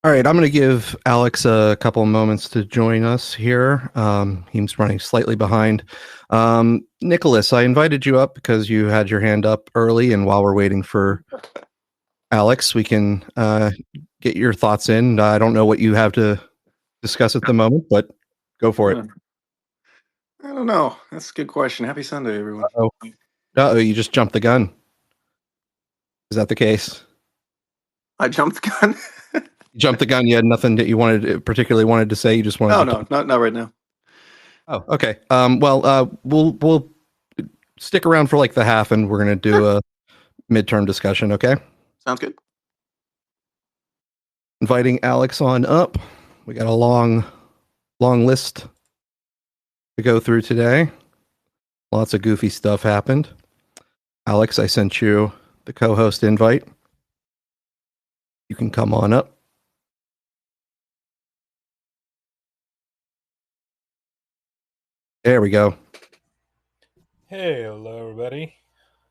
All right, I'm going to give Alex a couple of moments to join us here. He's running slightly behind. Nicholas, I invited you up because you had your hand up early, and while we're waiting for Alex, we can get your thoughts in. I don't know what you have to discuss at the moment, but go for it. I don't know. That's a good question. Happy Sunday, everyone. Uh-oh, you just jumped the gun. Is that the case? I jumped the gun. You jumped the gun. You had nothing that you particularly wanted to say. You just wanted. Not right now. Oh, okay. We'll stick around for like the half, and we're gonna do a midterm discussion. Okay. Sounds good. Inviting Alex on up. We got a long list to go through today. Lots of goofy stuff happened. Alex, I sent you the co-host invite. You can come on up. There we go. Hey, hello, everybody.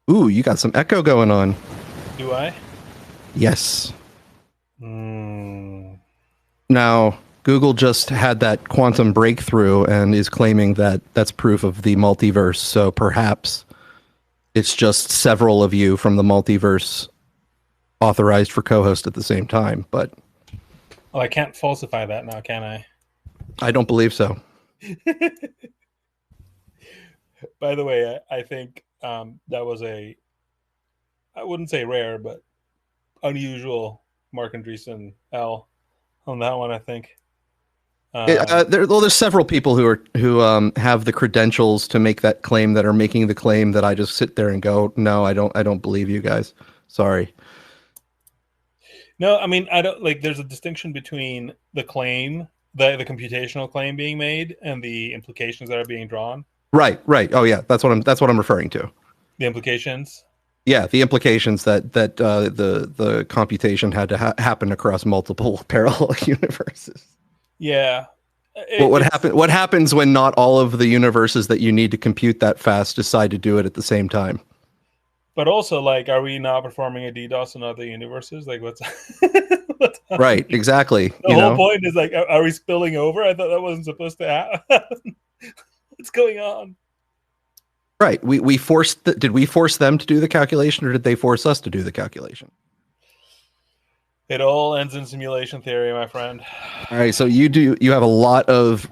Ooh, you got some echo going on. Do I? Yes. Now, Google just had that quantum breakthrough and is claiming that that's proof of the multiverse. So perhaps it's just several of you from the multiverse authorized for co-host at the same time. But oh, I can't falsify that now, can I? I don't believe so. By the way, I think that was I wouldn't say rare, but unusual Mark Andreessen L on that one, I think. There's several people who have the credentials to make that claim that are making the claim that I just sit there and go, no, I don't believe you guys. Sorry. No, I mean, I don't like. There's a distinction between the claim, the computational claim being made, and the implications that are being drawn. Right. Oh yeah, that's what I'm referring to. The implications. Yeah, the implications that the computation had to happen across multiple parallel universes. Yeah. What happens when not all of the universes that you need to compute that fast decide to do it at the same time? But also, like, are we not performing a DDoS in other universes? Like, what's right? Exactly. The whole point is like, are we spilling over? I thought that wasn't supposed to happen. What's going on? Right. We forced. Did we force them to do the calculation, or did they force us to do the calculation? It all ends in simulation theory, my friend. All right. So you have a lot of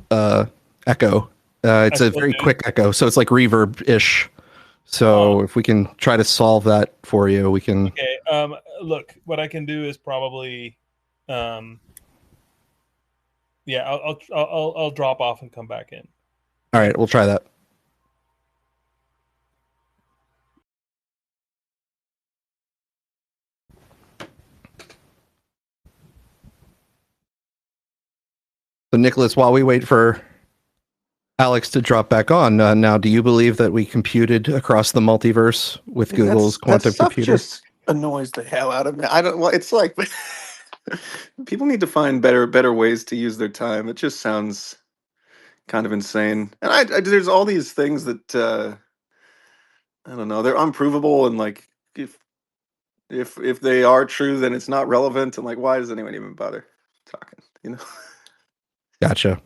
echo. It's a very quick echo, so it's like reverb-ish. So if we can try to solve that for you, we can. Okay. Look, what I can do is probably, I'll drop off and come back in. All right, we'll try that. So, Nicholas, while we wait for Alex to drop back on, now, do you believe that we computed across the multiverse with Google's That quantum stuff computer? just annoys the hell out of me. I don't. Well, it's like people need to find better ways to use their time. It just sounds kind of insane. And there's all these things that I don't know. They're unprovable, and like if they are true, then it's not relevant. And like, why does anyone even bother talking? You know. Gotcha.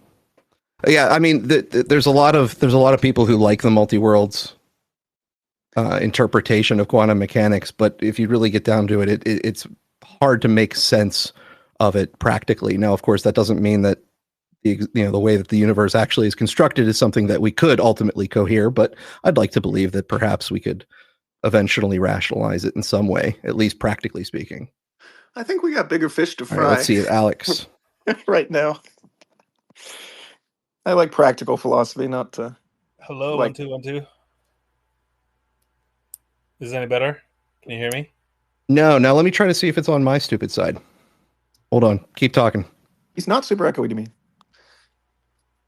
Yeah, I mean, there's a lot of people who like the multi-worlds interpretation of quantum mechanics, but if you really get down to it, it's hard to make sense of it practically. Now, of course, that doesn't mean that the way that the universe actually is constructed is something that we could ultimately cohere, but I'd like to believe that perhaps we could eventually rationalize it in some way, at least practically speaking. I think we got bigger fish to fry. All right, let's see if Alex right now. I like practical philosophy, not Hello, like... 1 2 1 2. Is this any better? Can you hear me? No. Now let me try to see if it's on my stupid side. Hold on. Keep talking. He's not super echoey to me.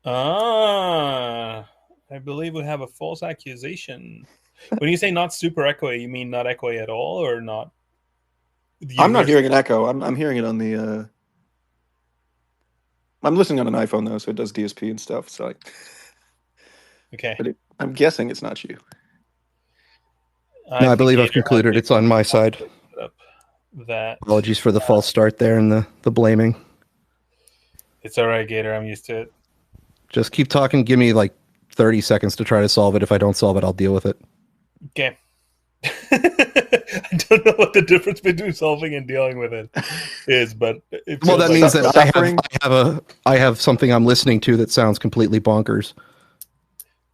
I believe we have a false accusation. When you say not super echoey, you mean not echoey at all, or not? I'm not hearing an echo. I'm hearing it on the. I'm listening on an iPhone though, so it does DSP and stuff. So okay. But I'm guessing it's not you. No, I believe I've concluded it's on my side. Apologies for the false start there and the blaming. It's all right, Gator. I'm used to it. Just keep talking. Give me like 30 seconds to try to solve it. If I don't solve it, I'll deal with it. Okay. I don't know what the difference between solving and dealing with it is, but well, that means that I have something I'm listening to that sounds completely bonkers.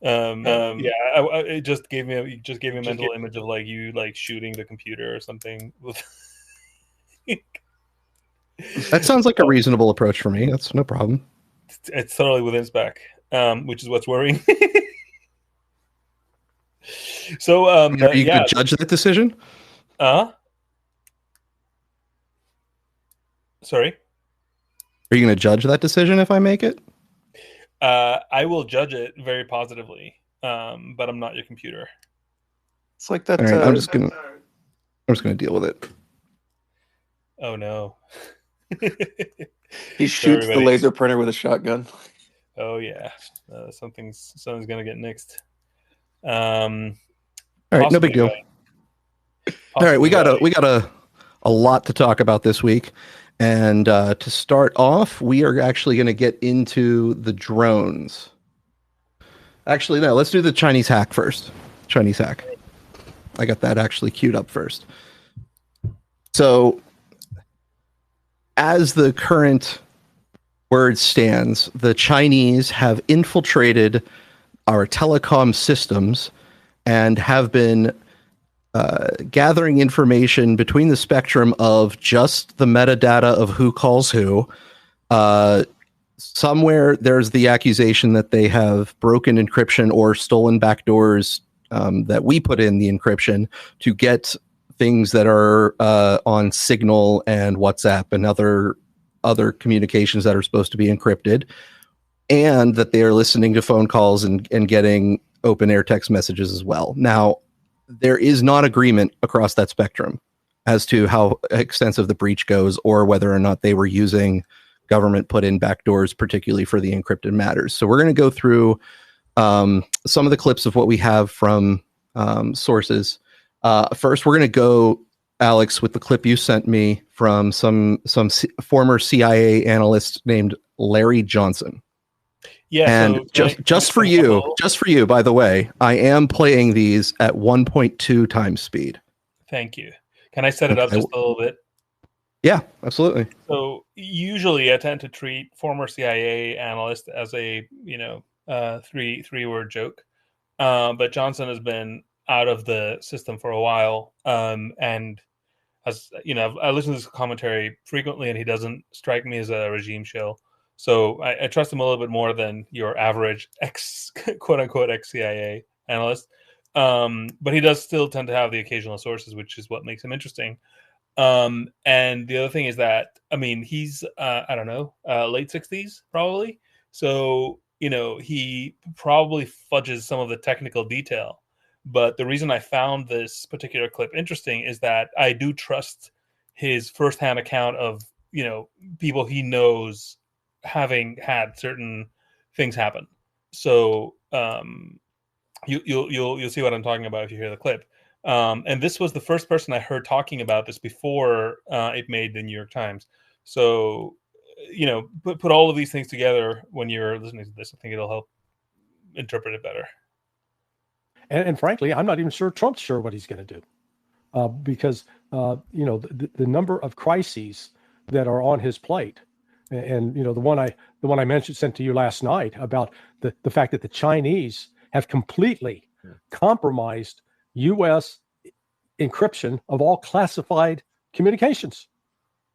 It just gave me a mental image of like you like shooting the computer or something. That sounds like a reasonable approach for me. That's no problem. It's totally within spec, which is what's worrying. So, are you going to judge that decision? Sorry? Are you going to judge that decision if I make it? I will judge it very positively, but I'm not your computer. It's like that. All right, I'm just going to deal with it. Oh no! He shoots the laser printer with a shotgun. Oh yeah, something's gonna get nixed. All right, no big deal. All right, we got a lot to talk about this week, and to start off, we are actually going to get into the drones. Actually, no, let's do the Chinese hack first. Chinese hack. I got that actually queued up first. So, as the current word stands, the Chinese have infiltrated our telecom systems and have been gathering information between the spectrum of just the metadata of who calls who. Somewhere there's the accusation that they have broken encryption or stolen backdoors that we put in the encryption to get things that are on Signal and WhatsApp and other communications that are supposed to be encrypted, and that they are listening to phone calls and getting open air text messages as well. Now, there is not agreement across that spectrum as to how extensive the breach goes or whether or not they were using government put in backdoors, particularly for the encrypted matters. So we're going to go through some of the clips of what we have from sources. First, we're going to go, Alex, with the clip you sent me from some former CIA analyst named Larry Johnson. Yeah, and so just for you, by the way, I am playing these at 1.2 times speed. Thank you. Can I set it up just a little bit? Yeah, absolutely. So usually I tend to treat former CIA analyst as a three-word joke, but Johnson has been out of the system for a while, and as you know, I listen to his commentary frequently, and he doesn't strike me as a regime shill. So I trust him a little bit more than your average quote unquote ex-CIA analyst. But he does still tend to have the occasional sources, which is what makes him interesting. And the other thing is that, I mean, he's, I don't know, late 60s, probably. So, he probably fudges some of the technical detail. But the reason I found this particular clip interesting is that I do trust his firsthand account of, people he knows having had certain things happen. So, you'll see what I'm talking about if you hear the clip. And this was the first person I heard talking about this before it made the New York Times. So, put all of these things together when you're listening to this. I think it'll help interpret it better. And frankly, I'm not even sure Trump's sure what he's going to do, because the number of crises that are on his plate, and the one I mentioned, sent to you last night, about the fact that the Chinese have completely compromised U.S. encryption of all classified communications.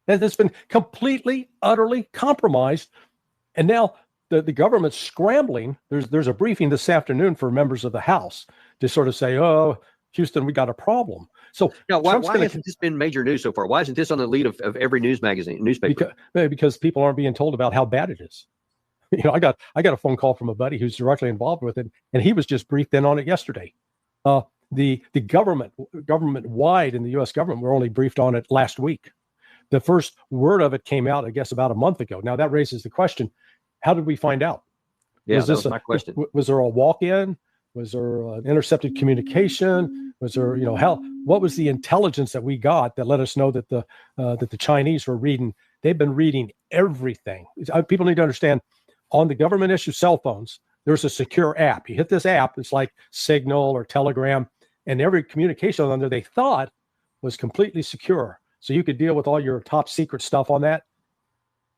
That's been completely, utterly compromised. And now the government's scrambling. There's a briefing this afternoon for members of the House to sort of say, oh, Houston, we got a problem. So now, why hasn't this been major news so far? Why isn't this on the lead of every newspaper? Because people aren't being told about how bad it is. I got a phone call from a buddy who's directly involved with it, and he was just briefed in on it yesterday. The government wide in the U.S. government were only briefed on it last week. The first word of it came out, I guess, about a month ago. Now that raises the question: how did we find out? Yeah, that was my question. Was there a walk-in? Was there an intercepted communication? Was there, what was the intelligence that we got that let us know that the Chinese were reading? They've been reading everything. People need to understand. On the government issue cell phones, there's a secure app. You hit this app, it's like Signal or Telegram, and every communication on there they thought was completely secure. So you could deal with all your top secret stuff on that.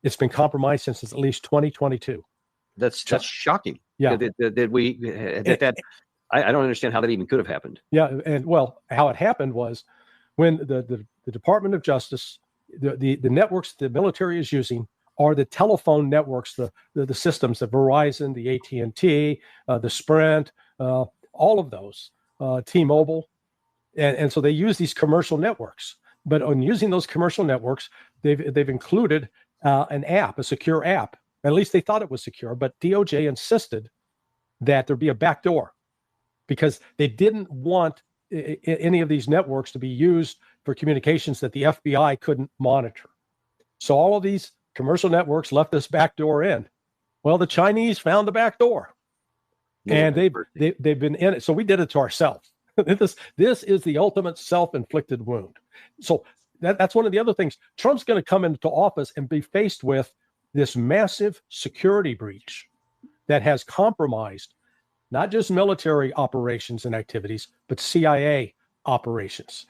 It's been compromised since at least 2022. That's shocking. Yeah. I don't understand how that even could have happened. Yeah. And how it happened was when the Department of Justice, the networks the military is using are the telephone networks, the systems, the Verizon, the AT&T, the Sprint, all of those, T-Mobile. And so they use these commercial networks. But on using those commercial networks, they've included an app, a secure app. At least they thought it was secure, but DOJ insisted that there be a backdoor because they didn't want any of these networks to be used for communications that the FBI couldn't monitor. So all of these commercial networks left this backdoor in. Well, the Chinese found the backdoor, and they've been in it. So we did it to ourselves. This is the ultimate self-inflicted wound. So that's one of the other things. Trump's going to come into office and be faced with this massive security breach that has compromised not just military operations and activities, but CIA operations.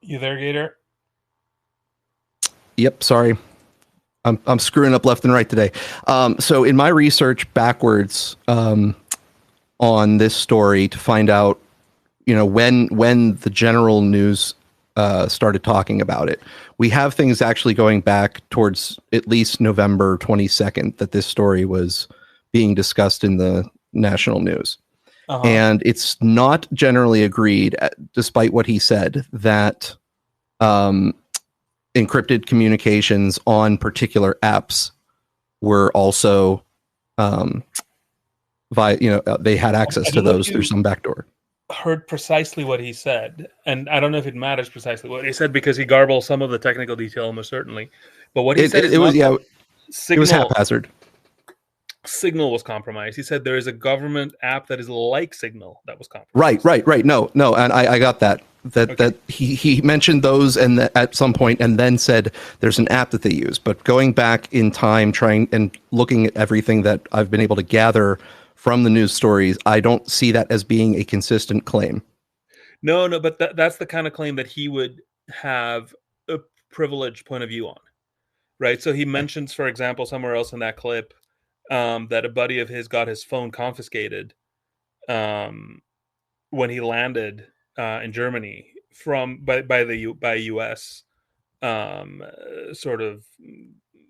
You there, Gator? Yep, sorry. I'm screwing up left and right today. So in my research backwards on this story to find out, when the general news started talking about it, we have things actually going back towards at least November 22nd that this story was being discussed in the national news. Uh-huh. And it's not generally agreed, despite what he said, that encrypted communications on particular apps were also they had access to those through some backdoor. Heard precisely what he said, and I don't know if it matters precisely what he said because he garbled some of the technical detail almost certainly. But what he said it was haphazard. Signal was compromised. He said there is a government app that is like Signal that was compromised. Right. No, and I got that. That he mentioned those and at some point, and then said there's an app that they use. But going back in time, trying and looking at everything that I've been able to gather from the news stories, I don't see that as being a consistent claim. No, but that's the kind of claim that he would have a privileged point of view on, right? So he mentions, for example, somewhere else in that clip, that a buddy of his got his phone confiscated when he landed in Germany by U.S. Sort of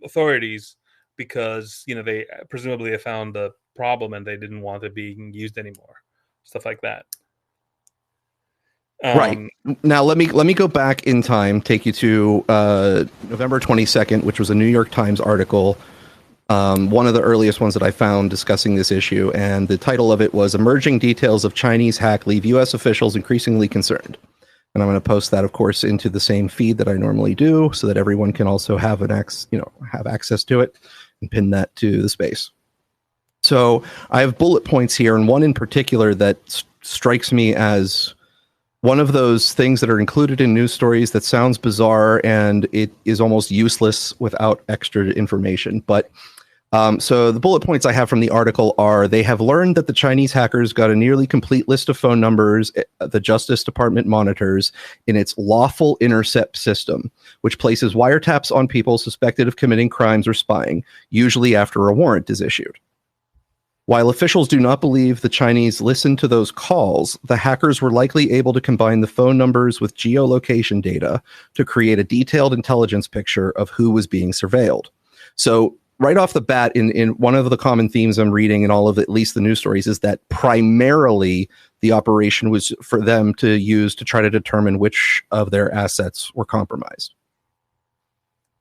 authorities because they presumably have found the problem and they didn't want it being used anymore, stuff like that. Right. Now let me go back in time, take you to November 22nd, which was a New York Times article, one of the earliest ones that I found discussing this issue, and the title of it was "Emerging Details of Chinese Hack Leave U.S. Officials Increasingly Concerned." And I'm going to post that, of course, into the same feed that I normally do, so that everyone can also have have access to it, and pin that to the space. So I have bullet points here, and one in particular that strikes me as one of those things that are included in news stories that sounds bizarre and it is almost useless without extra information. But so the bullet points I have from the article are: they have learned that the Chinese hackers got a nearly complete list of phone numbers the Justice Department monitors in its lawful intercept system, which places wiretaps on people suspected of committing crimes or spying, usually after a warrant is issued. While officials do not believe the Chinese listened to those calls, the hackers were likely able to combine the phone numbers with geolocation data to create a detailed intelligence picture of who was being surveilled. So right off the bat, in one of the common themes I'm reading in all of at least the news stories is that primarily the operation was for them to use to try to determine which of their assets were compromised.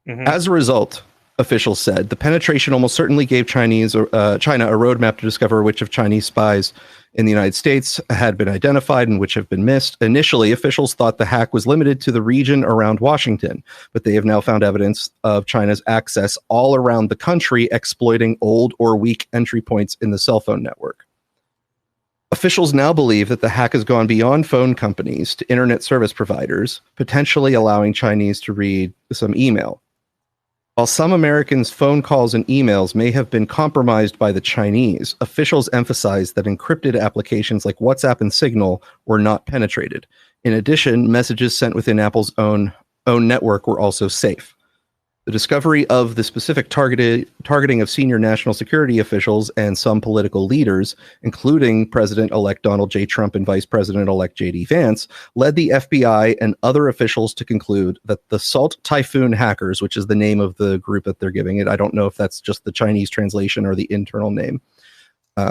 Mm-hmm. As a result, officials said, the penetration almost certainly gave China a roadmap to discover which of Chinese spies in the United States had been identified and which have been missed. Initially, officials thought the hack was limited to the region around Washington, but they have now found evidence of China's access all around the country, exploiting old or weak entry points in the cell phone network. Officials now believe that the hack has gone beyond phone companies to internet service providers, potentially allowing Chinese to read some email. While some Americans' phone calls and emails may have been compromised by the Chinese, officials emphasized that encrypted applications like WhatsApp and Signal were not penetrated. In addition, messages sent within Apple's own network were also safe. The discovery of the specific targeting of senior national security officials and some political leaders, including President-elect Donald J. Trump and Vice President-elect J.D. Vance, led the FBI and other officials to conclude that the Salt Typhoon hackers, which is the name of the group that they're giving it, I don't know if that's just the Chinese translation or the internal name,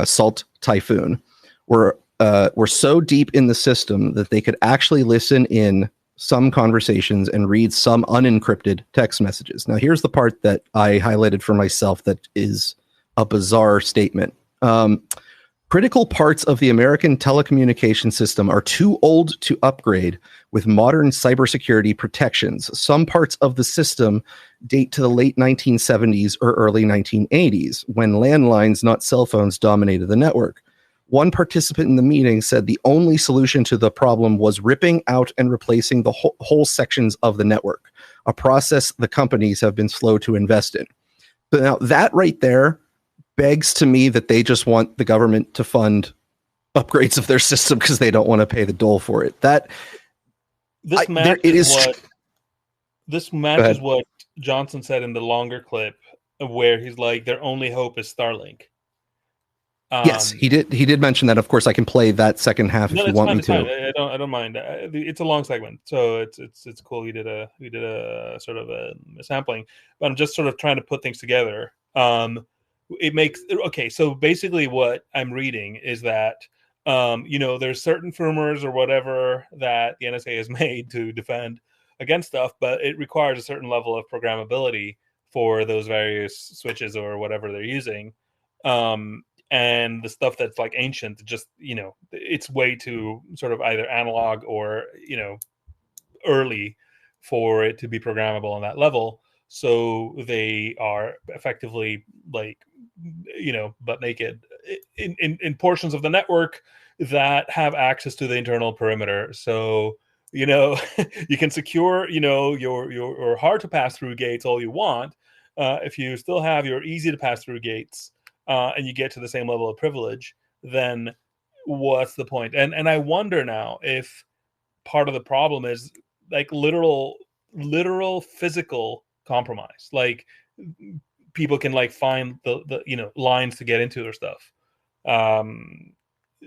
Salt Typhoon, were so deep in the system that they could actually listen in some conversations and read some unencrypted text messages. Now, here's the part that I highlighted for myself that is a bizarre statement. Critical parts of the American telecommunication system are too old to upgrade with modern cybersecurity protections. Some parts of the system date to the late 1970s or early 1980s, when landlines, not cell phones, dominated the network. One participant in the meeting said the only solution to the problem was ripping out and replacing the whole sections of the network, a process the companies have been slow to invest in. But now that right there begs to me that they just want the government to fund upgrades of their system because they don't want to pay the dole for it. This matches what Johnson said in the longer clip, where he's like, their only hope is Starlink. Yes, he did mention that. Of course, I can play that second half if you want me to. I don't mind. It's a long segment, so it's cool. We did a sort of a sampling, but I'm just sort of trying to put things together. It makes okay. So basically, what I'm reading is that there's certain firmwares or whatever that the NSA has made to defend against stuff, but it requires a certain level of programmability for those various switches or whatever they're using. And the stuff that's like ancient, just, it's way too sort of either analog or, early for it to be programmable on that level. So they are effectively like, butt naked in portions of the network that have access to the internal perimeter. So, you can secure, your hard to pass through gates all you want. If you still have your easy to pass through gates, and you get to the same level of privilege, then what's the point? And I wonder now if part of the problem is like literal physical compromise. Like people can like find the lines to get into their stuff.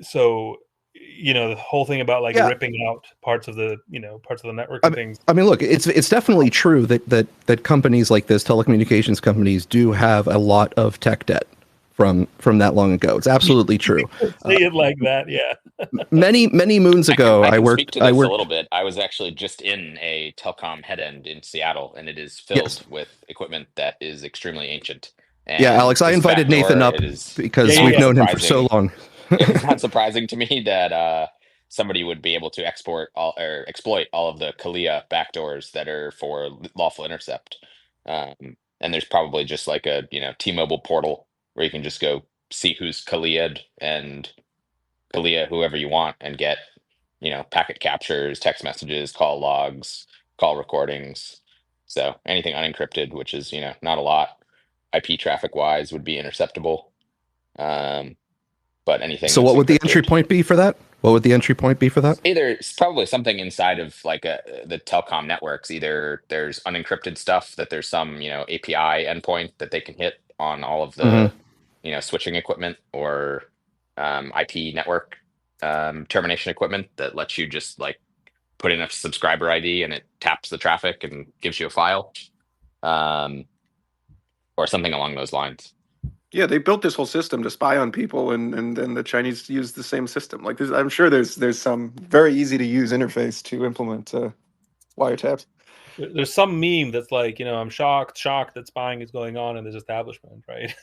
So the whole thing about like Yeah. ripping out parts of the network and things. I mean, look, it's definitely true that companies like this, telecommunications companies, do have a lot of tech debt from that long ago. It's absolutely true. Say it like that, yeah. Many moons ago, I can speak to this I worked a little bit. I was actually just in a telecom head end in Seattle, and it is Yes. filled with equipment that is extremely ancient. Yeah, And Alex, I this invited backdoor, Nathan up it is because Yeah, we've yeah. known him for so long. It's not surprising to me that somebody would be able to export or exploit all of the Kalia backdoors that are for lawful intercept. And there's probably just like a T-Mobile portal where you can just go see who's Kalia'd and Kalia whoever you want and get packet captures, text messages, call logs, call recordings. So anything unencrypted, which is not a lot, IP traffic wise would be interceptable. But anything So that's what would the entry encrypted, point be for that? What would the entry point be for that? either it's probably something inside of like the telecom networks. Either there's unencrypted stuff that there's some API endpoint that they can hit on all of the switching equipment, or IP network termination equipment that lets you just like put in a subscriber ID and it taps the traffic and gives you a file, or something along those lines. Yeah, they built this whole system to spy on people, and then the Chinese use the same system. Like, I'm sure there's some very easy to use interface to implement wiretaps. There's some meme that's like, I'm shocked that spying is going on in this establishment, right?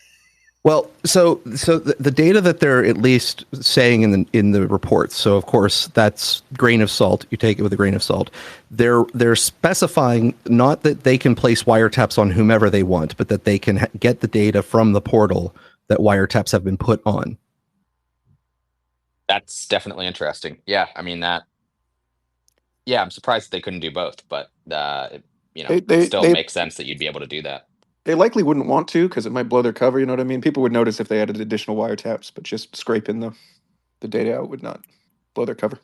Well, so the data that they're at least saying in the reports. So of course that's grain of salt. You take it with a grain of salt. They're specifying not that they can place wiretaps on whomever they want, but that they can get the data from the portal that wiretaps have been put on. That's definitely interesting. Yeah, I mean that. Yeah, I'm surprised they couldn't do both, but it still makes sense that you'd be able to do that. They likely wouldn't want to because it might blow their cover. You know what I mean? People would notice if they added additional wiretaps, but just scraping the data out would not blow their cover.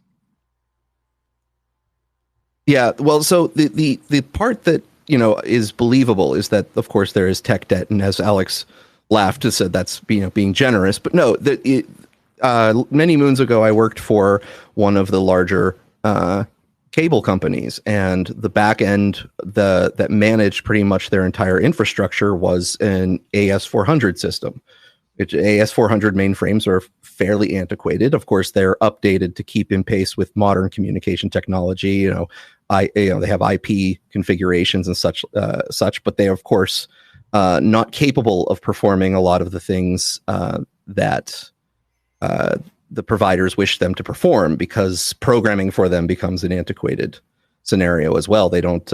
Yeah, well, so the part that is believable is that of course there is tech debt, and as Alex laughed and said that's being generous, but no, many moons ago I worked for one of the larger cable companies, and the back end that managed pretty much their entire infrastructure was an AS400 system. AS400 mainframes are fairly antiquated. Of course, they're updated to keep in pace with modern communication technology. They have IP configurations and such, but they are, of course, not capable of performing a lot of the things that the providers wish them to perform, because programming for them becomes an antiquated scenario as well. They don't,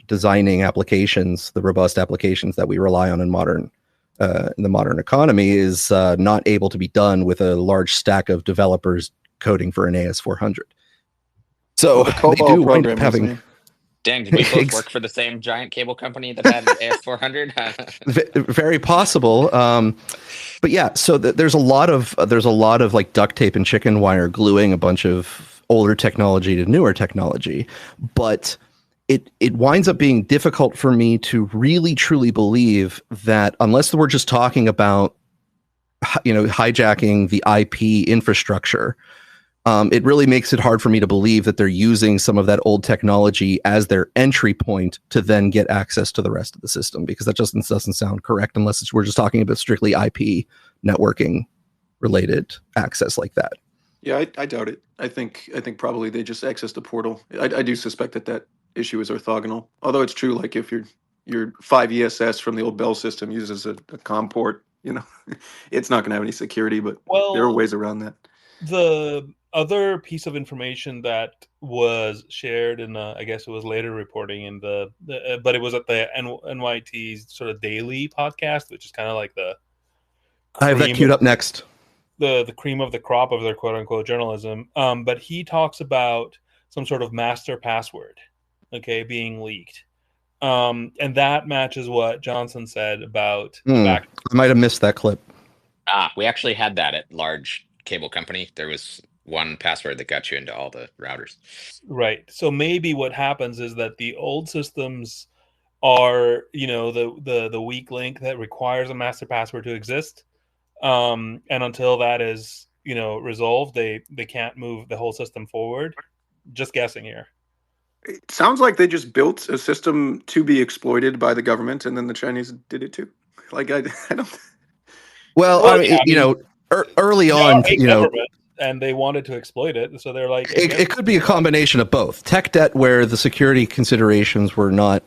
designing applications, the robust applications that we rely on in the modern economy is not able to be done with a large stack of developers coding for an AS400. So they do wind up having. Dang, did we both work for the same giant cable company that had an AS400? Very possible. But yeah, so there's a lot of like duct tape and chicken wire gluing a bunch of older technology to newer technology, but it winds up being difficult for me to really truly believe that, unless we're just talking about hijacking the IP infrastructure, it really makes it hard for me to believe that they're using some of that old technology as their entry point to then get access to the rest of the system, because that just doesn't sound correct unless we're just talking about strictly IP networking related access like that. Yeah, I doubt it. I think probably they just accessed the portal. I do suspect that issue is orthogonal. Although it's true, like if your 5 ESS from the old Bell system uses a COM port, it's not going to have any security, but there are ways around that. The other piece of information that was shared in I guess it was later reporting in but it was at the NYT's sort of daily podcast, which is kind of like the I have that queued up next. The cream of the crop of their quote unquote journalism. But he talks about some sort of master password, being leaked. And that matches what Johnson said about the back. I might have missed that clip. We actually had that at large cable company. There was one password that got you into all the routers. Right. So maybe what happens is that the old systems are, the weak link that requires a master password to exist. And until that is resolved, they can't move the whole system forward. Just guessing here. It sounds like they just built a system to be exploited by the government, and then the Chinese did it too. Like I don't. Well, Well, I mean, early they on, are a government, and they wanted to exploit it, so they're like, it could be a combination of both. Tech debt, where the security considerations were not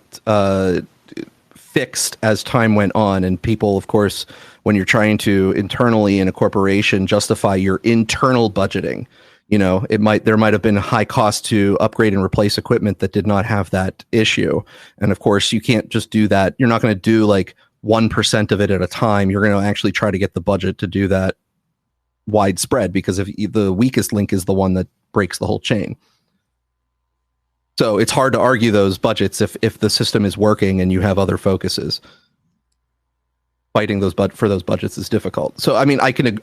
fixed as time went on, and people, of course, when you're trying to internally in a corporation justify your internal budgeting, there might have been a high cost to upgrade and replace equipment that did not have that issue, and of course, you can't just do that. You're not going to do like 1% of it at a time. You're going to actually try to get the budget to do that widespread, because if the weakest link is the one that breaks the whole chain. So it's hard to argue those budgets if the system is working and you have other focuses. Fighting for those budgets is difficult. So I mean, I can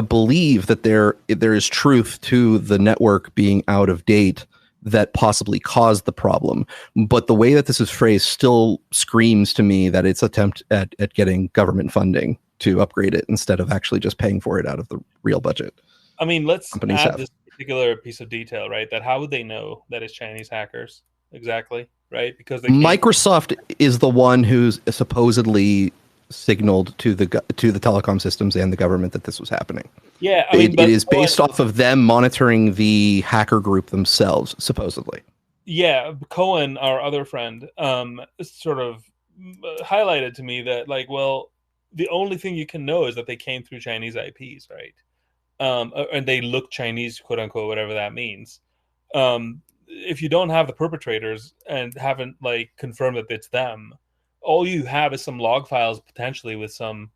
believe that there is truth to the network being out of date that possibly caused the problem, but the way that this is phrased still screams to me that it's attempt at getting government funding to upgrade it instead of actually just paying for it out of the real budget. I mean, let's add this particular piece of detail, right? That how would they know that it's Chinese hackers exactly, right? Because Microsoft is the one who's supposedly signaled to the telecom systems and the government that this was happening. Yeah, it is based off of them monitoring the hacker group themselves, supposedly. Yeah, Cohen, our other friend, sort of highlighted to me that, like, well, the only thing you can know is that they came through Chinese IPs, right? And they look Chinese, quote unquote, whatever that means. If you don't have the perpetrators and haven't like confirmed that it's them, all you have is some log files potentially with some,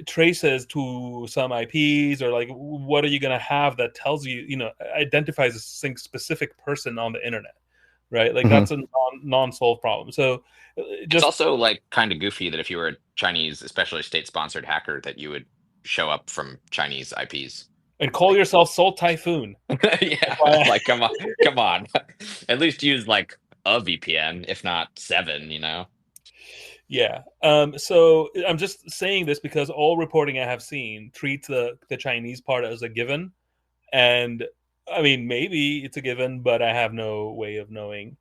traces to some IPs, or like, what are you going to have that tells you, identifies a specific person on the internet, right? Like that's a non-solved problem. So it's also like kind of goofy that if you were a Chinese, especially state-sponsored hacker, that you would show up from Chinese IPs. And call yourself Salt Typhoon. Yeah, like come on. At least use like a VPN, if not 7. Yeah. So I'm just saying this because all reporting I have seen treats the Chinese part as a given, and I mean maybe it's a given, but I have no way of knowing.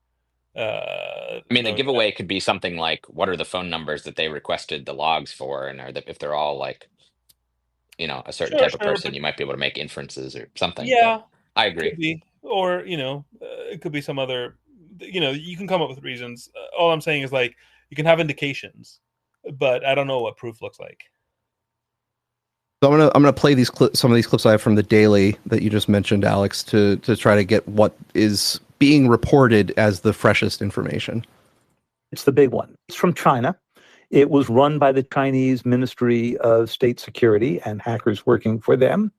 I mean, the giveaway could be something like, what are the phone numbers that they requested the logs for, and if they're all like, a certain type of person, you might be able to make inferences or something. Yeah, I agree. Could be. Or it could be some other. You can come up with reasons. All I'm saying is like you can have indications, but I don't know what proof looks like. So I'm gonna play some of these clips I have from the Daily that you just mentioned, Alex, to try to get what is being reported as the freshest information. It's the big one. It's from China. It was run by the Chinese Ministry of State Security and hackers working for them.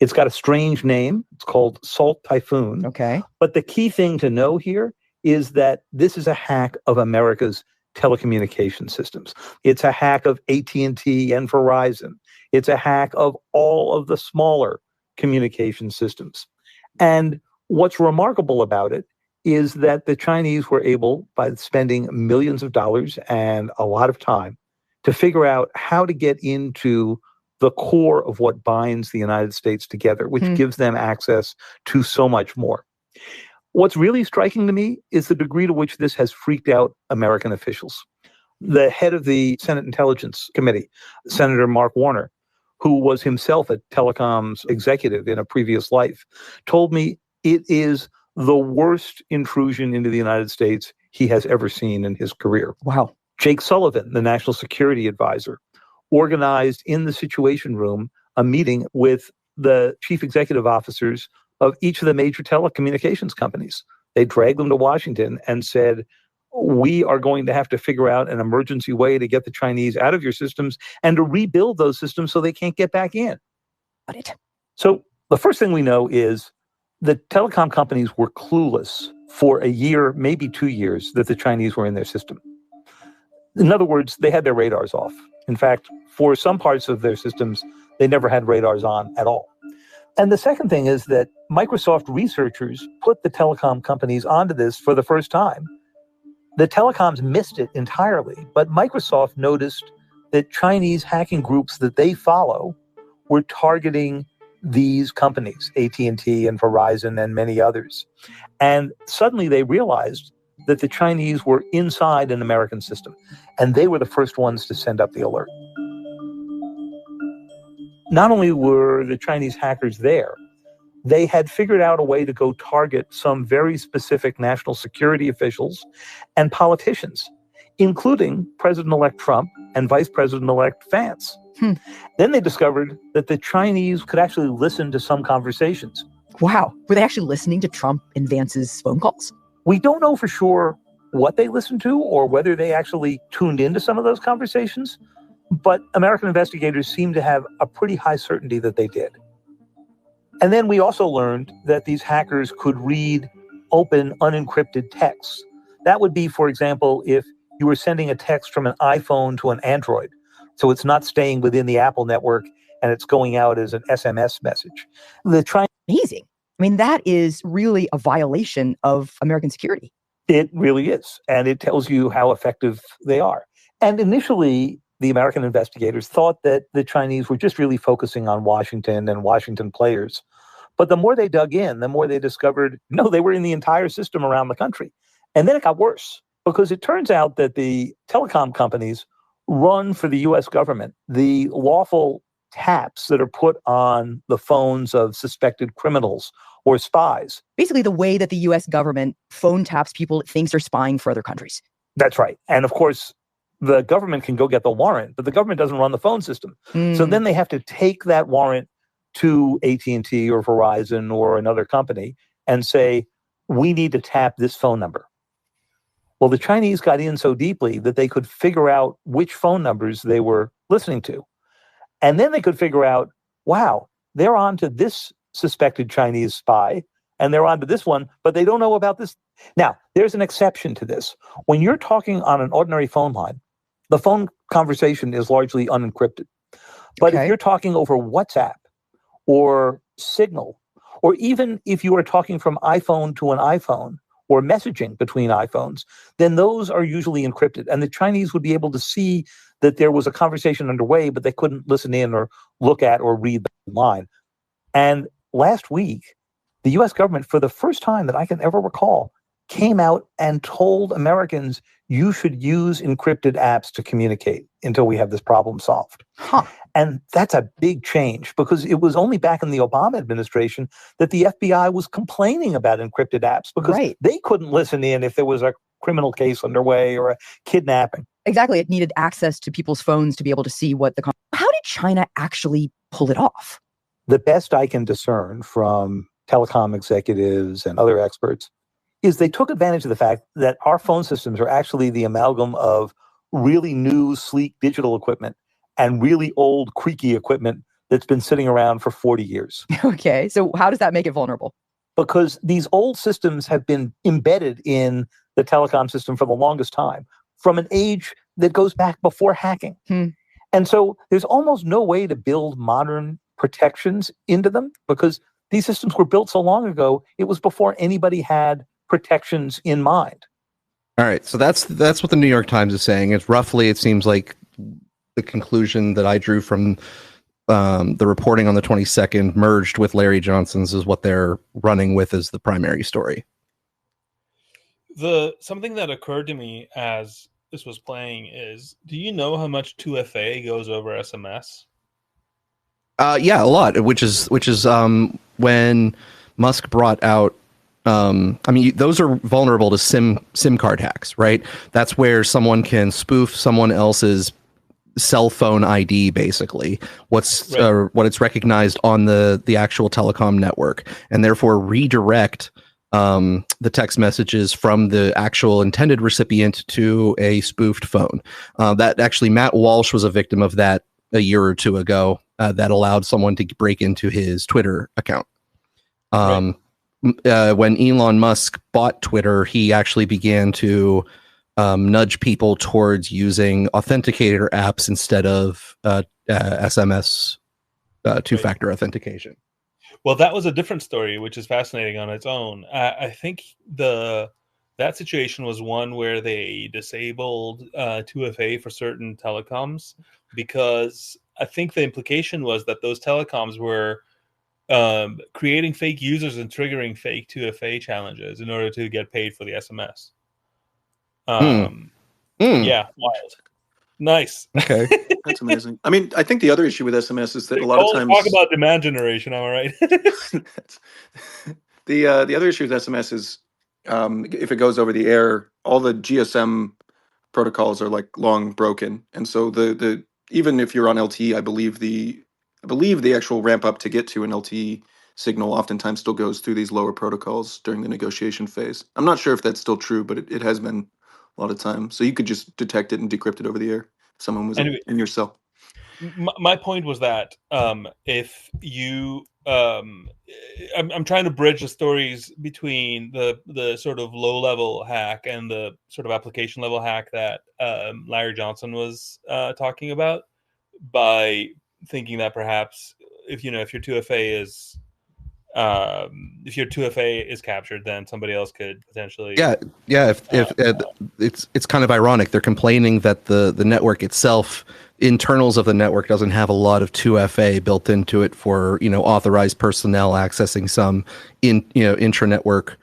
It's got a strange name. It's called Salt Typhoon. Okay. But the key thing to know here is that this is a hack of America's telecommunication systems. It's a hack of AT&T and Verizon. It's a hack of all of the smaller communication systems. And what's remarkable about it is that the Chinese were able, by spending millions of dollars and a lot of time, to figure out how to get into the core of what binds the United States together, which gives them access to so much more. What's really striking to me is the degree to which this has freaked out American officials. The head of the Senate Intelligence Committee, Senator Mark Warner, who was himself a telecoms executive in a previous life, told me it is the worst intrusion into the United States he has ever seen in his career. Wow. Jake Sullivan, the national security advisor, organized in the Situation Room a meeting with the chief executive officers of each of the major telecommunications companies. They dragged them to Washington and said, we are going to have to figure out an emergency way to get the Chinese out of your systems and to rebuild those systems so they can't get back in. Got it. So the first thing we know is the telecom companies were clueless for a year, maybe 2 years, that the Chinese were in their system. In other words, they had their radars off. In fact, for some parts of their systems, they never had radars on at all. And the second thing is that Microsoft researchers put the telecom companies onto this for the first time. The telecoms missed it entirely, but Microsoft noticed that Chinese hacking groups that they follow were targeting these companies, AT&T and Verizon and many others. And suddenly they realized that the Chinese were inside an American system, and they were the first ones to send up the alert. Not only were the Chinese hackers there, they had figured out a way to go target some very specific national security officials and politicians, including President-elect Trump and Vice President-elect Vance. Then they discovered that the Chinese could actually listen to some conversations. Wow. Were they actually listening to Trump and Vance's phone calls? We don't know for sure what they listened to or whether they actually tuned into some of those conversations, but American investigators seem to have a pretty high certainty that they did. And then we also learned that these hackers could read open, unencrypted texts. That would be, for example, if you were sending a text from an iPhone to an Android. So it's not staying within the Apple network and it's going out as an SMS message. Amazing. I mean, that is really a violation of American security. It really is. And it tells you how effective they are. And initially, the American investigators thought that the Chinese were just really focusing on Washington and Washington players. But the more they dug in, the more they discovered, no, they were in the entire system around the country. And then it got worse, because it turns out that the telecom companies run for the U.S. government the lawful taps that are put on the phones of suspected criminals or spies. Basically, the way that the U.S. government phone taps people it thinks are spying for other countries. That's right. And of course, the government can go get the warrant, but the government doesn't run the phone system. So then they have to take that warrant to AT&T or Verizon or another company and say, we need to tap this phone number. Well, the Chinese got in so deeply that they could figure out which phone numbers they were listening to. And then they could figure out, wow, they're on to this suspected Chinese spy, and they're on to this one, but they don't know about this. Now, there's an exception to this. When you're talking on an ordinary phone line, the phone conversation is largely unencrypted. But if you're talking over WhatsApp or Signal, or even if you are talking from iPhone to an iPhone, or messaging between iPhones, then those are usually encrypted. And the Chinese would be able to see that there was a conversation underway, but they couldn't listen in or look at or read the line. And last week, the US government, for the first time that I can ever recall, came out and told Americans, you should use encrypted apps to communicate until we have this problem solved. And that's a big change, because it was only back in the Obama administration that the FBI was complaining about encrypted apps, because they couldn't listen in if there was a criminal case underway or a kidnapping. Exactly. It needed access to people's phones to be able to see what the... How did China actually pull it off? The best I can discern from telecom executives and other experts is they took advantage of the fact that our phone systems are actually the amalgam of really new, sleek digital equipment and really old, creaky equipment that's been sitting around for 40 years. Okay, so how does that make it vulnerable? Because these old systems have been embedded in the telecom system for the longest time, from an age that goes back before hacking. And so there's almost no way to build modern protections into them, because these systems were built so long ago, it was before anybody had protections in mind. All right, so that's what the New York Times is saying. It's roughly, it seems like the conclusion that I drew from the reporting on the 22nd merged with Larry Johnson's is what they're running with as the primary story. Something that occurred to me as this was playing is, do you know how much 2FA goes over SMS? Yeah, a lot, which is when Musk brought out, I mean, those are vulnerable to SIM card hacks, right? That's where someone can spoof someone else's cell phone ID, basically, what it's recognized on the actual telecom network, and therefore redirect the text messages from the actual intended recipient to a spoofed phone. That actually, Matt Walsh was a victim of that a year or two ago. That allowed someone to break into his Twitter account. When Elon Musk bought Twitter, he actually began to nudge people towards using authenticator apps instead of SMS two-factor authentication. Well, that was a different story, which is fascinating on its own. I think the that situation was one where they disabled 2FA for certain telecoms, because I think the implication was that those telecoms were creating fake users and triggering fake 2FA challenges in order to get paid for the SMS. Yeah, wild. Nice. Okay. That's amazing. I mean, I think the other issue with SMS is that a lot of times talk about demand generation. Am I right? the other issue with SMS is if it goes over the air, all the GSM protocols are like long broken, and so the even if you're on LTE, I believe the actual ramp up to get to an LTE signal oftentimes still goes through these lower protocols during the negotiation phase. I'm not sure if that's still true, but it has been a lot of time. So you could just detect it and decrypt it over the air if someone was Anyway, in your cell. My point was that if you, I'm trying to bridge the stories between the sort of low level hack and the sort of application level hack that Larry Johnson was talking about, by thinking that perhaps if your 2FA is if your 2FA is captured, then somebody else could potentially. Yeah. If it's kind of ironic, they're complaining that the network itself, internals of the network, doesn't have a lot of 2FA built into it for authorized personnel accessing some intra-network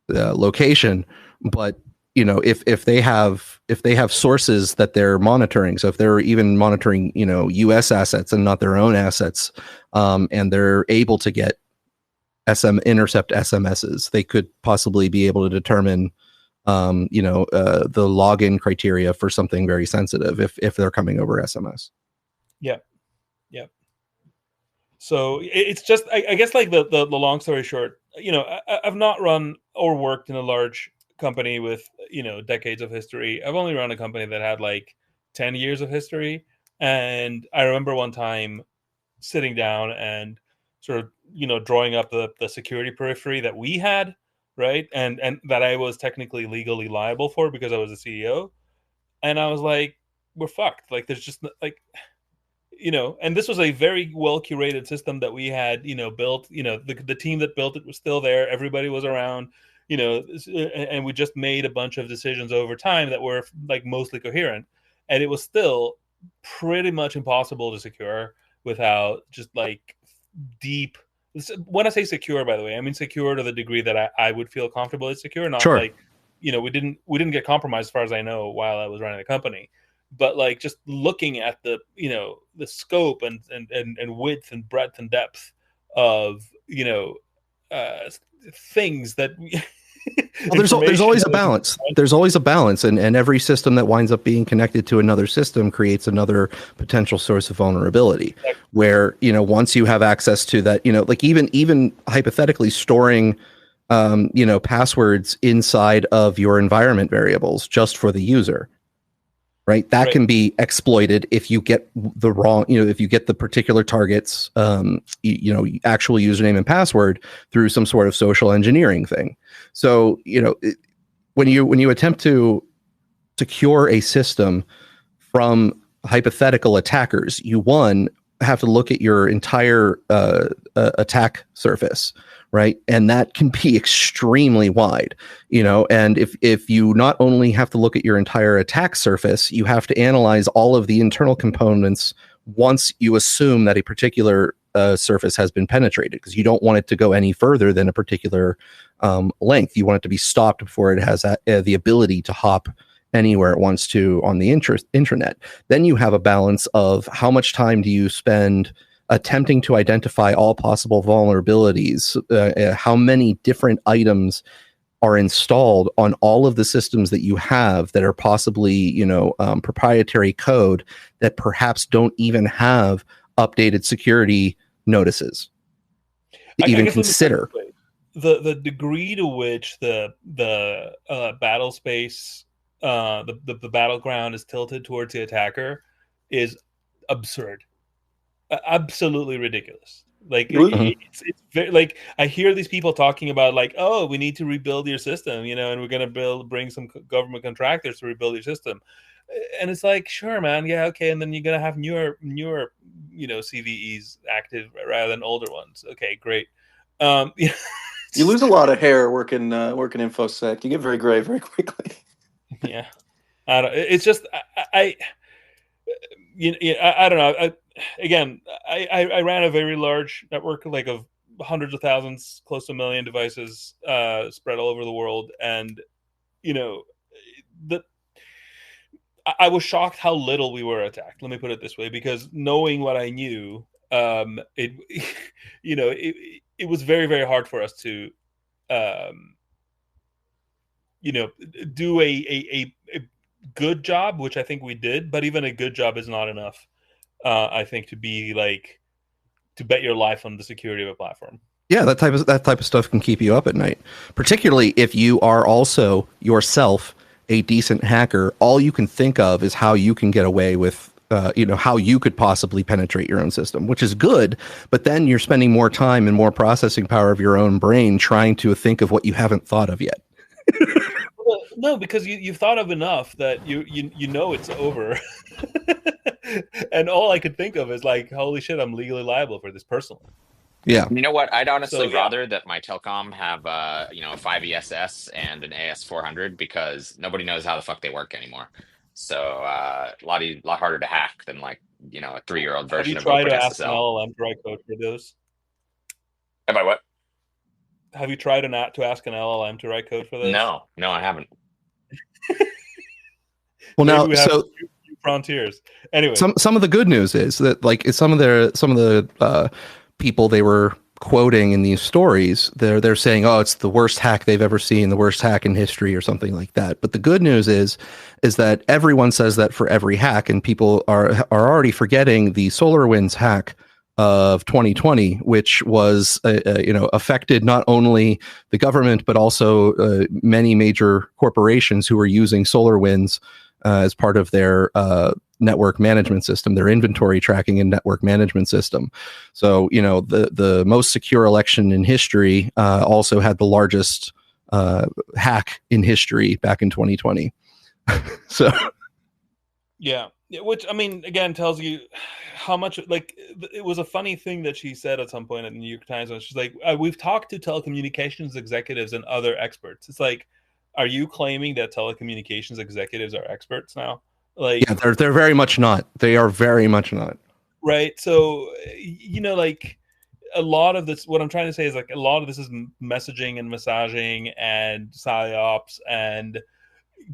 location. But if they have sources that they're monitoring, so if they're even monitoring U.S. assets and not their own assets, and they're able to get intercept SMSs, they could possibly be able to determine the login criteria for something very sensitive if they're coming over SMS. Yeah. So it's just, I guess, like the long story short, I've not run or worked in a large company with decades of history. I've only run a company that had like 10 years of history, and I remember one time sitting down and sort of drawing up the security periphery that we had, right, and that I was technically legally liable for because I was a CEO, and I was like, we're fucked. Like, there's just like, and this was a very well curated system that we had built. The team that built it was still there, everybody was around, and we just made a bunch of decisions over time that were like mostly coherent, and it was still pretty much impossible to secure without just like deep. When I say secure, by the way, I mean secure to the degree that I would feel comfortable it's secure, not Sure. like we didn't get compromised as far as I know while I was running the company, but like just looking at the the scope and width and breadth and depth of things that well, there's always a balance. There's always a balance, and every system that winds up being connected to another system creates another potential source of vulnerability. Where once you have access to that, like even hypothetically storing passwords inside of your environment variables just for the user, right? That can be exploited if you get the wrong, if you get the particular target's actual username and password through some sort of social engineering thing. So when you attempt to secure a system from hypothetical attackers, you have to look at your entire attack surface, right? And that can be extremely wide, and if you not only have to look at your entire attack surface, you have to analyze all of the internal components once you assume that a particular surface has been penetrated, because you don't want it to go any further than a particular length. You want it to be stopped before it has the ability to hop anywhere it wants to on the intranet. Then you have a balance of how much time do you spend attempting to identify all possible vulnerabilities, how many different items are installed on all of the systems that you have that are possibly, proprietary code that perhaps don't even have updated security notices to even consider. The degree to which the battle space, the battleground is tilted towards the attacker is absurd. Absolutely ridiculous. Like it's very, like, I hear these people talking about like, oh, we need to rebuild your system, and we're gonna bring some government contractors to rebuild your system, and it's like, sure, man, yeah, okay, and then you're gonna have newer CVEs active rather than older ones. Okay, great. You lose a lot of hair working infosec. You get very gray very quickly. Yeah, I don't. It's just I don't know. I ran a very large network, like of hundreds of thousands, close to 1 million devices spread all over the world, and I was shocked how little we were attacked. Let me put it this way, because knowing what I knew, it it was very, very hard for us to do a good job, which I think we did, but even a good job is not enough. I think to bet your life on the security of a platform. Yeah, that type of stuff can keep you up at night, particularly if you are also yourself a decent hacker. All you can think of is how you can get away with, how you could possibly penetrate your own system, which is good. But then you're spending more time and more processing power of your own brain trying to think of what you haven't thought of yet. Well, no, because you've thought of enough that you know it's over. And all I could think of is like, holy shit, I'm legally liable for this personally. Yeah. You know what? I'd honestly rather that my telecom have a 5ESS and an AS400, because nobody knows how the fuck they work anymore. So a lot harder to hack than a 3-year-old version of OpenSSL. Have you tried to ask an LLM to write code for those? Have I what? Have you tried to ask an LLM to write code for those? No, I haven't. Well, now, we have few frontiers. Anyway, some of the good news is that some of the people they were quoting in these stories, they're saying, oh, it's the worst hack they've ever seen, the worst hack in history, or something like that. But the good news is that everyone says that for every hack, and people are already forgetting the SolarWinds hack of 2020, which was affected not only the government but also many major corporations who were using SolarWinds as part of their network management system, their inventory tracking and network management system. So, the most secure election in history also had the largest hack in history back in 2020. So, yeah, which I mean, again, tells you how much. Like, it was a funny thing that she said at some point at the New York Times. She's like, "We've talked to telecommunications executives and other experts." It's like, are you claiming that telecommunications executives are experts now? Like, yeah, they're very much not. They are very much not. Right. So, like a lot of this, what I'm trying to say is like a lot of this is messaging and massaging and psyops and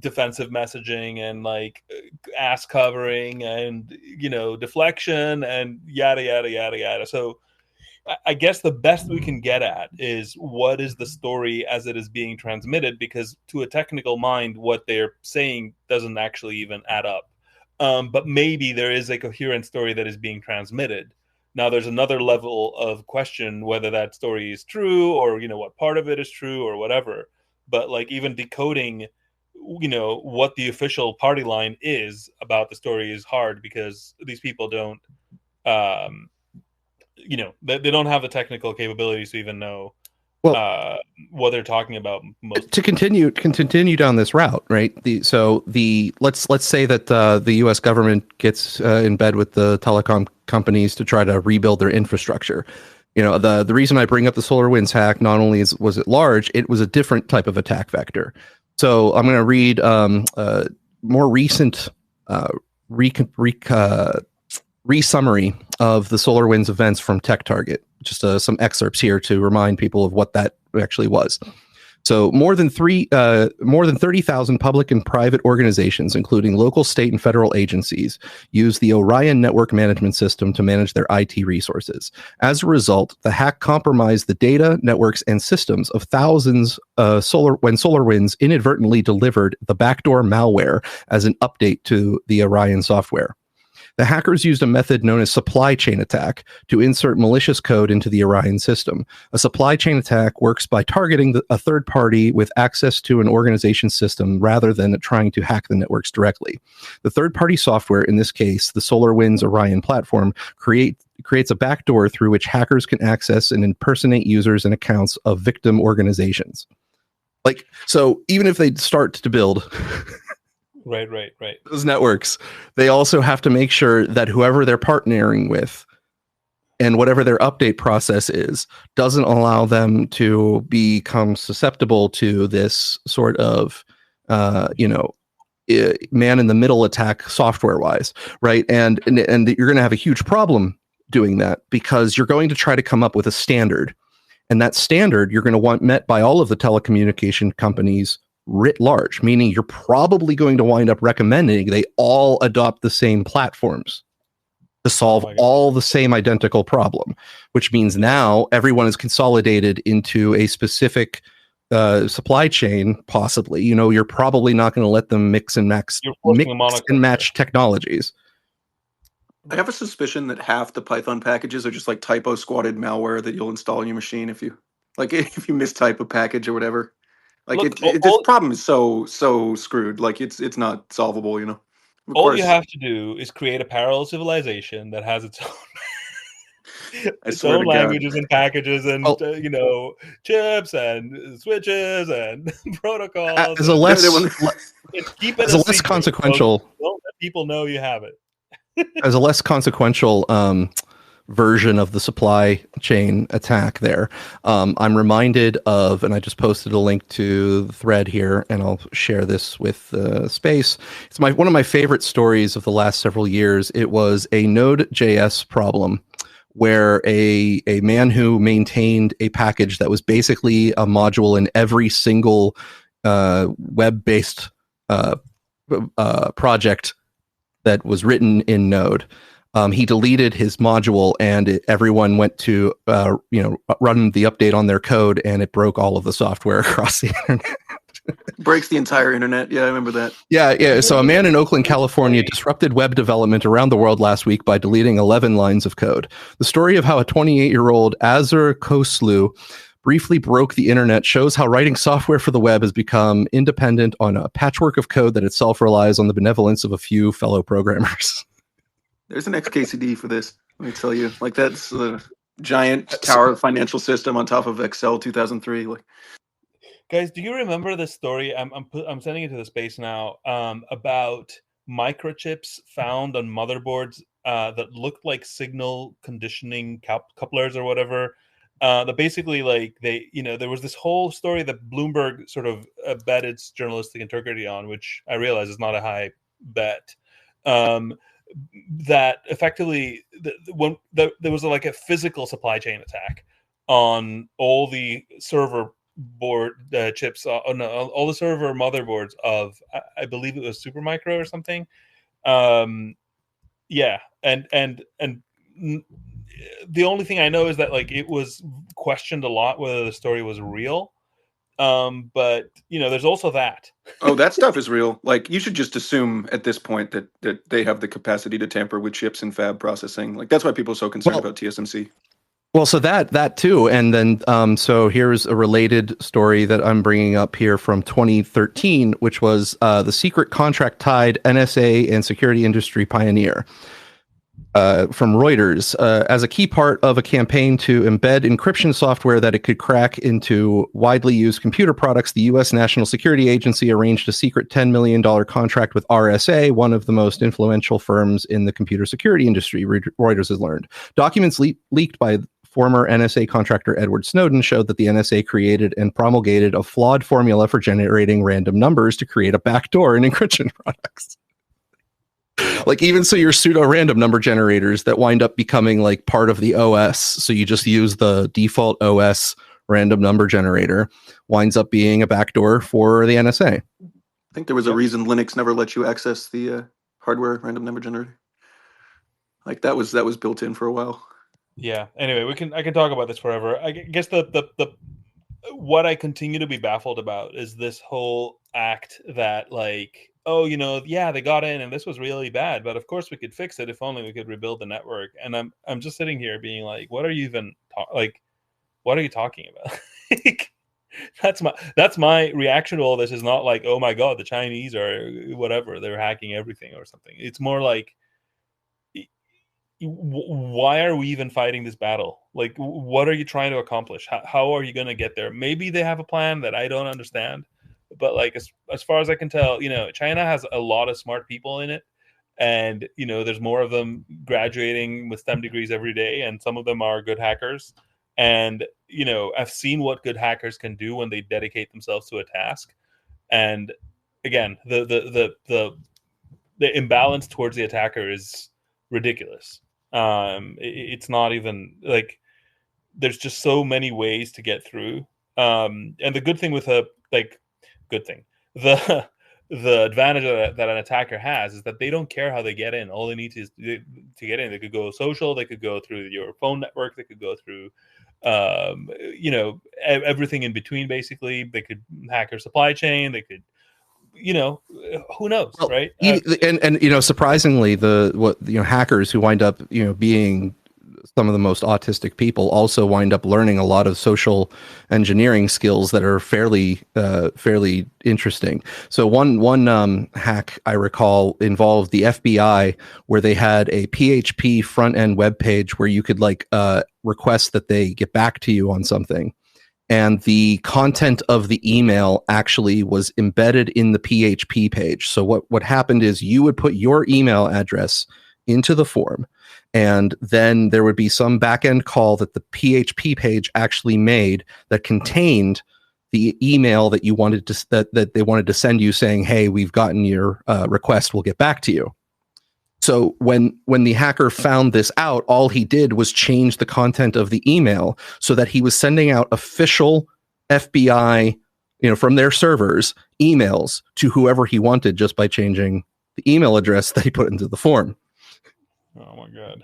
defensive messaging and like ass covering and, deflection and yada, yada, yada, yada. So I guess the best we can get at is what is the story as it is being transmitted, because to a technical mind, what they're saying doesn't actually even add up. But maybe there is a coherent story that is being transmitted. Now, there's another level of question whether that story is true or, what part of it is true or whatever. But like even decoding, what the official party line is about the story is hard, because these people don't, they don't have the technical capabilities to even know what they're talking about. To continue down this route, right? Let's say that the U.S. government gets in bed with the telecom companies to try to rebuild their infrastructure. The reason I bring up the SolarWinds hack, not only was it large, it was a different type of attack vector. So I'm going to read more recent re-summary of the SolarWinds events from TechTarget. Just some excerpts here to remind people of what that actually was. So more than 30,000 public and private organizations, including local, state, and federal agencies, use the Orion network management system to manage their IT resources. As a result, the hack compromised the data, networks, and systems of thousands when SolarWinds inadvertently delivered the backdoor malware as an update to the Orion software. The hackers used a method known as supply chain attack to insert malicious code into the Orion system. A supply chain attack works by targeting a third party with access to an organization's system rather than trying to hack the networks directly. The third-party software, in this case, the SolarWinds Orion platform, creates a backdoor through which hackers can access and impersonate users and accounts of victim organizations. So even if they start to build... Right. those networks, they also have to make sure that whoever they're partnering with and whatever their update process is doesn't allow them to become susceptible to this sort of, man in the middle attack software wise, right? And you're going to have a huge problem doing that, because you're going to try to come up with a standard, and that standard you're going to want met by all of the telecommunication companies writ large, meaning you're probably going to wind up recommending they all adopt the same platforms to solve all the same identical problem, which means now everyone is consolidated into a specific supply chain. Possibly, you're probably not going to let them mix and match technologies. I have a suspicion that half the Python packages are just like typo squatted malware that you'll install on your machine if you mistype a package or whatever. Like, Look, this problem is so screwed. Like, it's not solvable. Of all course, you have to do is create a parallel civilization that has its own languages and packages and chips and switches and protocols. As a less consequential, don't let people know you have it. As a less consequential version of the supply chain attack there, I'm reminded of, and I just posted a link to the thread here, and I'll share this with space. It's one of my favorite stories of the last several years. It was a Node.js problem where a man who maintained a package that was basically a module in every single web-based project that was written in Node. He deleted his module, and everyone went to run the update on their code, and it broke all of the software across the internet. Breaks the entire internet. Yeah, I remember that. Yeah. So a man in Oakland, California disrupted web development around the world last week by deleting 11 lines of code. The story of how a 28-year-old Azur Koslu briefly broke the internet shows how writing software for the web has become independent on a patchwork of code that itself relies on the benevolence of a few fellow programmers. There's an XKCD for this. Let me tell you. Like, that's a giant tower financial system on top of Excel 2003. Guys, do you remember this story? I'm sending it to the space now. About microchips found on motherboards that looked like signal conditioning couplers or whatever. That basically, there was this whole story that Bloomberg sort of bet its journalistic integrity on, which I realize is not a high bet. That effectively, there was like a physical supply chain attack on all the server board chips, all the server motherboards of, I believe it was Supermicro or something. Yeah, and the only thing I know is that it was questioned a lot whether the story was real. But there's also that. Oh, that stuff is real. Like, you should just assume at this point that they have the capacity to tamper with chips and fab processing. Like, that's why people are so concerned about TSMC. Well, so that too, and then so here's a related story that I'm bringing up here from 2013, which was the secret contract tied NSA and security industry pioneer. From Reuters, as a key part of a campaign to embed encryption software that it could crack into widely used computer products, the U.S. National Security Agency arranged a secret $10 million contract with RSA, one of the most influential firms in the computer security industry, Reuters has learned. Documents leaked by former NSA contractor Edward Snowden showed that the NSA created and promulgated a flawed formula for generating random numbers to create a backdoor in encryption products. Like, even so, your pseudo-random number generators that wind up becoming like part of the OS, so you just use the default OS random number generator, winds up being a backdoor for the NSA. I think there was a reason Linux never let you access the hardware random number generator. Like, that was built in for a while. Yeah. Anyway, I can talk about this forever. I guess the what I continue to be baffled about is this whole act that they got in and this was really bad, but of course we could fix it if only we could rebuild the network. And I'm just sitting here being like, what are you even what are you talking about? That's my reaction to all this. Is not like, oh my god, the Chinese are whatever, they're hacking everything or something. It's more like, why are we even fighting this battle? Like, what are you trying to accomplish? How are you going to get there? Maybe they have a plan that I don't understand, but as far as I can tell, China has a lot of smart people in it, And, there's more of them graduating with STEM degrees every day. And some of them are good hackers. And, I've seen what good hackers can do when they dedicate themselves to a task. And again, the imbalance towards the attacker is ridiculous. It's not even like there's just so many ways to get through. And the good thing with the advantage that an attacker has is that they don't care how they get in. All they need is to get in. They could go social, they could go through your phone network, they could go through everything in between. Basically, they could hack your supply chain, they could, who knows, well, right? And surprisingly, hackers who wind up being some of the most autistic people also wind up learning a lot of social engineering skills that are fairly interesting. So one hack I recall involved the FBI, where they had a PHP front end web page where you could request that they get back to you on something. And the content of the email actually was embedded in the PHP page. So what happened is you would put your email address into the form, and then there would be some backend call that the PHP page actually made that contained the email that you wanted to that they wanted to send you, saying, "Hey, we've gotten your request. We'll get back to you." So when the hacker found this out, all he did was change the content of the email so that he was sending out official FBI, from their servers, emails to whoever he wanted just by changing the email address that he put into the form. Oh my God.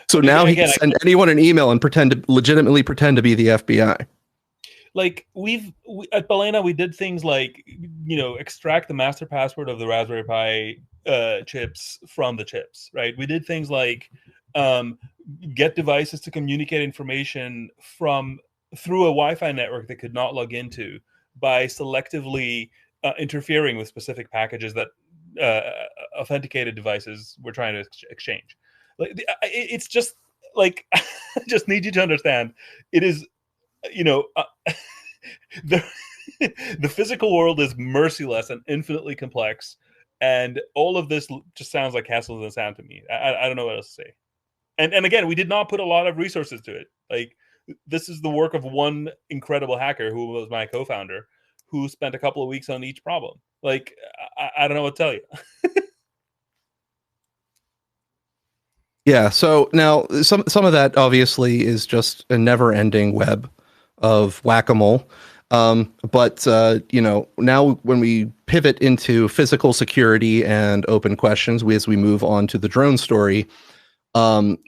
So now he can send anyone an email and legitimately pretend to be the FBI. Like we at Balena, we did things like, extract the master password of the Raspberry Pi chips from the chips, right? We did things like get devices to communicate information through a Wi-Fi network they could not log into by selectively interfering with specific packages that authenticated devices were trying to exchange. Like it's just like I just need you to understand, it is the physical world is merciless and infinitely complex, and all of this just sounds like castles in the sand to me. I don't know what else to say. And again, we did not put a lot of resources to it. Like, this is the work of one incredible hacker who was my co-founder, who spent a couple of weeks on each problem. Like, I don't know what to tell you. Yeah. So now some of that obviously is just a never-ending web of whack-a-mole. But now when we pivot into physical security and open questions, as we move on to the drone story,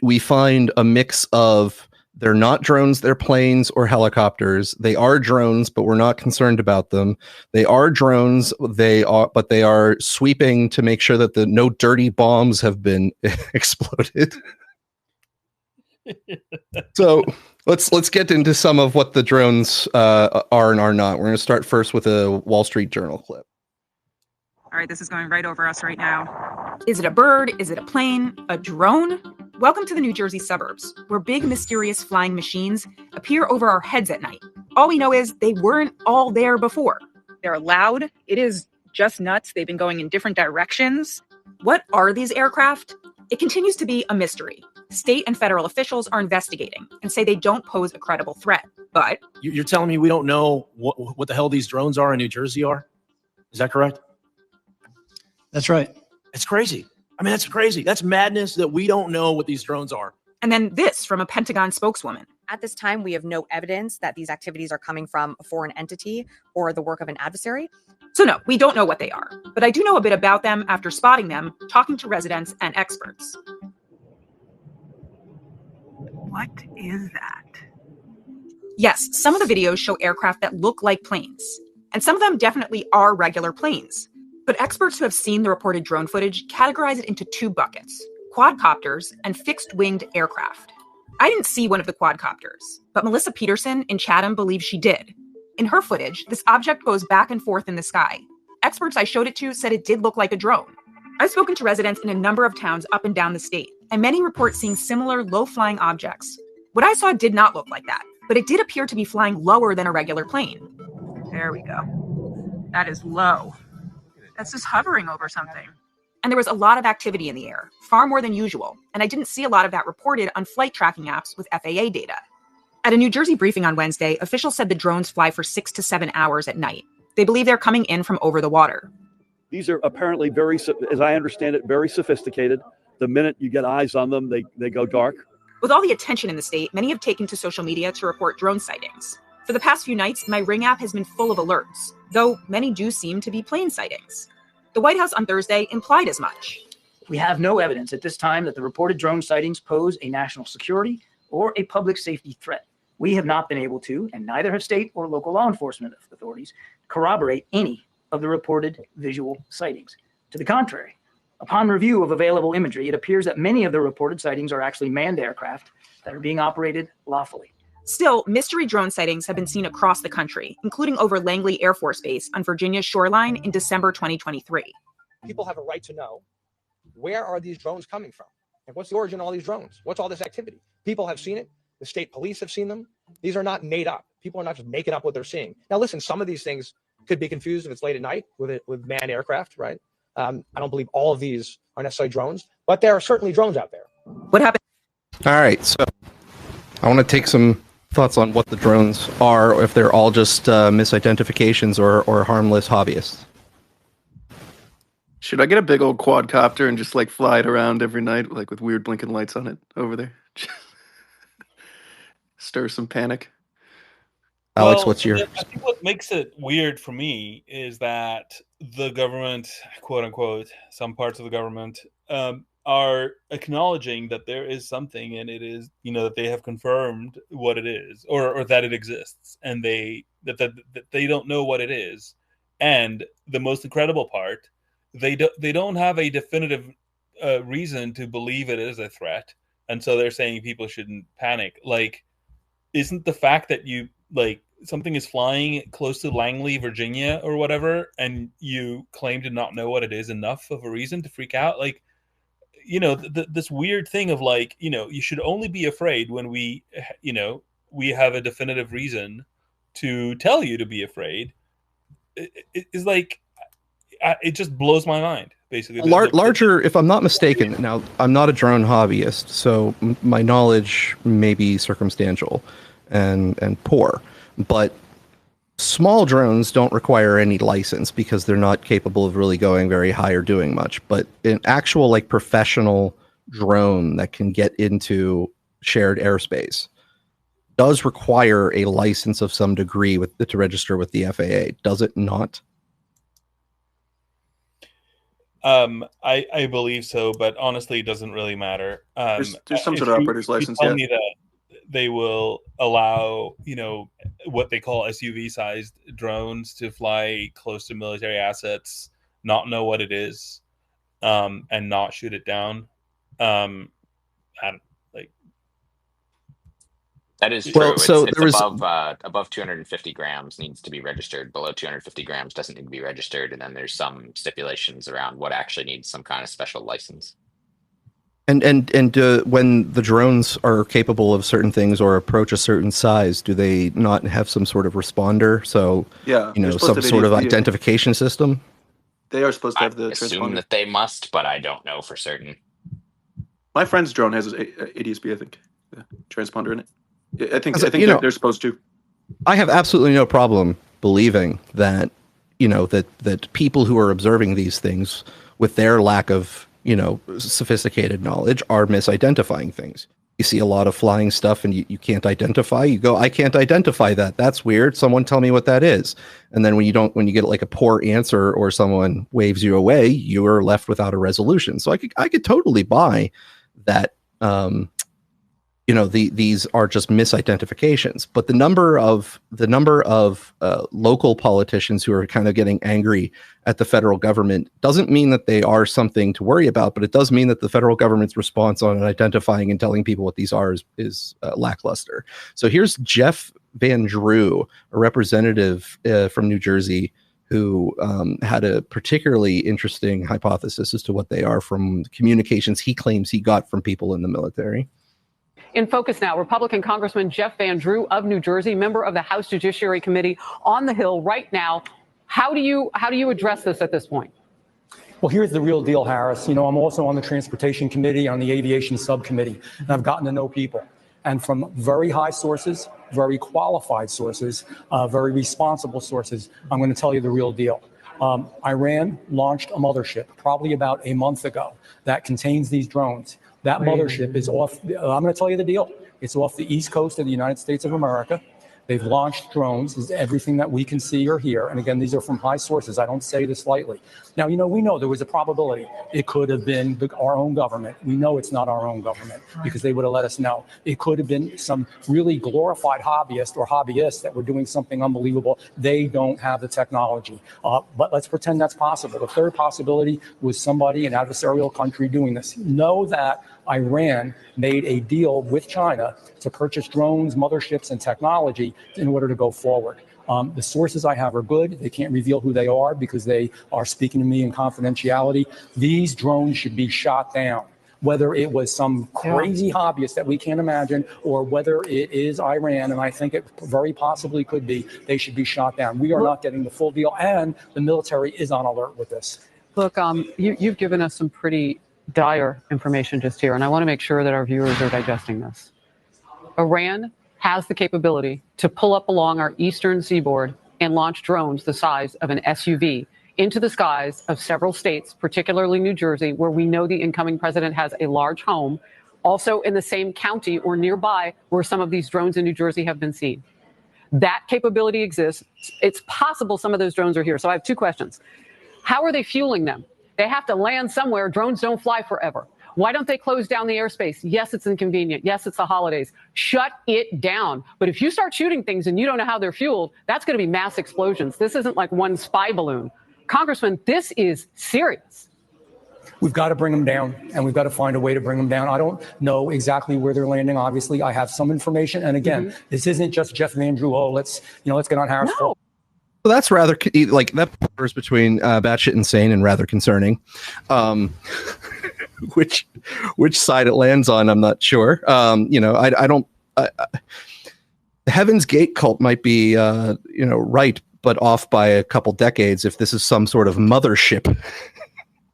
we find a mix of, they're not drones, they're planes or helicopters. They are drones, but we're not concerned about them. They are drones, but they are sweeping to make sure that no dirty bombs have been exploded. So let's get into some of what the drones are and are not. We're going to start first with a Wall Street Journal clip. All right, this is going right over us right now. Is it a bird? Is it a plane? A drone? Welcome to the New Jersey suburbs, where big, mysterious flying machines appear over our heads at night. All we know is they weren't all there before. They're loud. It is just nuts. They've been going in different directions. What are these aircraft? It continues to be a mystery. State and federal officials are investigating and say they don't pose a credible threat. But you're telling me we don't know what the hell these drones are in New Jersey are? Is that correct? That's right. It's crazy. I mean, that's crazy. That's madness that we don't know what these drones are. And then this from a Pentagon spokeswoman. At this time, we have no evidence that these activities are coming from a foreign entity or the work of an adversary. So no, we don't know what they are. But I do know a bit about them after spotting them, talking to residents and experts. What is that? Yes, some of the videos show aircraft that look like planes. And some of them definitely are regular planes. But experts who have seen the reported drone footage categorize it into two buckets: quadcopters and fixed-winged aircraft. I didn't see one of the quadcopters, but Melissa Peterson in Chatham believes she did. In her footage, this object goes back and forth in the sky. Experts I showed it to said it did look like a drone. I've spoken to residents in a number of towns up and down the state, and many report seeing similar low-flying objects. What I saw did not look like that, but it did appear to be flying lower than a regular plane. There we go. That is low. That's just hovering over something. And there was a lot of activity in the air, far more than usual, and I didn't see a lot of that reported on flight tracking apps with FAA data. At a New Jersey briefing on Wednesday, officials said the drones fly for 6 to 7 hours at night. They believe they're coming in from over the water. These are apparently very, as I understand it, very sophisticated. The minute you get eyes on them, they go dark. With all the attention in the state, many have taken to social media to report drone sightings. For the past few nights, my Ring app has been full of alerts, though many do seem to be plane sightings. The White House on Thursday implied as much. We have no evidence at this time that the reported drone sightings pose a national security or a public safety threat. We have not been able to, and neither have state or local law enforcement authorities, corroborate any of the reported visual sightings. To the contrary, upon review of available imagery, it appears that many of the reported sightings are actually manned aircraft that are being operated lawfully. Still, mystery drone sightings have been seen across the country, including over Langley Air Force Base on Virginia's shoreline in December 2023. People have a right to know, where are these drones coming from? And what's the origin of all these drones? What's all this activity? People have seen it. The state police have seen them. These are not made up. People are not just making up what they're seeing. Now, listen, some of these things could be confused if it's late at night with manned aircraft, right? I don't believe all of these are necessarily drones, but there are certainly drones out there. What happened? All right, so I want to take some thoughts on what the drones are, or if they're all just misidentifications or harmless hobbyists. Should I get a big old quadcopter and just like fly it around every night, like with weird blinking lights on it over there? Stir some panic. Alex, what's your... I think what makes it weird for me is that the government, quote unquote, some parts of the government are acknowledging that there is something, and it is, that they have confirmed what it is, or that it exists, and that they don't know what it is. And the most incredible part, they don't have a definitive reason to believe it is a threat, and so they're saying people shouldn't panic. Like, isn't the fact that something is flying close to Langley, Virginia, or whatever, and you claim to not know what it is enough of a reason to freak out? Like, this weird thing of you should only be afraid when we have a definitive reason to tell you to be afraid. It's like, it just blows my mind, basically. Larger, if I'm not mistaken, now I'm not a drone hobbyist, so my knowledge may be circumstantial and poor, but small drones don't require any license because they're not capable of really going very high or doing much. But an actual professional drone that can get into shared airspace does require a license of some degree to register with the FAA, does it not? I believe so, but honestly, it doesn't really matter. There's some sort of operator's license. Tell me that they will allow, what they call SUV-sized drones to fly close to military assets, not know what it is, and not shoot it down. That is true. Well, so it's above 250 grams needs to be registered. Below 250 grams doesn't need to be registered. And then there's some stipulations around what actually needs some kind of special license. And when the drones are capable of certain things or approach a certain size, do they not have some sort of responder? So, yeah, some sort of identification system? They are supposed to have the assume transponder. That they must, but I don't know for certain. My friend's drone has an ADSB, I think, transponder in it. I think they're supposed to. I have absolutely no problem believing that, that people who are observing these things with their lack of, sophisticated knowledge are misidentifying things. You see a lot of flying stuff and you can't identify. You go, I can't identify that. That's weird. Someone tell me what that is. And then when you get a poor answer or someone waves you away, you are left without a resolution. So I could totally buy that. These are just misidentifications, but the number of local politicians who are kind of getting angry at the federal government doesn't mean that they are something to worry about, but it does mean that the federal government's response on identifying and telling people what these are is lackluster. So here's Jeff Van Drew, a representative from New Jersey, who had a particularly interesting hypothesis as to what they are from communications he claims he got from people in the military. In focus now, Republican Congressman Jeff Van Drew of New Jersey, member of the House Judiciary Committee on the Hill right now. How do you address this at this point? Well, here's the real deal, Harris. I'm also on the transportation committee, on the aviation subcommittee, and I've gotten to know people. And from very high sources, very qualified sources, very responsible sources, I'm going to tell you the real deal. Iran launched a mothership probably about a month ago that contains these drones. That mothership is off, I'm going to tell you the deal. It's off the east coast of the United States of America. They've launched drones, is everything that we can see or hear. And again, these are from high sources. I don't say this lightly. Now, we know there was a probability it could have been our own government. We know it's not our own government because they would have let us know. It could have been some really glorified hobbyist or hobbyists that were doing something unbelievable. They don't have the technology. But let's pretend that's possible. The third possibility was somebody, an adversarial country, doing this. Know that Iran made a deal with China to purchase drones, motherships, and technology in order to go forward. The sources I have are good. They can't reveal who they are because they are speaking to me in confidentiality. These drones should be shot down. Whether it was some crazy hobbyist that we can't imagine or whether it is Iran, and I think it very possibly could be, they should be shot down. We are not getting the full deal, and the military is on alert with this. Look, you've given us some pretty dire information just here, and I want to make sure that our viewers are digesting this. Iran has the capability to pull up along our eastern seaboard and launch drones the size of an SUV into the skies of several states, particularly New Jersey, where we know the incoming president has a large home, also in the same county or nearby where some of these drones in New Jersey have been seen. That capability exists. It's possible some of those drones are here. So I have two questions. How are they fueling them? They have to land somewhere. Drones don't fly forever. Why don't they close down the airspace? Yes, it's inconvenient. Yes, it's the holidays. Shut it down. But if you start shooting things and you don't know how they're fueled, that's going to be mass explosions. This isn't like one spy balloon. Congressman, this is serious. We've got to bring them down, and we've got to find a way to bring them down. I don't know exactly where they're landing. Obviously, I have some information. And again, this isn't just Jeff Van Drew. Oh, let's get on Harris. No. Well, that's rather like that borders between batshit insane and rather concerning. Which side it lands on, I'm not sure. I don't. The Heaven's Gate cult might be, right, but off by a couple decades if this is some sort of mothership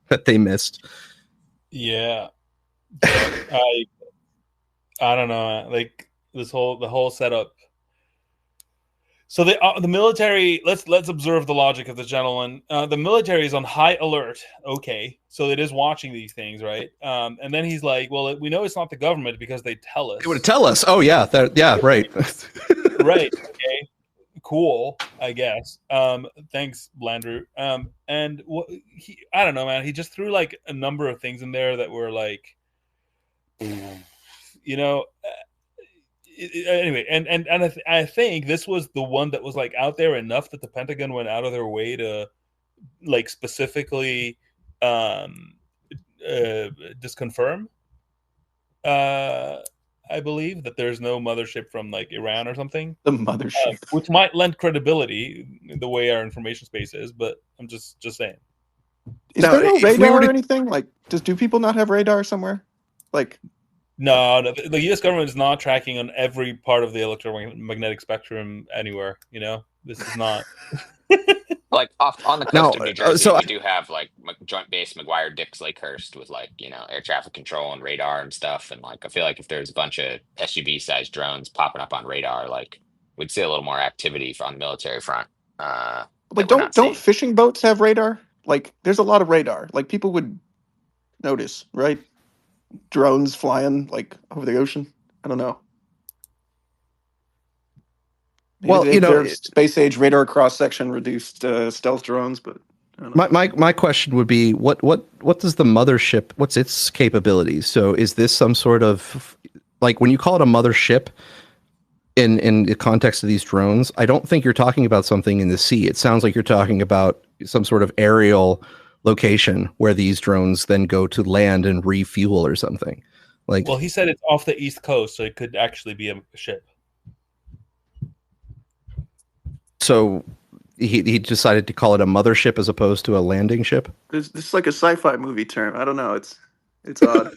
that they missed. Yeah, I don't know. Like the whole setup. So the military. Let's observe the logic of the gentleman. The military is on high alert. Okay, so it is watching these things, right? And then he's like, "Well, we know it's not the government because they tell us." They would tell us. Oh yeah, right. Right. Okay. Cool. I guess. Thanks, Landrew. And I don't know, man. He just threw like a number of things in there that were like, anyway, and I think this was the one that was like out there enough that the Pentagon went out of their way to like specifically disconfirm. I believe that there's no mothership from like Iran or something. The mothership, which might lend credibility the way our information space is, but I'm just saying. Is there no radar or anything? Like, do people not have radar somewhere? Like, no, the U.S. government is not tracking on every part of the electromagnetic spectrum anywhere. This is not. Like off on the coast of New Jersey, we do have like Joint Base McGuire Dix Lakehurst with like air traffic control and radar and stuff. And like I feel like if there's a bunch of SUV-sized drones popping up on radar, like we'd see a little more activity on the military front. But don't fishing boats have radar? Like there's a lot of radar. Like people would notice, right? Drones flying like over the ocean. I don't know. Maybe well, space age radar cross section reduced stealth drones, but I don't know. My question would be what does the mothership? What's its capabilities? So is this some sort of like when you call it a mothership in the context of these drones? I don't think you're talking about something in the sea. It sounds like you're talking about some sort of aerial location where these drones then go to land and refuel or something. Like, well, he said it's off the East Coast, so it could actually be a ship. So he decided to call it a mothership as opposed to a landing ship. This is like a sci-fi movie term. I don't know. It's odd.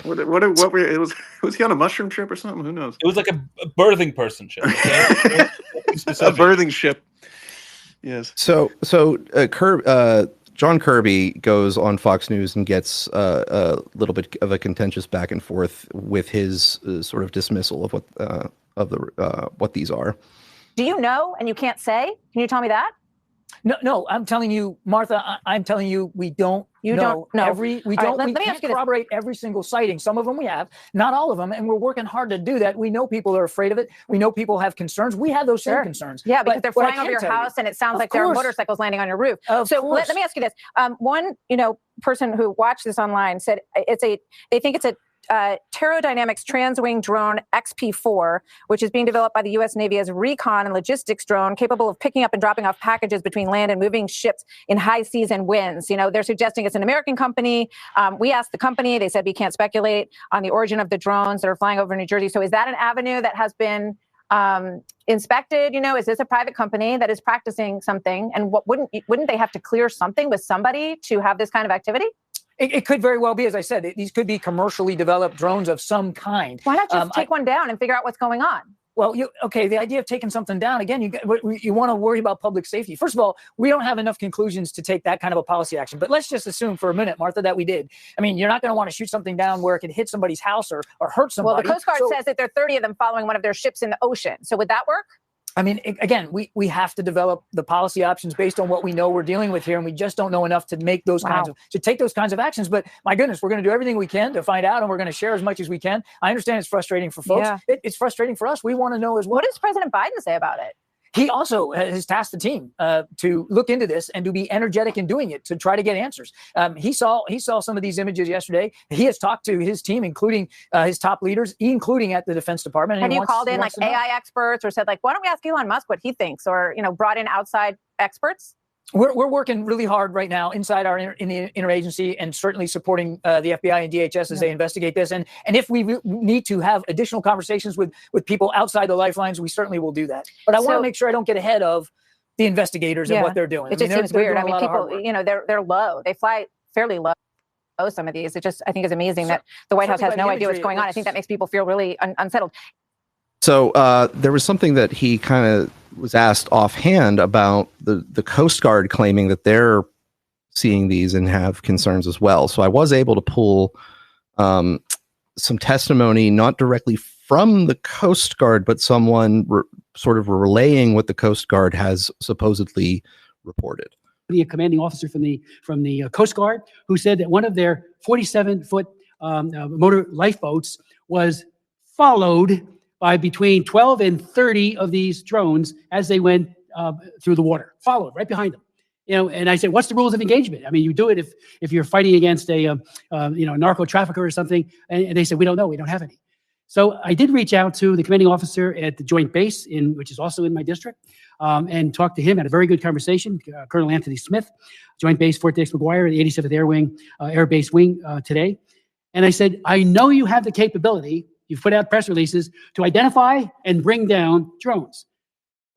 What were it was he on a mushroom ship or something? Who knows? It was like a birthing person ship. Okay? A birthing ship. Yes. So John Kirby goes on Fox News and gets a little bit of a contentious back and forth with his sort of dismissal of what these are. Do you know and you can't say? Can you tell me that? No, I'm telling you, Martha, I'm telling you, we don't You know. don't know. We All right, don't, let we me can't ask you this. corroborate every single sighting. Some of them we have, not all of them, and we're working hard to do that. We know people are afraid of it. We know people have concerns. We have those same concerns. Yeah, because they're what I flying over can your tell you- house and it sounds Of like there are course. motorcycles landing on your roof. Of So course. let me ask you this. One, person who watched this online said they think it's a Pterodynamics Transwing Drone XP4, which is being developed by the U.S. Navy as a recon and logistics drone capable of picking up and dropping off packages between land and moving ships in high seas and winds. They're suggesting it's an American company. We asked the company. They said we can't speculate on the origin of the drones that are flying over New Jersey. So is that an avenue that has been inspected? Is this a private company that is practicing something? And wouldn't they have to clear something with somebody to have this kind of activity? It could very well be, as I said, these could be commercially developed drones of some kind. Why not just take one down and figure out what's going on? Well, the idea of taking something down, again, you want to worry about public safety. First of all, we don't have enough conclusions to take that kind of a policy action. But let's just assume for a minute, Martha, that we did. I mean, you're not going to want to shoot something down where it could hit somebody's house or hurt somebody. Well, the Coast Guard says that there are 30 of them following one of their ships in the ocean. So would that work? I mean, again, we have to develop the policy options based on what we know we're dealing with here, and we just don't know enough to make those to take those kinds of actions. But my goodness, we're going to do everything we can to find out, and we're going to share as much as we can. I understand it's frustrating for folks. Yeah. It's frustrating for us. We want to know as well. What does President Biden say about it? He also has tasked the team to look into this and to be energetic in doing it, to try to get answers. He saw some of these images yesterday. He has talked to his team, including his top leaders, including at the Defense Department. Have you called in like AI experts or said like, why don't we ask Elon Musk what he thinks, or brought in outside experts? We're working really hard right now inside in the interagency, and certainly supporting the FBI and DHS as they investigate this. And if we need to have additional conversations with people outside the lifelines, we certainly will do that. But I want to make sure I don't get ahead of the investigators and what they're doing. It just seems weird. I mean, people, they're low. They fly fairly low. Some of these, I think is amazing that the White House has no idea what's going on. I think that makes people feel really unsettled. So there was something that he kind of was asked offhand about the Coast Guard claiming that they're seeing these and have concerns as well. So I was able to pull some testimony, not directly from the Coast Guard, but someone sort of relaying what the Coast Guard has supposedly reported. The commanding officer from the Coast Guard, who said that one of their 47-foot motor lifeboats was followed by between 12 and 30 of these drones as they went through the water, followed right behind them. And I said, what's the rules of engagement? I mean, you do it if you're fighting against a narco trafficker or something. And they said, we don't know, we don't have any. So I did reach out to the commanding officer at the Joint Base, which is also in my district, and talked to him. Had a very good conversation. Colonel Anthony Smith, Joint Base Fort Dix McGuire, the 87th Air Wing, Air Base Wing today. And I said, I know you have the capability. You've put out press releases to identify and bring down drones.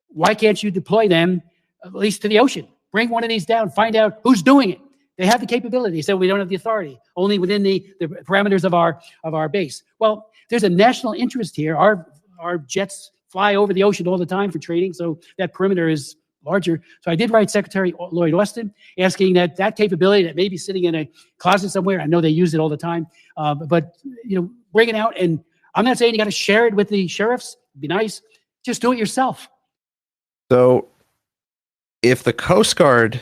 Why can't you deploy them at least to the ocean? Bring one of these down, find out who's doing it. They have the capability. So we don't have the authority, only within the parameters of our base. Well, there's a national interest here. Our jets fly over the ocean all the time for trading, so that perimeter is larger. So I did write Secretary Lloyd Austin asking that capability that may be sitting in a closet somewhere. I know they use it all the time, but bring it out. And I'm not saying you got to share it with the sheriffs. It'd be nice. Just do it yourself. So if the Coast Guard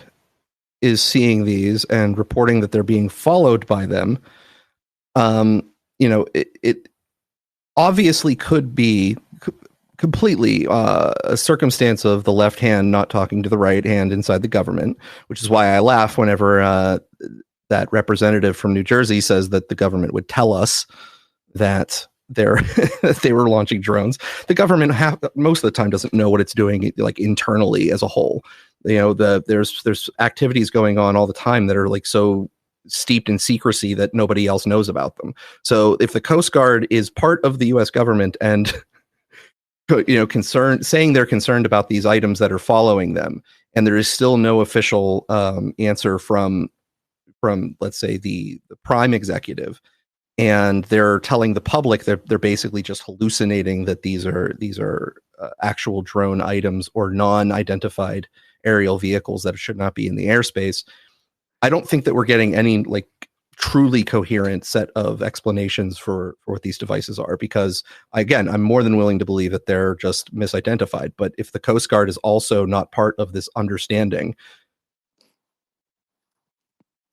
is seeing these and reporting that they're being followed by them, it obviously could be completely a circumstance of the left hand not talking to the right hand inside the government, which is why I laugh whenever that representative from New Jersey says that the government would tell us that they were launching drones. The government most of the time doesn't know what it's doing, like internally as a whole. There's activities going on all the time that are like so steeped in secrecy that nobody else knows about them. So if the Coast Guard is part of the U.S. government and saying they're concerned about these items that are following them, and there is still no official answer from let's say the prime executive, and they're telling the public that they're basically just hallucinating that these are actual drone items or non-identified aerial vehicles that should not be in the airspace. I don't think that we're getting any like truly coherent set of explanations for what these devices are, because again, I'm more than willing to believe that they're just misidentified. But if the Coast Guard is also not part of this understanding,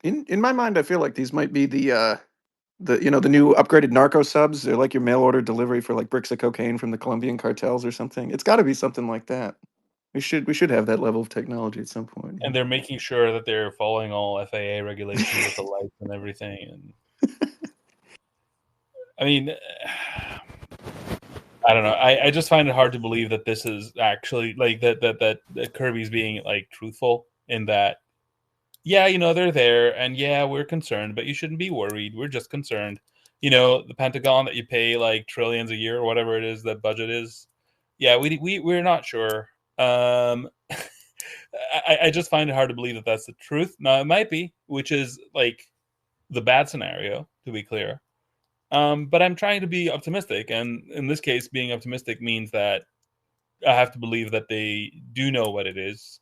in my mind, I feel like these might be the new upgraded narco subs. They're like your mail order delivery for like bricks of cocaine from the Colombian cartels or something. It's got to be something like that. We should have that level of technology at some point. And they're making sure that they're following all FAA regulations with the lights and everything. And I mean, I don't know. I just find it hard to believe that this is actually like that Kirby's being like truthful in that. Yeah, they're there, and yeah, we're concerned, but you shouldn't be worried. We're just concerned. The Pentagon that you pay like trillions a year or whatever it is that budget is. Yeah, we're not sure. I just find it hard to believe that that's the truth. Now it might be, which is like the bad scenario, to be clear. But I'm trying to be optimistic, and in this case, being optimistic means that I have to believe that they do know what it is.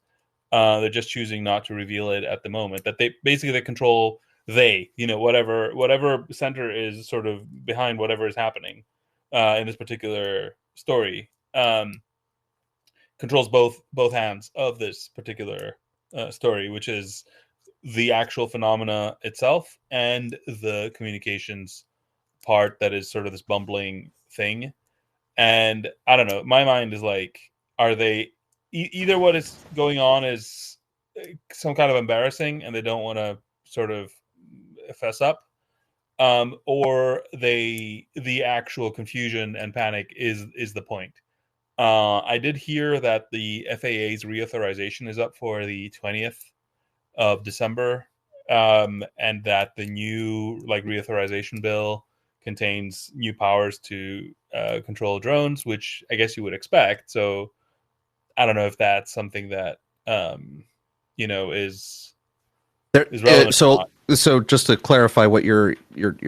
They're just choosing not to reveal it at the moment. That they control whatever center is sort of behind whatever is happening in this particular story. Controls both hands of this particular story, which is the actual phenomena itself and the communications part that is sort of this bumbling thing. And I don't know, my mind is like, are they either what is going on is some kind of embarrassing and they don't want to sort of fess up, or the actual confusion and panic is the point. I did hear that the FAA's reauthorization is up for the 20th of December, and that the new reauthorization bill contains new powers to control drones, which I guess you would expect. So I don't know if that's something that is relevant. So just to clarify what you're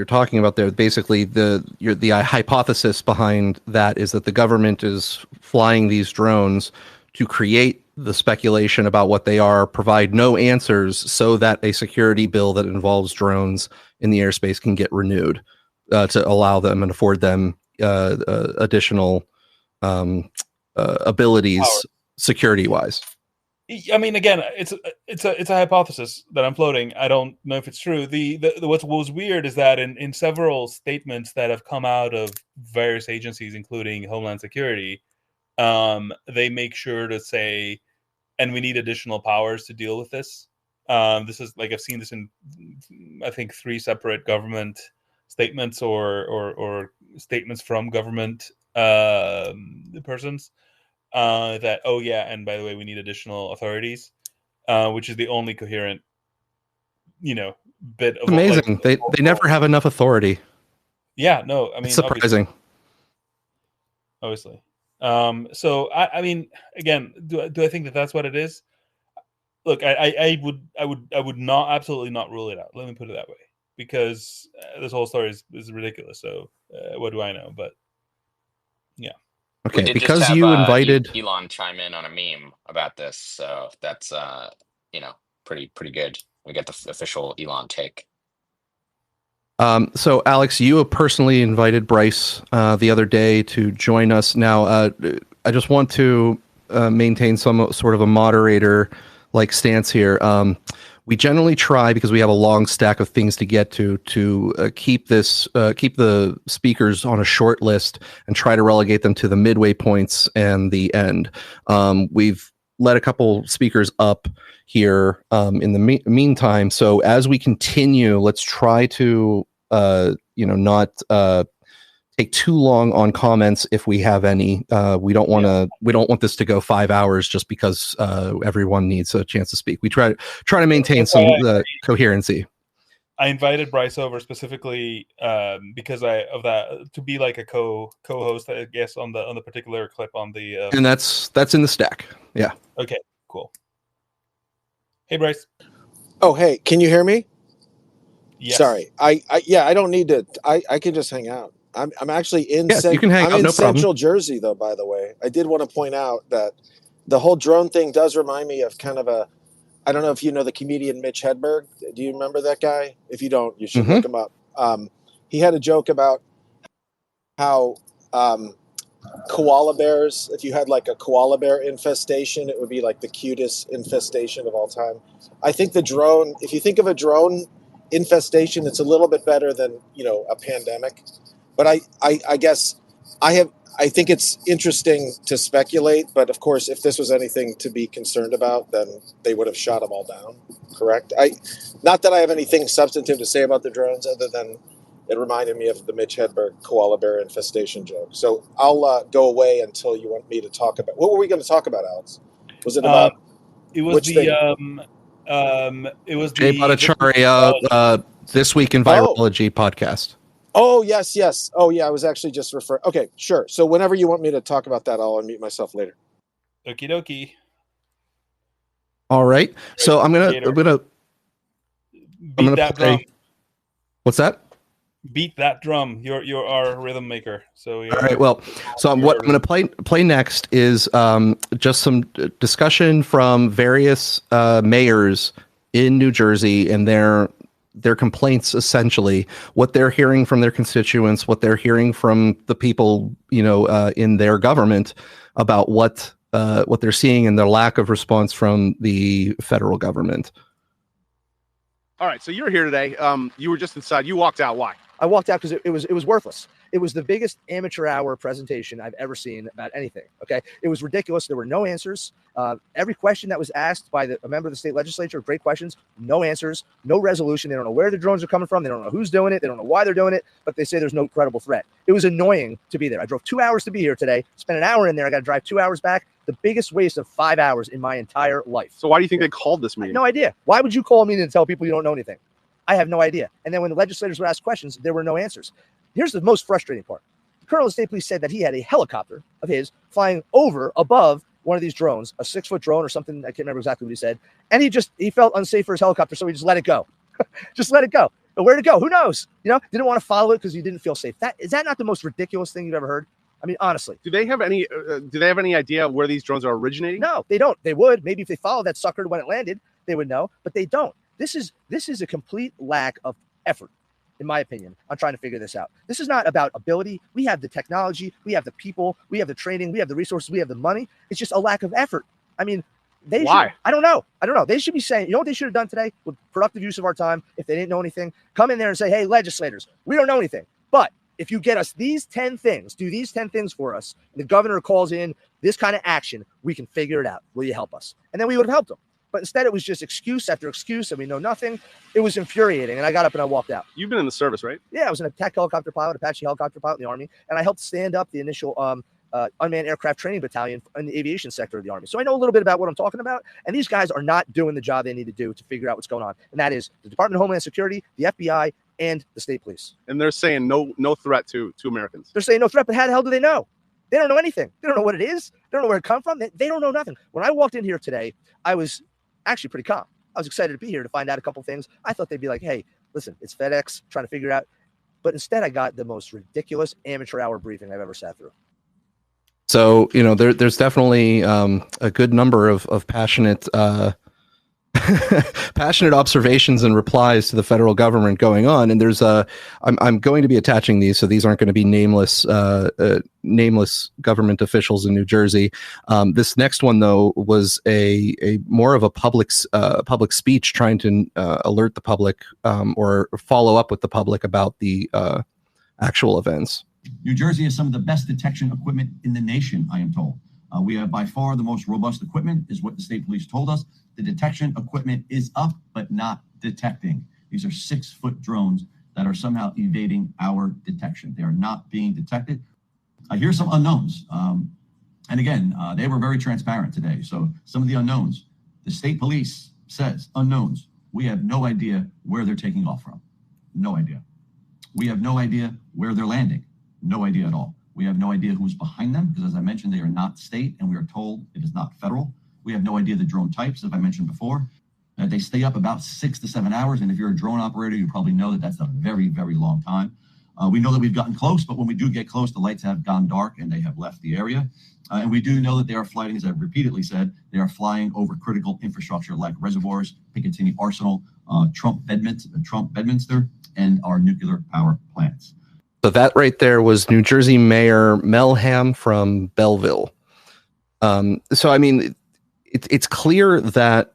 talking about there, basically the hypothesis behind that is that the government is flying these drones to create the speculation about what they are, provide no answers, so that a security bill that involves drones in the airspace can get renewed to allow them and afford them additional abilities security wise. I mean, again, it's a hypothesis that I'm floating. I don't know if it's true. What was weird is that in several statements that have come out of various agencies, including Homeland Security, they make sure to say, and we need additional powers to deal with this. This is like, I've seen this in, I think, 3 separate government statements or statements from government persons. That, oh yeah, and by the way, we need additional authorities, which is the only coherent, bit of amazing. They never have enough authority. Yeah, no, I mean, it's surprising. Obviously. So I mean, again, do I think that that's what it is? Look, I would not absolutely not rule it out. Let me put it that way, because this whole story is ridiculous. So what do I know? But yeah. Okay, because you invited Elon chime in on a meme about this, so that's pretty good. We get the official Elon take. So Alex, you personally invited Bryce the other day to join us. Now, I just want to maintain some sort of a moderator like stance here. We generally try, because we have a long stack of things to get to keep the speakers on a short list and try to relegate them to the midway points and the end. We've let a couple speakers up here in the meantime. So as we continue, let's try to not take too long on comments if we have any. We don't want this to go 5 hours just because everyone needs a chance to speak. We try to maintain some coherency. I invited Bryce over specifically because of that, to be like a co-host, I guess, on the particular clip on the and that's in the stack. Yeah. Okay, cool. Hey, Bryce. Oh, hey, can you hear me? Yes. Sorry. I don't need to. I can just hang out. I'm actually in. You can hang out, I'm in no Central problem. Jersey, though. By the way, I did want to point out that the whole drone thing does remind me of kind of I don't know if you know the comedian Mitch Hedberg. Do you remember that guy? If you don't, you should Mhm. look him up. He had a joke about how koala bears, if you had like a koala bear infestation, it would be like the cutest infestation of all time. I think the drone, if you think of a drone infestation, it's a little bit better than, a pandemic. But I guess I think it's interesting to speculate, but of course, if this was anything to be concerned about, then they would have shot them all down, correct? Not that I have anything substantive to say about the drones other than it reminded me of the Mitch Hedberg koala bear infestation joke. So I'll go away until you want me to talk about. What were we going to talk about, Alex? Was it about It was which the thing? it was Jay the Bhattacharya, This Week in Virology podcast. Oh, yes. Oh, yeah, I was actually just referring. Okay, sure. So whenever you want me to talk about that, I'll unmute myself later. Okie dokie. All right. So I'm gonna Beat that play. drum. What's that? Beat that drum. You're our rhythm maker. So All right. Well, so what I'm going to play next is just some discussion from various mayors in New Jersey and their complaints, essentially what they're hearing from their constituents, what they're hearing from the people in their government about what they're seeing and their lack of response from the federal government. All right, so you're here today. You were just inside. You walked out. Why? I walked out because it was worthless. It was the biggest amateur hour presentation I've ever seen about anything. Okay, it was ridiculous. There were no answers. Every question that was asked by a member of the state legislature, great questions, no answers, no resolution. They don't know where the drones are coming from. They don't know who's doing it. They don't know why they're doing it. But they say there's no credible threat. It was annoying to be there. I drove 2 hours to be here today. Spent an hour in there. I got to drive 2 hours back. The biggest waste of 5 hours in my entire life. So why do you think they called this meeting? No idea. Why would you call me to tell people you don't know anything? I have no idea. And then when the legislators would ask questions, there were no answers. Here's the most frustrating part. The colonel of the state police said that he had a helicopter of his flying above one of these drones, a 6-foot drone or something. I can't remember exactly what he said. And he felt unsafe for his helicopter, so he just let it go. Just let it go. But where to go? Who knows? Didn't want to follow it because he didn't feel safe. Is that not the most ridiculous thing you've ever heard? I mean, honestly. Do they have any idea where these drones are originating? No, they don't. They would. Maybe if they followed that sucker when it landed, they would know. But they don't. This is a complete lack of effort, in my opinion, on trying to figure this out. This is not about ability. We have the technology, we have the people, we have the training, we have the resources, we have the money. It's just a lack of effort. I mean, why? I don't know. They should be saying, you know what they should have done today with productive use of our time? If they didn't know anything, come in there and say, hey, legislators, we don't know anything. But if you get us these 10 things, do these 10 things for us, the governor calls in this kind of action, we can figure it out. Will you help us? And then we would have helped them. But instead, it was just excuse after excuse, and we know nothing. It was infuriating, and I got up and I walked out. You've been in the service, right? Yeah, I was an attack helicopter pilot, Apache helicopter pilot in the Army, and I helped stand up the initial unmanned aircraft training battalion in the aviation sector of the Army. So I know a little bit about what I'm talking about, and these guys are not doing the job they need to do to figure out what's going on, and that is the Department of Homeland Security, the FBI, and the state police. And they're saying no threat to Americans. They're saying no threat, but how the hell do they know? They don't know anything. They don't know what it is. They don't know where it comes from. They don't know nothing. When I walked in here today, I was actually pretty calm. I was excited to be here to find out a couple things. I thought they'd be like, hey, listen, it's FedEx trying to figure it out. But instead, I got the most ridiculous amateur hour briefing I've ever sat through. So, there's definitely a good number of passionate passionate observations and replies to the federal government going on. And there's I'm going to be attaching these, so these aren't going to be nameless government officials in New Jersey. This next one, though, was a more of a public speech trying to alert the public or follow up with the public about the actual events. New Jersey has some of the best detection equipment in the nation, I am told. We have by far the most robust equipment, is what the state police told us. The detection equipment is up, but not detecting. These are 6-foot drones that are somehow evading our detection. They are not being detected. Here's some unknowns. And again, they were very transparent today. So some of the unknowns, the state police says unknowns. We have no idea where they're taking off from. No idea. We have no idea where they're landing. No idea at all. We have no idea who's behind them, because as I mentioned, they are not state, and we are told it is not federal. We have no idea the drone types, as I mentioned before. They stay up about 6 to 7 hours, and if you're a drone operator, you probably know that that's a very, very long time. We know that we've gotten close, but when we do get close, the lights have gone dark and they have left the area. And we do know that they are flying, as I've repeatedly said, they are flying over critical infrastructure like reservoirs, Picatinny Arsenal, Trump Bedminster, and our nuclear power plants. So that right there was New Jersey Mayor Melham from Belleville. So, I mean, it's clear that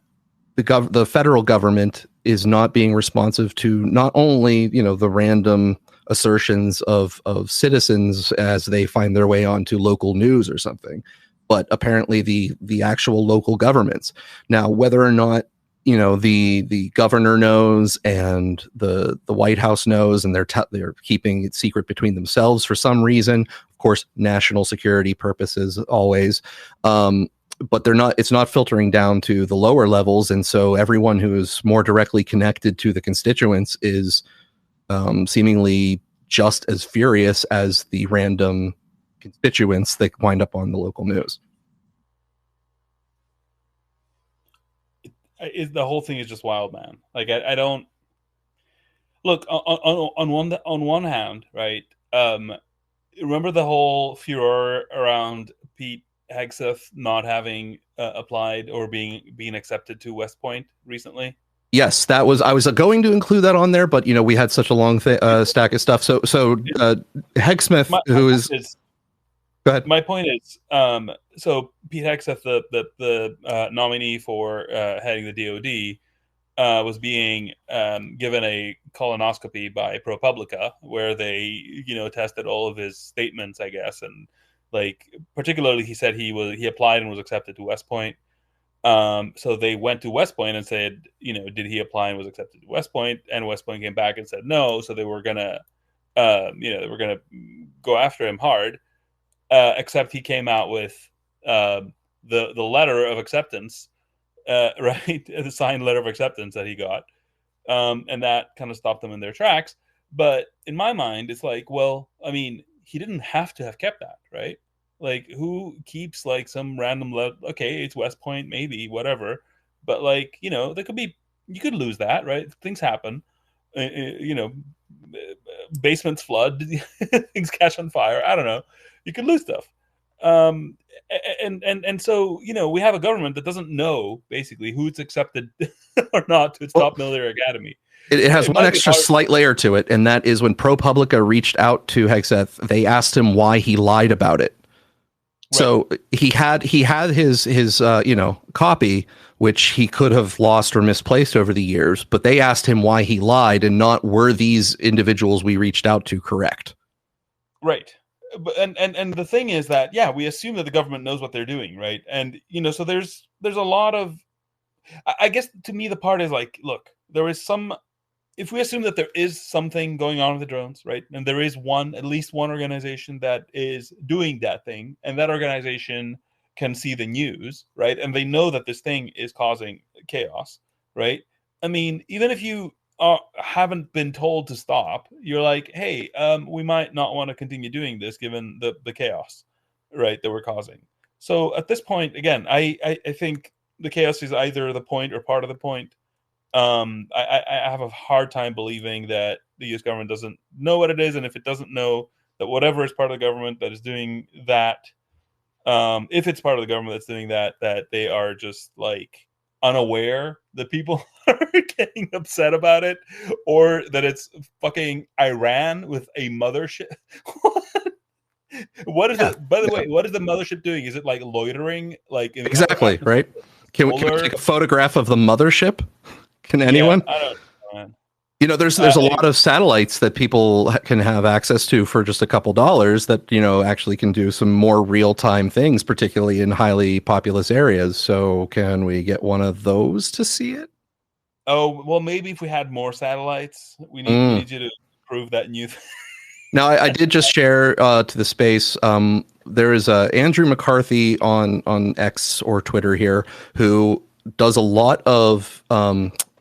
the federal government is not being responsive to not only, the random assertions of citizens as they find their way onto local news or something, but apparently the actual local governments. Now, whether or not the governor knows and the White House knows, and they're keeping it secret between themselves for some reason, of course, national security purposes always. But it's not filtering down to the lower levels, and so everyone who is more directly connected to the constituents is seemingly just as furious as the random constituents that wind up on the local news. The whole thing is just wild, man. Like I don't look on one hand, right? Remember the whole furor around Pete Hegseth not having applied or being accepted to West Point recently? Yes, I was going to include that on there, but we had such a long stack of stuff. So Hegsmith, who is go ahead. My point is, so Pete Hegseth, the nominee for heading the DoD, was being given a colonoscopy by ProPublica, where they tested all of his statements, I guess, and particularly he said he applied and was accepted to West Point. So they went to West Point and said, did he apply and was accepted to West Point? And West Point came back and said no. So they were gonna, go after him hard. Except he came out with the letter of acceptance, right? The signed letter of acceptance that he got, and that kind of stopped them in their tracks. But in my mind, it's like, well, I mean, he didn't have to have kept that, right? Like, who keeps some random okay, it's West Point, maybe, whatever. But there could be, you could lose that, right? Things happen. Basements flood, things catch on fire. I don't know. You could lose stuff. And so, we have a government that doesn't know basically who it's accepted or not to its top military academy. It has one extra slight layer to it, and that is when ProPublica reached out to Hegseth, they asked him why he lied about it. Right. So he had his copy, which he could have lost or misplaced over the years, but they asked him why he lied and not were these individuals we reached out to correct. Right. But and the thing is that, yeah, we assume that the government knows what they're doing, right? And so there's a lot of, I guess to me the part is look, there is some, if we assume that there is something going on with the drones, right, and there is at least one organization that is doing that thing, and that organization can see the news, right, and they know that this thing is causing chaos, right? I mean, even if you haven't been told to stop, you're like, hey, we might not want to continue doing this given the chaos, right, that we're causing. So at this point, again, I think the chaos is either the point or part of the point. I have a hard time believing that the U.S. government doesn't know what it is, and if it doesn't know that whatever is part of the government that is doing that, if it's part of the government that's doing that they are just unaware that people are getting upset about it, or that it's fucking Iran with a mothership. What is it? By the way, what is the mothership doing? Is it loitering? Exactly, right? Can we take a photograph of the mothership? Can anyone? Yeah, I don't know, man. There's a lot of satellites that people can have access to for just a couple dollars that, actually can do some more real-time things, particularly in highly populous areas. So can we get one of those to see it? Oh, well, maybe if we had more satellites, we need you to prove that new thing. Now, I did just share to the space. There is Andrew McCarthy on X or Twitter here who does a lot of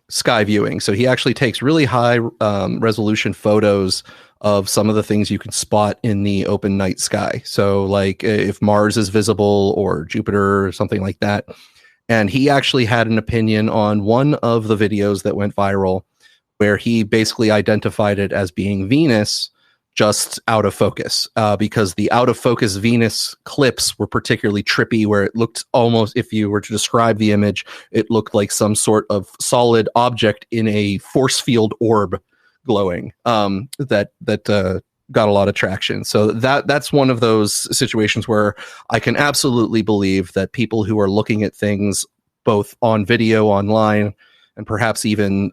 sky viewing. So he actually takes really high resolution photos of some of the things you can spot in the open night sky. So if Mars is visible or Jupiter or something like that. And he actually had an opinion on one of the videos that went viral where he basically identified it as being Venus just out of focus, because the out of focus Venus clips were particularly trippy, where it looked almost, if you were to describe the image, it looked like some sort of solid object in a force field orb glowing, that got a lot of traction. So that's one of those situations where I can absolutely believe that people who are looking at things both on video, online, and perhaps even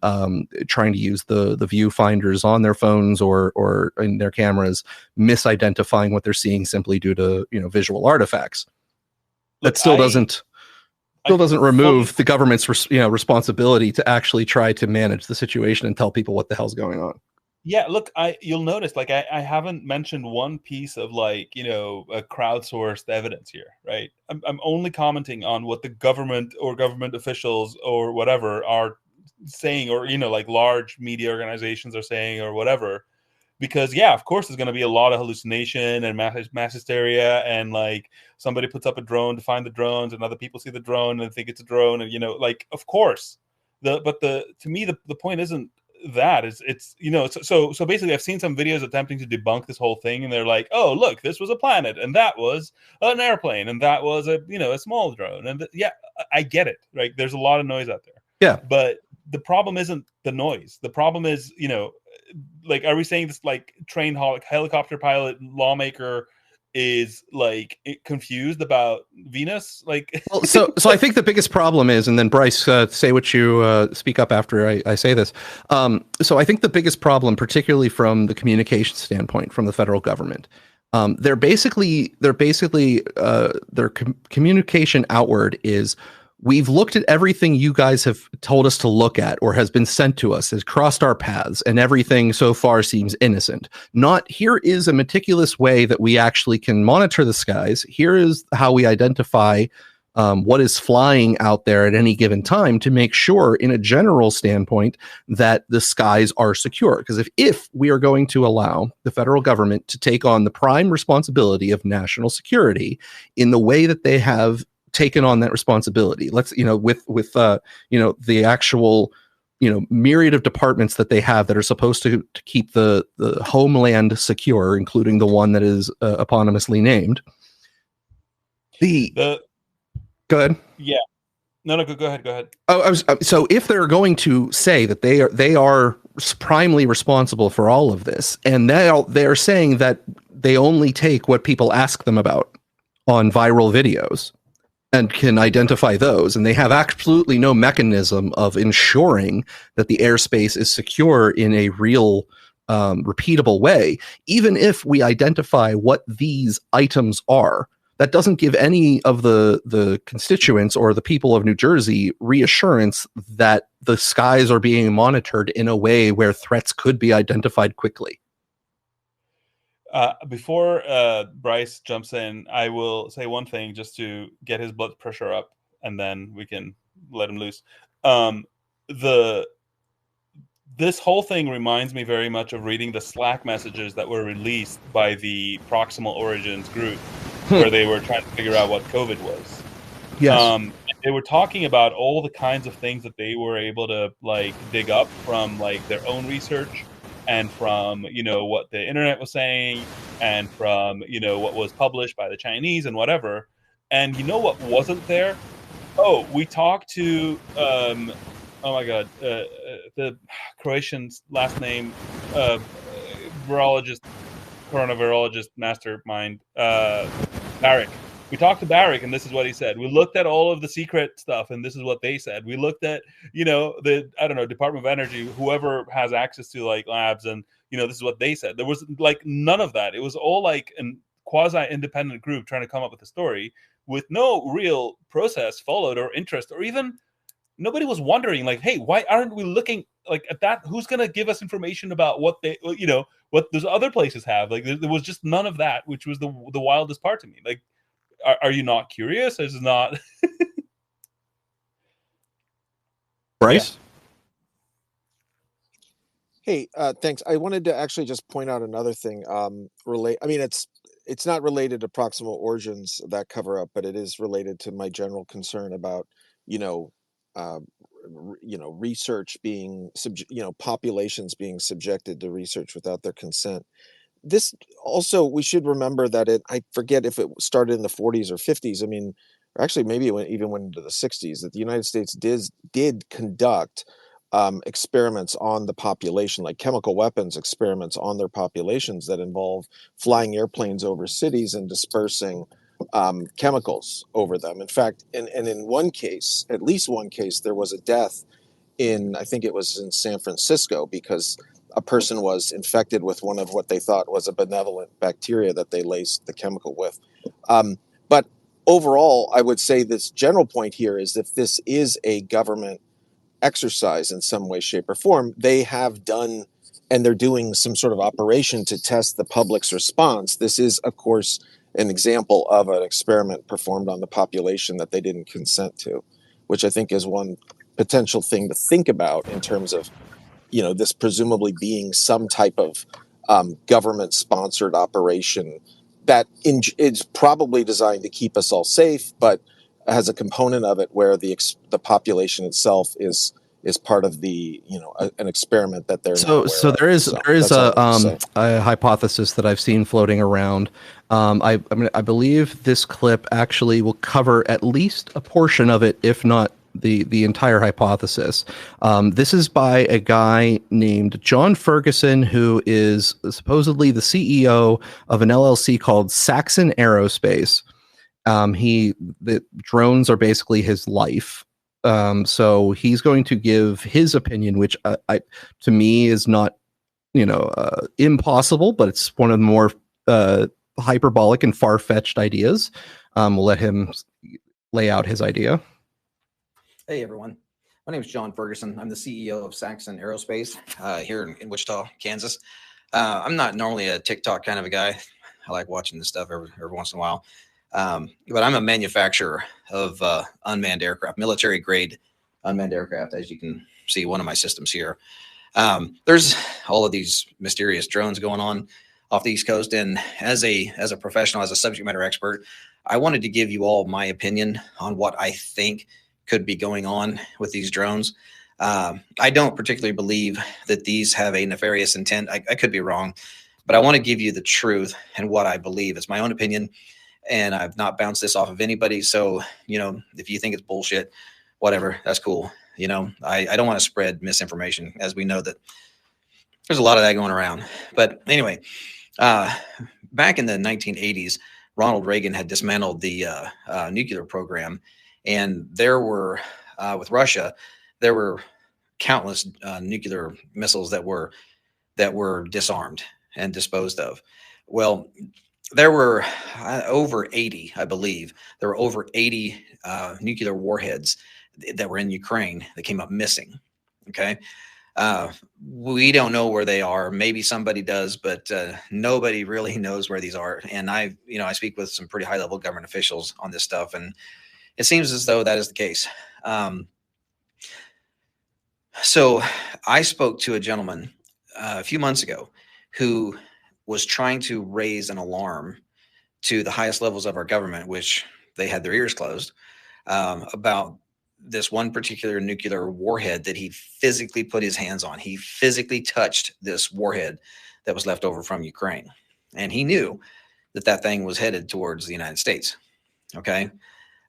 trying to use the viewfinders on their phones or in their cameras, misidentifying what they're seeing simply due to visual artifacts. That still doesn't remove the government's responsibility to actually try to manage the situation and tell people what the hell's going on. Yeah, look, you'll notice, like, I haven't mentioned one piece of, like, a crowdsourced evidence here, right? I'm only commenting on what the government or government officials or whatever are saying, or, like large media organizations are saying or whatever. Because, yeah, of course, there's going to be a lot of hallucination and mass hysteria, and, like, somebody puts up a drone to find the drones, and other people see the drone and think it's a drone, and, like, of course. To me, the point isn't that. It's so basically, I've seen some videos attempting to debunk this whole thing, and they're like, oh, look, this was a planet, and that was an airplane, and that was a small drone, and yeah, I get it, right? There's a lot of noise out there. Yeah, but the problem isn't the noise. The problem is, like, are we saying this, like, trained helicopter pilot lawmaker is, like, confused about Venus? Like, well, so I think the biggest problem is, and then Bryce, say what you speak up after I say this. So I think the biggest problem, particularly from the communication standpoint, from the federal government, their communication outward is, we've looked at everything you guys have told us to look at or has been sent to us, has crossed our paths, and everything so far seems innocent. Not, here is a meticulous way that we actually can monitor the skies. Here is how we identify what is flying out there at any given time to make sure, in a general standpoint, that the skies are secure. Because if we are going to allow the federal government to take on the prime responsibility of national security in the way that they have taken on that responsibility, let's with the actual myriad of departments that they have that are supposed to keep the homeland secure, including the one that is eponymously named. Go ahead. Yeah, no, go ahead. Oh, so if they're going to say that they are primarily responsible for all of this, and they're saying that they only take what people ask them about on viral videos and can identify those, and they have absolutely no mechanism of ensuring that the airspace is secure in a real, repeatable way. Even if we identify what these items are, that doesn't give any of the constituents or the people of New Jersey reassurance that the skies are being monitored in a way where threats could be identified quickly. Before Bryce jumps in, I will say one thing just to get his blood pressure up, and then we can let him loose. This whole thing reminds me very much of reading the Slack messages that were released by the Proximal Origins group, where they were trying to figure out what COVID was. Yes. They were talking about all the kinds of things that they were able to, like, dig up from, like, their own research, and from what the internet was saying, and from what was published by the Chinese and whatever. And what wasn't there? Oh, we talked to oh my god, the Croatian's last name, coronavirologist mastermind, Barak. We talked to Barak, and this is what he said. We looked at all of the secret stuff, and this is what they said. We looked at, the, I don't know, Department of Energy, whoever has access to, like, labs, and, this is what they said. There was, like, none of that. It was all, like, a quasi-independent group trying to come up with a story with no real process followed or interest, or even nobody was wondering, like, hey, why aren't we looking, like, at that? Who's going to give us information about what they, what those other places have? Like, there was just none of that, which was the wildest part to me. Like, are you not curious? Is it not? Bryce? Yeah. Hey, thanks. I wanted to actually just point out another thing. I mean, it's not related to Proximal Origins, that cover up, but it is related to my general concern about, research being, populations being subjected to research without their consent. this also, we should remember that I forget if it started in the 40s or 50s. I mean, or actually maybe it even went into the 60s, that the United States did conduct experiments on the population, like chemical weapons experiments on their populations that involve flying airplanes over cities and dispersing chemicals over them. In fact, and in one case, at least one case, there was a death I think it was in San Francisco, because a person was infected with one of what they thought was a benevolent bacteria that they laced the chemical with. But overall, I would say this general point here is, if this is a government exercise in some way, shape, or form, they have done, and they're doing some sort of operation to test the public's response. This is, of course, an example of an experiment performed on the population that they didn't consent to, which I think is one potential thing to think about in terms of, this presumably being some type of government-sponsored operation that is probably designed to keep us all safe, but has a component of it where the population itself is part of the an experiment that they're not aware of. There is that's all I have to say. a hypothesis that I've seen floating around. I believe this clip actually will cover at least a portion of it, if not the entire hypothesis. This is by a guy named John Ferguson, who is supposedly the CEO of an LLC called Saxon Aerospace. The drones are basically his life. So he's going to give his opinion, which to me is not, impossible, but it's one of the more hyperbolic and far-fetched ideas. We'll let him lay out his idea. Hey everyone, my name is John Ferguson. I'm the CEO of Saxon Aerospace here in Wichita, Kansas. I'm not normally a TikTok kind of a guy. I like watching this stuff every once in a while. But I'm a manufacturer of unmanned aircraft, military grade unmanned aircraft. As you can see, one of my systems here. There's all of these mysterious drones going on off the East Coast. And as a professional, as a subject matter expert, I wanted to give you all my opinion on what I think could be going on with these drones. I don't particularly believe that these have a nefarious intent. I could be wrong, but I want to give you the truth and what I believe. It's my own opinion, and I've not bounced this off of anybody. So, if you think it's bullshit, whatever, that's cool. I don't want to spread misinformation, as we know that there's a lot of that going around. But anyway, back in the 1980s, Ronald Reagan had dismantled the nuclear program. And there were, with Russia, there were countless nuclear missiles that were disarmed and disposed of. Well, there were over 80, I believe. There were over 80 nuclear warheads that were in Ukraine that came up missing. Okay. We don't know where they are. Maybe somebody does, but nobody really knows where these are. And I speak with some pretty high level government officials on this stuff, and it seems as though that is the case. So I spoke to a gentleman a few months ago who was trying to raise an alarm to the highest levels of our government, which they had their ears closed, about this one particular nuclear warhead that he physically put his hands on. He physically touched this warhead that was left over from Ukraine. And he knew that thing was headed towards the United States. Okay.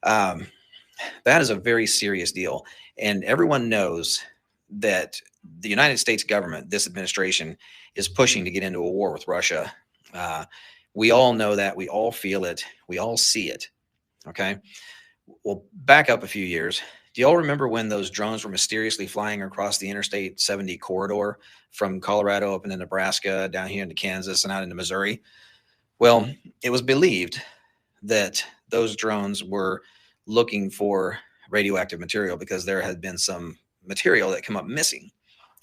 That is a very serious deal. And everyone knows that the United States government, this administration, is pushing to get into a war with Russia. We all know that. We all feel it. We all see it. Okay. Well, back up a few years. Do y'all remember when those drones were mysteriously flying across the Interstate 70 corridor from Colorado up into Nebraska, down here into Kansas, and out into Missouri? Well, it was believed that those drones were looking for radioactive material because there had been some material that came up missing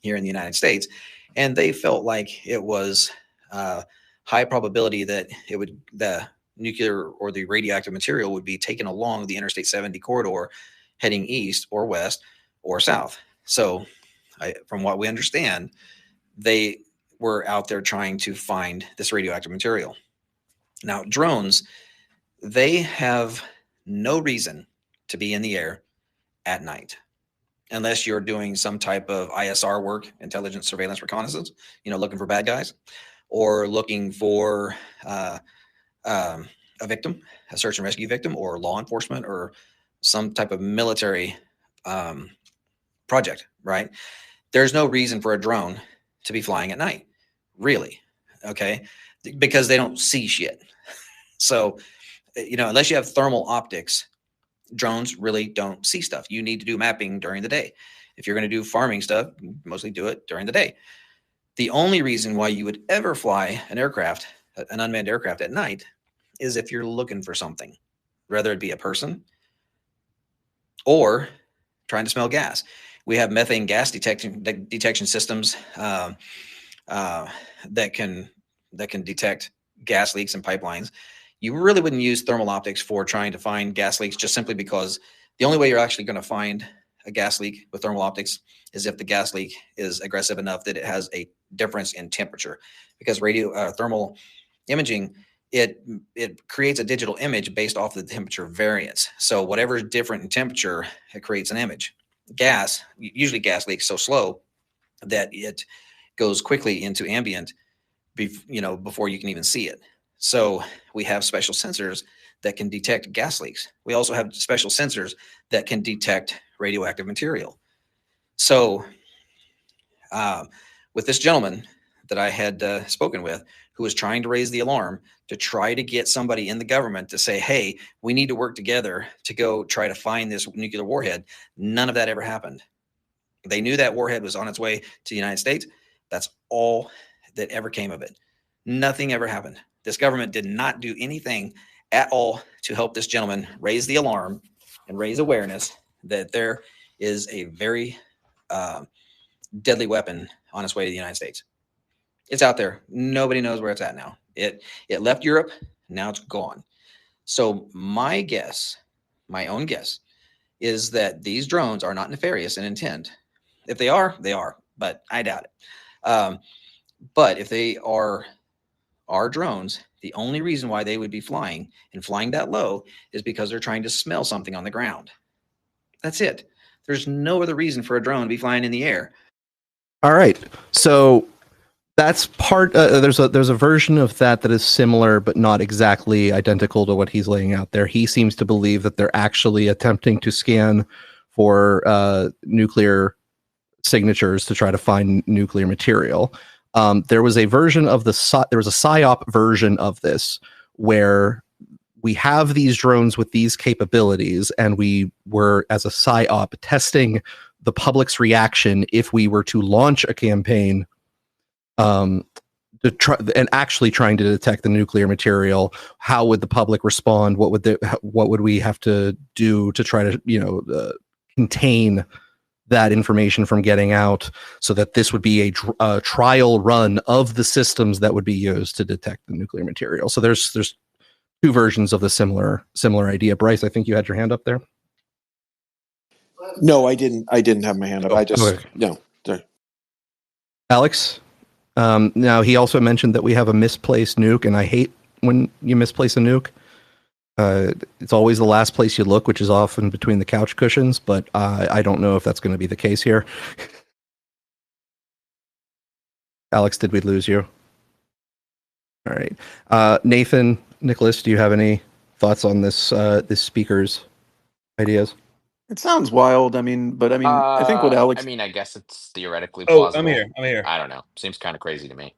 here in the United States. And they felt like it was high probability that the nuclear or the radioactive material would be taken along the Interstate 70 corridor, heading east or west or south. So from what we understand, they were out there trying to find this radioactive material. Now, drones, they have no reason to be in the air at night unless you're doing some type of ISR work, intelligence, surveillance, reconnaissance, looking for bad guys, or looking for a victim, a search and rescue victim, or law enforcement, or some type of military project, right? There's no reason for a drone to be flying at night, really, okay? Because they don't see shit. So, unless you have thermal optics, drones really don't see stuff. You need to do mapping during the day. If you're going to do farming stuff, mostly do it during the day. The only reason why you would ever fly an aircraft, an unmanned aircraft at night, is if you're looking for something, whether it be a person or trying to smell gas. We have methane gas detection systems that can detect gas leaks in pipelines. You really wouldn't use thermal optics for trying to find gas leaks, just simply because the only way you're actually going to find a gas leak with thermal optics is if the gas leak is aggressive enough that it has a difference in temperature. Because thermal imaging, it creates a digital image based off the temperature variance. So whatever is different in temperature, it creates an image. Gas, usually gas leaks so slow that it goes quickly into ambient, before you can even see it. So we have special sensors that can detect gas leaks. We also have special sensors that can detect radioactive material. So with this gentleman that I had spoken with, who was trying to raise the alarm to try to get somebody in the government to say, hey, we need to work together to go try to find this nuclear warhead, none of that ever happened. They knew that warhead was on its way to the United States. That's all that ever came of it. Nothing ever happened. This government did not do anything at all to help this gentleman raise the alarm and raise awareness that there is a very deadly weapon on its way to the United States. It's out there. Nobody knows where it's at now. It left Europe. Now it's gone. So my guess, my own guess, is that these drones are not nefarious in intent. If they are, they are, but I doubt it. But if they are drones, the only reason why they would be flying and flying that low is because they're trying to smell something on the ground. That's it. There's no other reason for a drone to be flying in the air. All right. So that's part. There's a version of that is similar, but not exactly identical to what he's laying out there. He seems to believe that they're actually attempting to scan for nuclear signatures to try to find nuclear material. There was a version of there was a PSYOP version of this where we have these drones with these capabilities, and we were, as a PSYOP, testing the public's reaction if we were to launch a campaign to try and actually trying to detect the nuclear material. How would the public respond? What would we have to do to try to contain that information from getting out, so that this would be a trial run of the systems that would be used to detect the nuclear material. So there's two versions of the similar idea. Bryce, I think you had your hand up there. No, I didn't have my hand up. I just okay. No. Sorry. Alex, now he also mentioned that we have a misplaced nuke, and I hate when you misplace a nuke. It's always the last place you look, which is often between the couch cushions, but I don't know if that's going to be the case here. Alex, did we lose you? All right. Nathan, Nicholas, do you have any thoughts on this speaker's ideas? It sounds wild. I think what Alex... I guess it's theoretically Oh, plausible. I'm here. I don't know. Seems kind of crazy to me.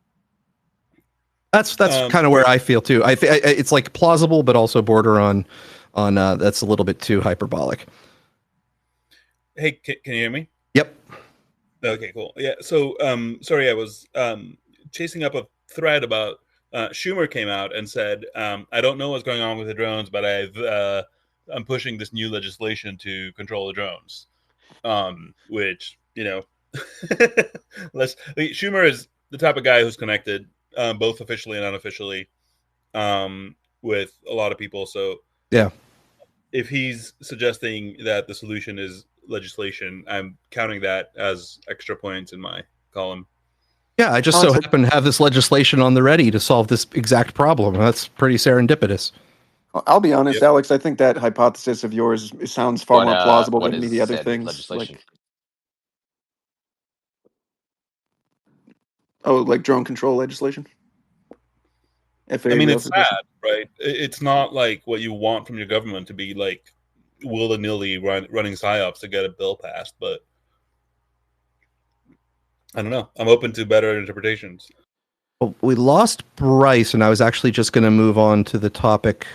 That's kind of where I feel too. It's like plausible, but also border on that's a little bit too hyperbolic. Hey, can you hear me? Yep. Okay, cool. Yeah. So, sorry, I was chasing up a thread about Schumer came out and said, I don't know what's going on with the drones, but I'm pushing this new legislation to control the drones. Which, Schumer is the type of guy who's connected, both officially and unofficially, with a lot of people. So yeah, if he's suggesting that the solution is legislation, I'm counting that as extra points in my column. Yeah, I just so happen to have this legislation on the ready to solve this exact problem. That's pretty serendipitous. I'll be honest, Alex, I think that hypothesis of yours sounds far more plausible than any of the other things. Legislation? Like drone control legislation? If I mean, it's sad, right? It's not like what you want from your government to be like willy-nilly running psyops to get a bill passed, but I don't know. I'm open to better interpretations. Well, we lost Bryce, and I was actually just going to move on to the topic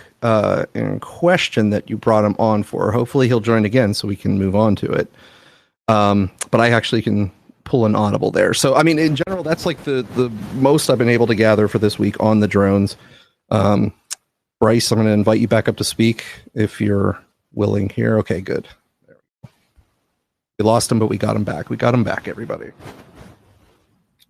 in question that you brought him on for. Hopefully he'll join again so we can move on to it. But I actually can pull an audible there. So, I mean, in general, that's like the most I've been able to gather for this week on the drones. Bryce, I'm going to invite you back up to speak if you're willing here. Okay, good. We lost him, but we got him back. We got him back, everybody.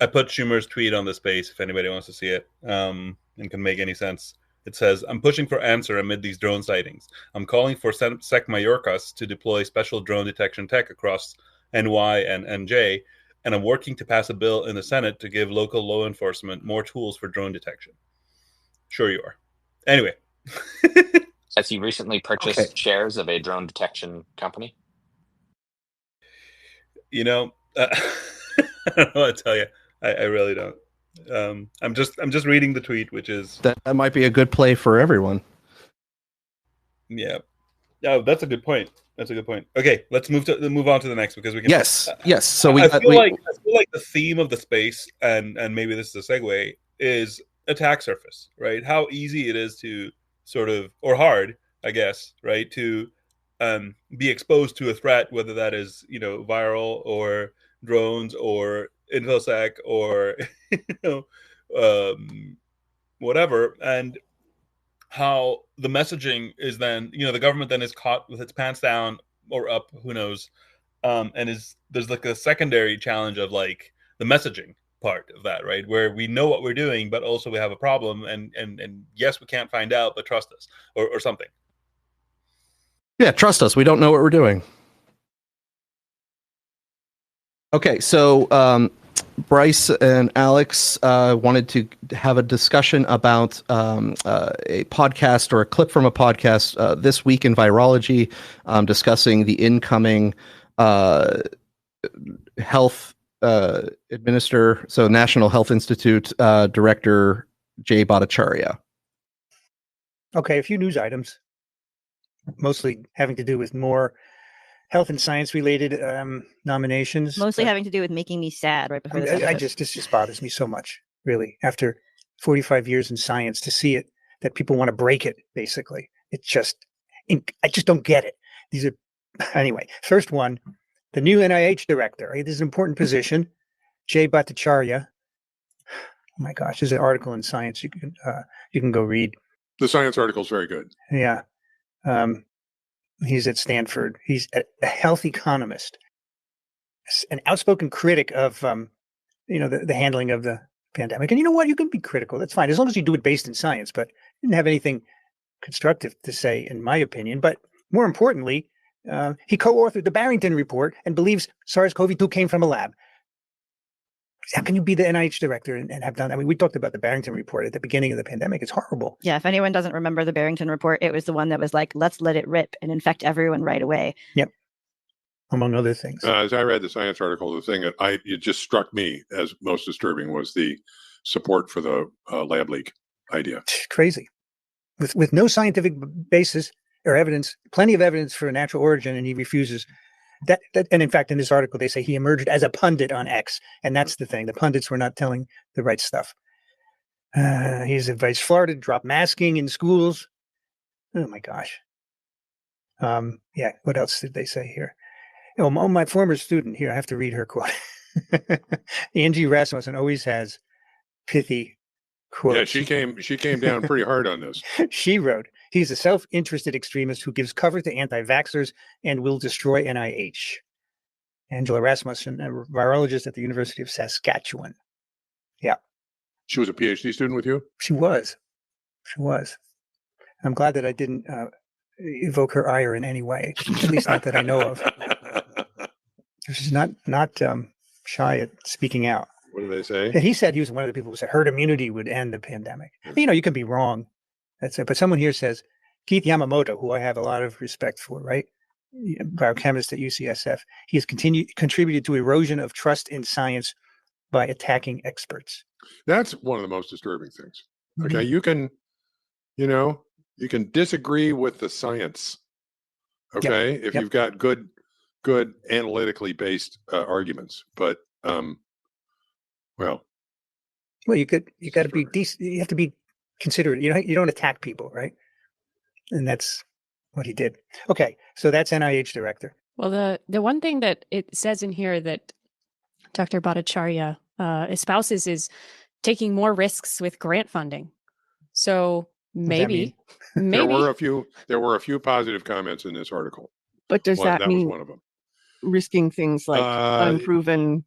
I put Schumer's tweet on the space if anybody wants to see it and can make any sense. It says, I'm pushing for answer amid these drone sightings. I'm calling for Sec Mayorkas to deploy special drone detection tech across NY and NJ, and I'm working to pass a bill in the Senate to give local law enforcement more tools for drone detection. Sure you are. Anyway. Has he recently purchased shares of a drone detection company? You know, I don't know what to tell you. I really don't. I'm just reading the tweet, which is that might be a good play for everyone. Yeah. Oh, that's a good point. That's a good point. Okay, let's move on to the next because we can. Yes. So I feel like the theme of the space, and maybe this is a segue, is attack surface, right? How easy it is to sort of, or hard, I guess, right, to be exposed to a threat, whether that is viral or drones or infosec or whatever, and how the messaging is then the government then is caught with its pants down or up, who knows, and there's like a secondary challenge of like the messaging part of that, right, where we know what we're doing but also we have a problem, and yes, we can't find out, but trust us, or something. Yeah, trust us, we don't know what we're doing. Okay, so Bryce and Alex wanted to have a discussion about a podcast or a clip from a podcast this week in virology, discussing the incoming health National Health Institute Director Jay Bhattacharya. Okay, a few news items, mostly having to do with more health and science related nominations. Mostly having to do with making me sad right before this episode. This just bothers me so much, really. After 45 years in science, to see it, that people want to break it, basically. I just don't get it. These are, anyway, first one, the new NIH director. This is an important position. Jay Bhattacharya. Oh my gosh, there's an article in Science you can go read. The science article is very good. Yeah. He's at Stanford. He's a health economist, an outspoken critic of, the handling of the pandemic. And you know what? You can be critical. That's fine, as long as you do it based in science. But he didn't have anything constructive to say, in my opinion. But more importantly, he co-authored the Barrington Report and believes SARS-CoV-2 came from a lab. How can you be the NIH director and have done? I mean, we talked about the Barrington Report at the beginning of the pandemic. It's horrible. Yeah, if anyone doesn't remember the Barrington Report, it was the one that was like, let's let it rip and infect everyone right away. Yep. Among other things. As I read the science article, the thing that it just struck me as most disturbing was the support for the lab leak idea. Crazy. With no scientific basis or evidence, plenty of evidence for a natural origin, and he refuses. That, and in fact, in this article, they say he emerged as a pundit on X, and that's the thing. The pundits were not telling the right stuff. He's advised Florida to drop masking in schools. Oh my gosh. Yeah. What else did they say here? Oh, my former student here. I have to read her quote. Angie Rasmussen always has pithy quotes. Yeah, she came down pretty hard on this. She wrote, he's a self-interested extremist who gives cover to anti-vaxxers and will destroy NIH. Angela Rasmussen, a virologist at the University of Saskatchewan. Yeah. She was a PhD student with you? She was. I'm glad that I didn't evoke her ire in any way, at least not that I know of. She's not shy at speaking out. What did they say? And he said he was one of the people who said herd immunity would end the pandemic. You can be wrong. That's it. But someone here says, Keith Yamamoto, who I have a lot of respect for, right? Biochemist at UCSF. He has contributed to erosion of trust in science by attacking experts. That's one of the most disturbing things. Okay, you can disagree with the science. Okay, if you've got good analytically based arguments, but well, you got to be decent. You have to be considerate. You don't attack people, right? And that's what he did. Okay, so that's NIH director. Well, the one thing that it says in here that Dr. Bhattacharya espouses is taking more risks with grant funding. So maybe there were a few positive comments in this article. But does that mean was one of them. Risking things like unproven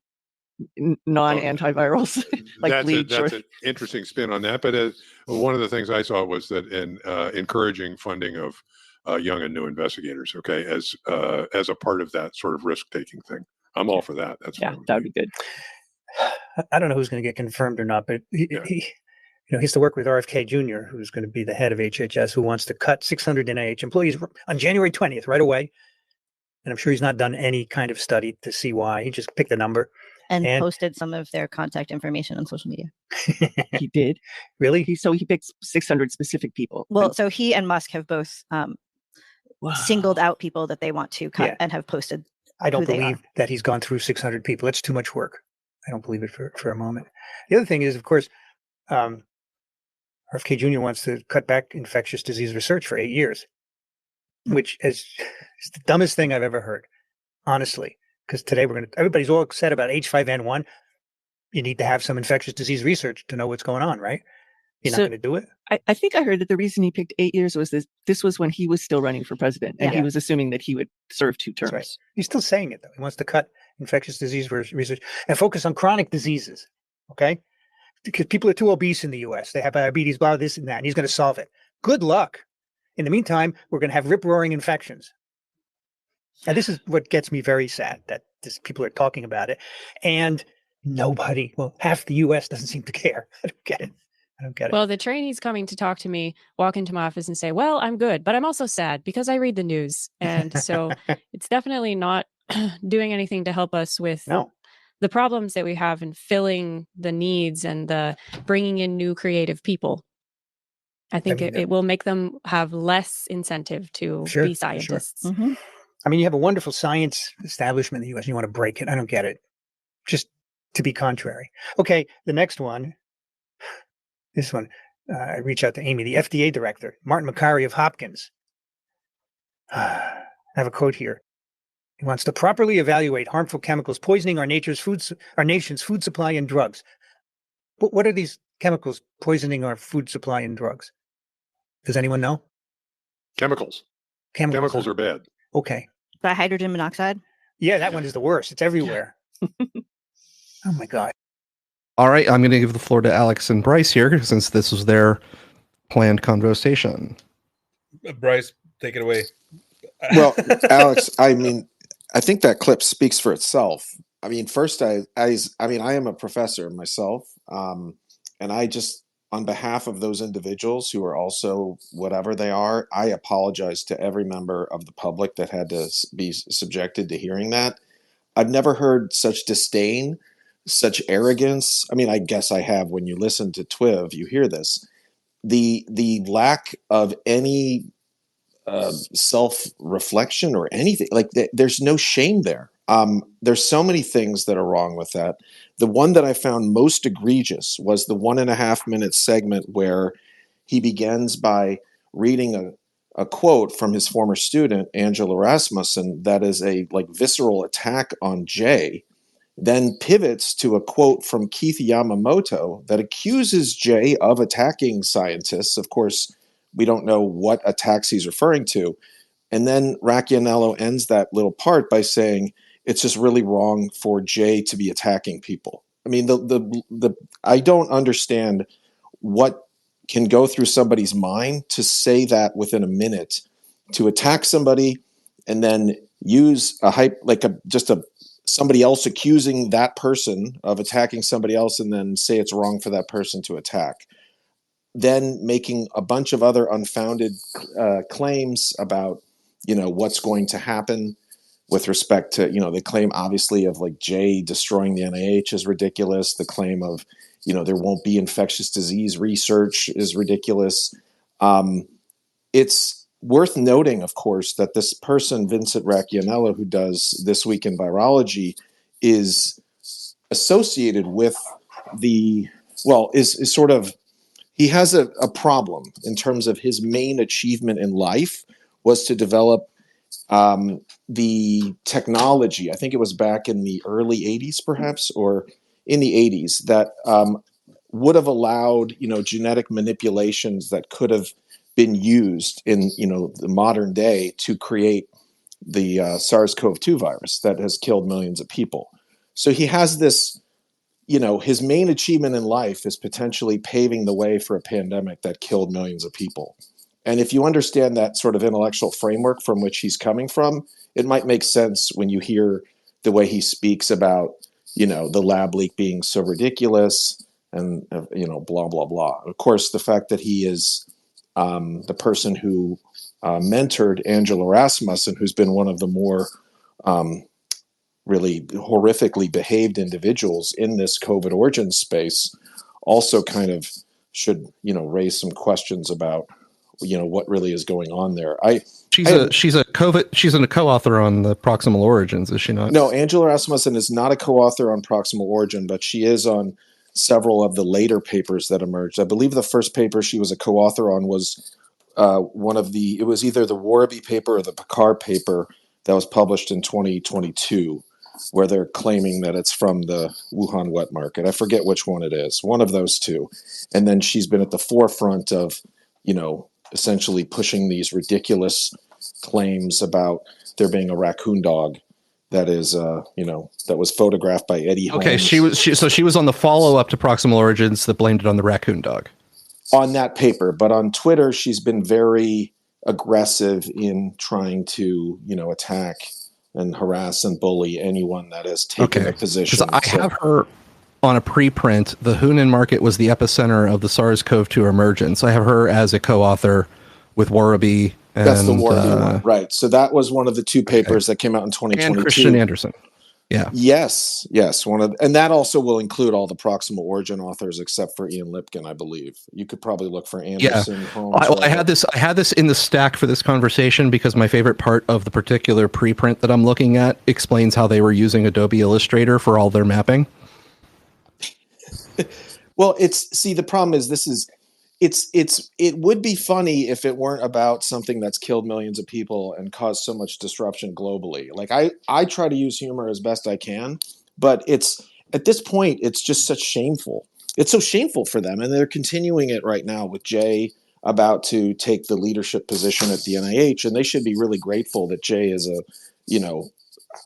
non-antivirals like bleach? That's an interesting spin on that. But one of the things I saw was that in encouraging funding of young and new investigators, okay, as a part of that sort of risk-taking thing. I'm all for that. That's that would be good. I don't know who's going to get confirmed or not, but he has to work with RFK Jr., who's going to be the head of HHS, who wants to cut 600 NIH employees on January 20th, right away. And I'm sure he's not done any kind of study to see why. He just picked a number. And posted some of their contact information on social media. He did? Really? He picked 600 specific people. Well, so he and Musk have both singled out people that they want to cut and have posted. I don't believe that he's gone through 600 people. It's too much work. I don't believe it for a moment. The other thing is, of course, RFK Jr. wants to cut back infectious disease research for 8 years, which is the dumbest thing I've ever heard, honestly. Because today everybody's all upset about H5N1. You need to have some infectious disease research to know what's going on, right? You're not going to do it? I think I heard that the reason he picked 8 years was this was when he was still running for president, and he was assuming that he would serve 2 terms. Right. He's still saying it, though. He wants to cut infectious disease research and focus on chronic diseases, okay? Because people are too obese in the U.S. They have diabetes, blah, this and that, and he's going to solve it. Good luck. In the meantime, we're going to have rip-roaring infections. And this is what gets me very sad, that people are talking about it. And half the U.S. doesn't seem to care. I don't get it. Well, the trainee's coming to talk to me, walk into my office and say, well, I'm good, but I'm also sad because I read the news. And so it's definitely not doing anything to help us with the problems that we have in filling the needs and the bringing in new creative people. I think it will make them have less incentive to be scientists. Sure. Mm-hmm. I mean, you have a wonderful science establishment in the U.S. and you want to break it. I don't get it. Just to be contrary. Okay, the next one. This one, I reach out to Amy, the FDA director, Martin Makary of Hopkins. I have a quote here. He wants to properly evaluate harmful chemicals poisoning our nation's food supply and drugs. But what are these chemicals poisoning our food supply and drugs? Does anyone know? Chemicals. Chemicals are bad. Okay. By hydrogen monoxide? Yeah, that one is the worst. It's everywhere. Oh, my God. All right, I'm going to give the floor to Alex and Bryce here, since this was their planned conversation. Bryce, take it away. Well, Alex, I mean, I think that clip speaks for itself. I mean, first, I am a professor myself, and I just, on behalf of those individuals who are also whatever they are, I apologize to every member of the public that had to be subjected to hearing that. I've never heard such disdain, such arrogance. I mean, I guess I have. When you listen to TWIV, you hear this. The lack of any self-reflection or anything. Like, there's no shame there. There's so many things that are wrong with that. The one that I found most egregious was the 1.5 minute segment where he begins by reading a quote from his former student, Angela Rasmussen, that is a visceral attack on Jay, then pivots to a quote from Keith Yamamoto that accuses Jay of attacking scientists. Of course, we don't know what attacks he's referring to. And then Racchianello ends that little part by saying it's just really wrong for Jay to be attacking people. I mean, I don't understand what can go through somebody's mind to say that within a minute, to attack somebody and then use somebody else accusing that person of attacking somebody else and then say it's wrong for that person to attack. Then making a bunch of other unfounded claims about, what's going to happen with respect to, the claim obviously of Jay destroying the NIH is ridiculous. The claim of, there won't be infectious disease research is ridiculous. It's worth noting, of course, that this person, Vincent Racchianello, who does This Week in Virology, is associated with is sort of, he has a problem in terms of his main achievement in life was to develop the technology. I think it was back in the early 80s, perhaps, or in the 80s, that would have allowed, genetic manipulations that could have been used in, the modern day to create the SARS-CoV-2 virus that has killed millions of people. So he has this, his main achievement in life is potentially paving the way for a pandemic that killed millions of people. And if you understand that sort of intellectual framework from which he's coming from, it might make sense when you hear the way he speaks about, the lab leak being so ridiculous and, blah, blah, blah. Of course, the fact that he is the person who mentored Angela Rasmussen, who's been one of the more really horrifically behaved individuals in this COVID origin space, also kind of should, raise some questions about, what really is going on there. She's a co-author on the proximal origins, is she not? No, Angela Rasmussen is not a co-author on proximal origin, but she is on several of the later papers that emerged. I believe the first paper she was a co-author on was it was either the Warby paper or the Picard paper that was published in 2022, where they're claiming that it's from the Wuhan wet market. I forget which one it is, one of those two. And then she's been at the forefront of, essentially pushing these ridiculous claims about there being a raccoon dog that is, that was photographed by Eddie Holmes. Okay, she was on the follow-up to Proximal Origins that blamed it on the raccoon dog. On that paper, but on Twitter, she's been very aggressive in trying to, attack and harass and bully anyone that has taken a position. I have her on a preprint. The Hunan market was the epicenter of the SARS-CoV-2 emergence. I have her as a co-author with Warby. And, that's the Warby one, right? So that was one of the two papers that came out in 2022. And Christian Anderson. Yeah. Yes. And that also will include all the proximal origin authors except for Ian Lipkin, I believe. You could probably look for Anderson. Yeah. Holmes, I had this in the stack for this conversation because my favorite part of the particular preprint that I'm looking at explains how they were using Adobe Illustrator for all their mapping. Well, the problem is it would be funny if it weren't about something that's killed millions of people and caused so much disruption globally. Like I try to use humor as best I can, but at this point, it's just such shameful. It's so shameful for them. And they're continuing it right now with Jay about to take the leadership position at the NIH. And they should be really grateful that Jay is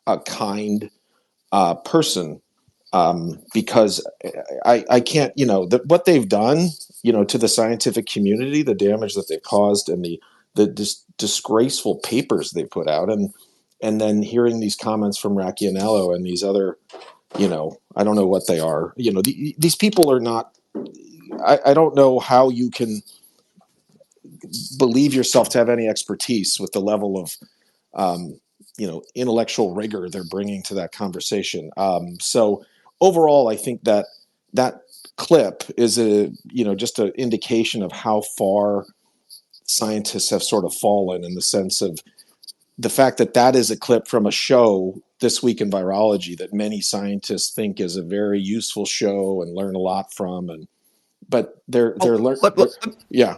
a kind person. Because I can't, what they've done, to the scientific community, the damage that they've caused, and the disgraceful papers they put out, and then hearing these comments from Racchianello and these other, I don't know what they are. These people are not. I don't know how you can believe yourself to have any expertise with the level of, intellectual rigor they're bringing to that conversation. So. Overall, I think that clip is just an indication of how far scientists have sort of fallen, in the sense of the fact that is a clip from a show, This Week in Virology, that many scientists think is a very useful show and learn a lot from. But they're yeah.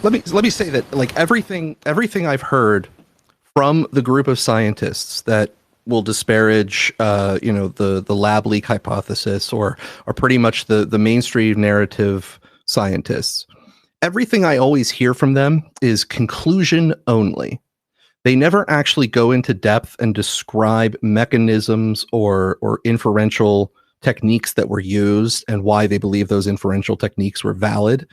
Let me say that, like, everything I've heard from the group of scientists that will disparage, the lab leak hypothesis or pretty much the mainstream narrative scientists. Everything I always hear from them is conclusion only. They never actually go into depth and describe mechanisms or inferential techniques that were used and why they believe those inferential techniques were valid.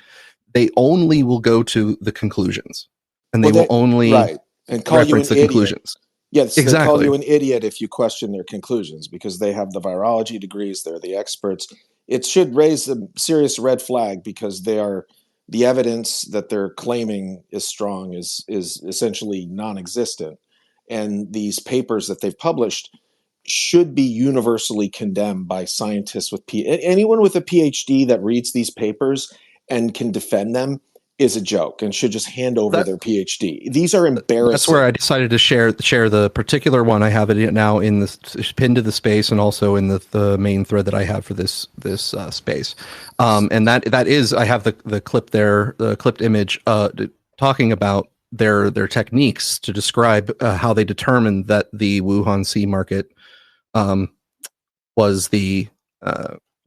They only will go to the conclusions, and they will only and call you an the idiot. Conclusions. Yes, exactly. They call you an idiot if you question their conclusions because they have the virology degrees. They're the experts. It should raise a serious red flag because the evidence that they're claiming is strong is essentially non-existent. And these papers that they've published, should be universally condemned by scientists with anyone with a PhD that reads these papers and can defend them is a joke and should just hand over their PhD. These are embarrassing. That's where I decided to share the particular one. I have it now in the pinned to the space and also in the main thread that I have for this space. And that is, I have the clip there, the clipped image talking about their techniques to describe how they determined that the Wuhan sea market was the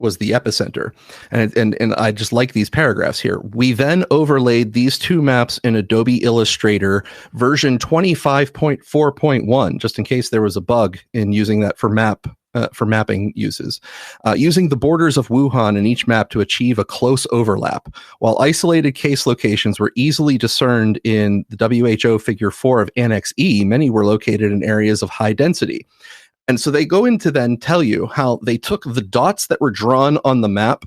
epicenter. And I just like these paragraphs here. We then overlaid these two maps in Adobe Illustrator version 25.4.1, just in case there was a bug in using that for mapping uses, using the borders of Wuhan in each map to achieve a close overlap. While isolated case locations were easily discerned in the WHO figure 4 of Annex E, many were located in areas of high density. And so they go into then tell you how they took the dots that were drawn on the map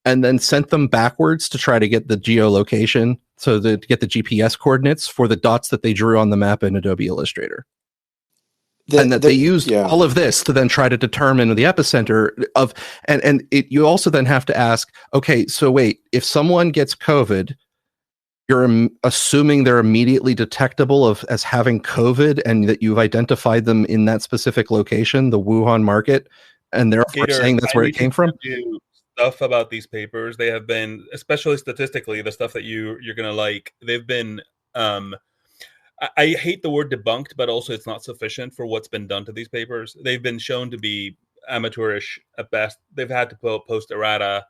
and then sent them backwards to try to get the geolocation, so to get the GPS coordinates for the dots that they drew on the map in Adobe Illustrator. And that they used all of this to then try to determine the epicenter of, you also then have to ask, okay, so wait, if someone gets COVID, you're assuming they're immediately detectable as having COVID and that you've identified them in that specific location, the Wuhan market, and therefore saying that's where it came from? Stuff about these papers, they have been, especially statistically, the stuff that you're going to like, they've been, I hate the word debunked, but also it's not sufficient for what's been done to these papers. They've been shown to be amateurish at best. They've had to post errata.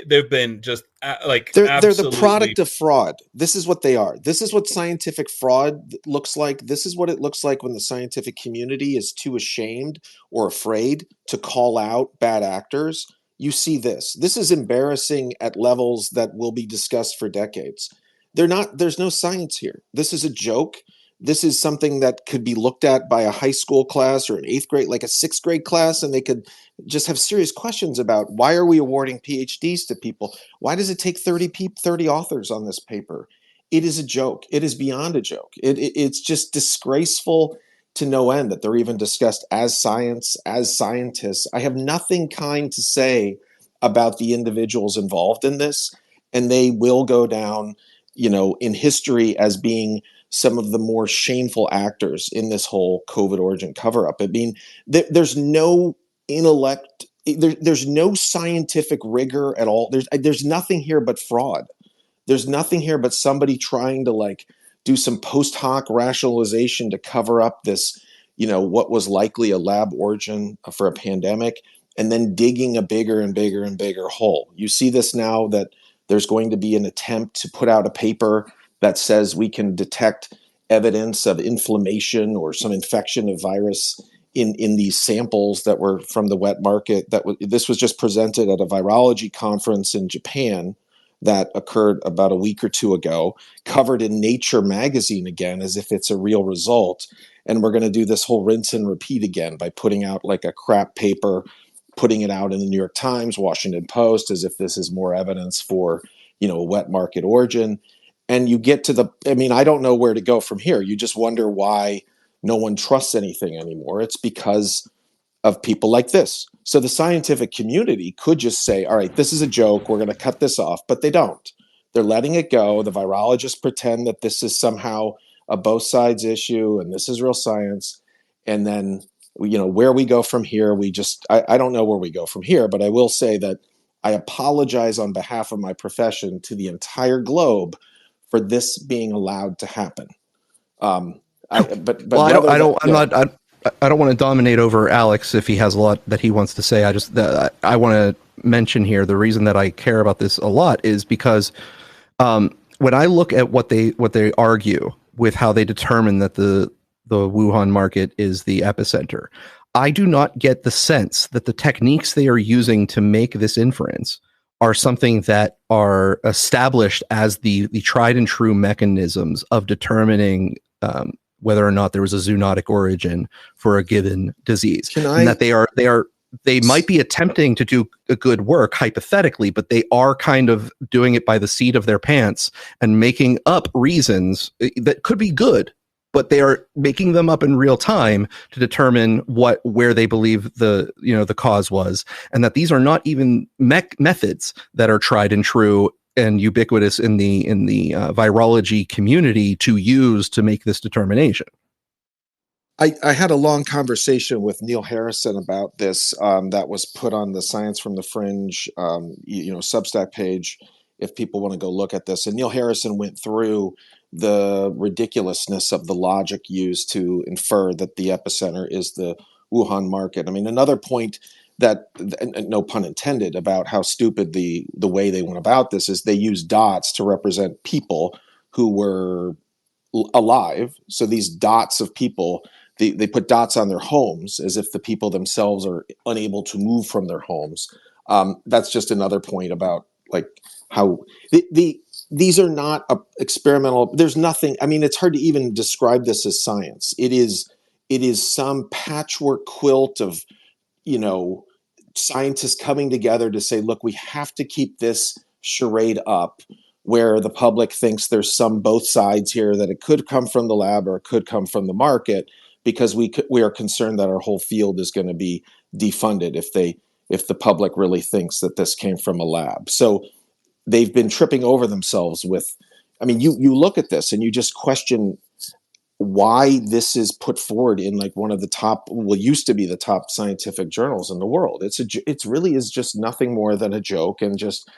They've been just they're the product of fraud. This is what they are. This is what scientific fraud looks like. This is what it looks like when the scientific community is too ashamed or afraid to call out bad actors. You see this. This is embarrassing at levels that will be discussed for decades. There's no science here. This is a joke. This is something that could be looked at by a high school class or an 8th grade, like a 6th grade class, and they could just have serious questions about why are we awarding PhDs to people? Why does it take 30 authors on this paper? It is a joke. It is beyond a joke. It's just disgraceful to no end that they're even discussed as science, as scientists. I have nothing kind to say about the individuals involved in this, and they will go down, in history as being some of the more shameful actors in this whole COVID origin cover-up. I mean, there's no intellect, there's no scientific rigor at all. There's nothing here but fraud. There's nothing here but somebody trying to do some post hoc rationalization to cover up this, what was likely a lab origin for a pandemic, and then digging a bigger and bigger and bigger hole. You see this now that there's going to be an attempt to put out a paper that says we can detect evidence of inflammation or some infection of virus in these samples that were from the wet market. This was just presented at a virology conference in Japan that occurred about a week or two ago, covered in Nature magazine again, as if it's a real result. And we're going to do this whole rinse and repeat again by putting out a crap paper, putting it out in the New York Times, Washington Post, as if this is more evidence for, a wet market origin. And you get to I don't know where to go from here. You just wonder why no one trusts anything anymore. It's because of people like this. So the scientific community could just say, all right, this is a joke, we're going to cut this off, but they don't. They're letting it go. The virologists pretend that this is somehow a both sides issue and this is real science. And then, where we go from here, I don't know where we go from here, but I will say that I apologize on behalf of my profession to the entire globe for this being allowed to happen. I don't want to dominate over Alex if he has a lot that he wants to say. I want to mention here the reason that I care about this a lot is because when I look at what they argue with how they determine that the Wuhan market is the epicenter, I do not get the sense that the techniques they are using to make this inference are something that are established as the tried and true mechanisms of determining whether or not there was a zoonotic origin for a given disease. And that they might be attempting to do a good work hypothetically, but they are kind of doing it by the seat of their pants and making up reasons that could be good, but they are making them up in real time to determine where they believe the cause was, and that these are not even methods that are tried and true and ubiquitous in the virology community to use to make this determination. I had a long conversation with Neil Harrison about this that was put on the Science from the Fringe Substack page if people want to go look at this. And Neil Harrison went through the ridiculousness of the logic used to infer that the epicenter is the Wuhan market. I mean, another point that, and no pun intended, about how stupid the way they went about this is they used dots to represent people who were alive. So these dots of people, they put dots on their homes as if the people themselves are unable to move from their homes. That's just another point about like how these are not experimental. There's nothing. I mean, it's hard to even describe this as science. It is some patchwork quilt of scientists coming together to say, look, we have to keep this charade up where the public thinks there's some both sides here, that it could come from the lab or it could come from the market, because we are concerned that our whole field is going to be defunded if the public really thinks that this came from a lab. So they've been tripping over themselves with, I mean, you look at this and you just question why this is put forward in like one of the top, used to be the top scientific journals in the world. It's really is just nothing more than a joke, and just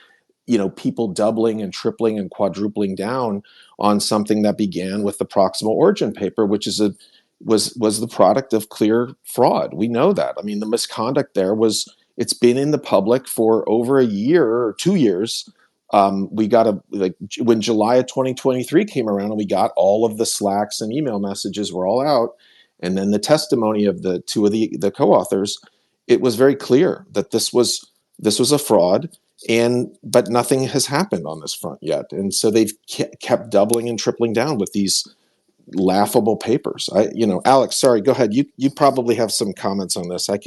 people doubling and tripling and quadrupling down on something that began with the proximal origin paper, which is was the product of clear fraud. We know that. I mean, the misconduct there it's been in the public for over a year or 2 years. We got when July of 2023 came around and we got all of the Slacks and email messages were all out, and then the testimony of the two of the co-authors, it was very clear that this was a fraud. But nothing has happened on this front yet, and so they've kept doubling and tripling down with these laughable papers. Alex, sorry, go ahead. You probably have some comments on this. I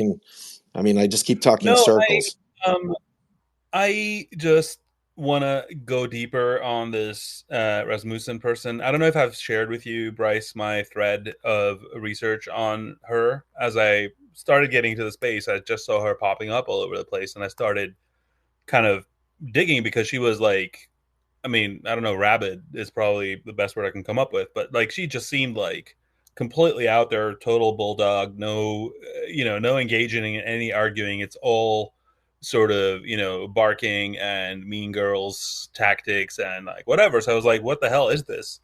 just keep talking in circles. I just want to go deeper on this Rasmussen person. I don't know if I've shared with you, Bryce, my thread of research on her. As I started getting into the space, I just saw her popping up all over the place, and I started kind of digging because she was like, I mean, I don't know, rabid is probably the best word I can come up with, but like she just seemed like completely out there, total bulldog, no engaging in any arguing. It's all sort of, barking and mean girls tactics and like whatever. So I was like, what the hell is this?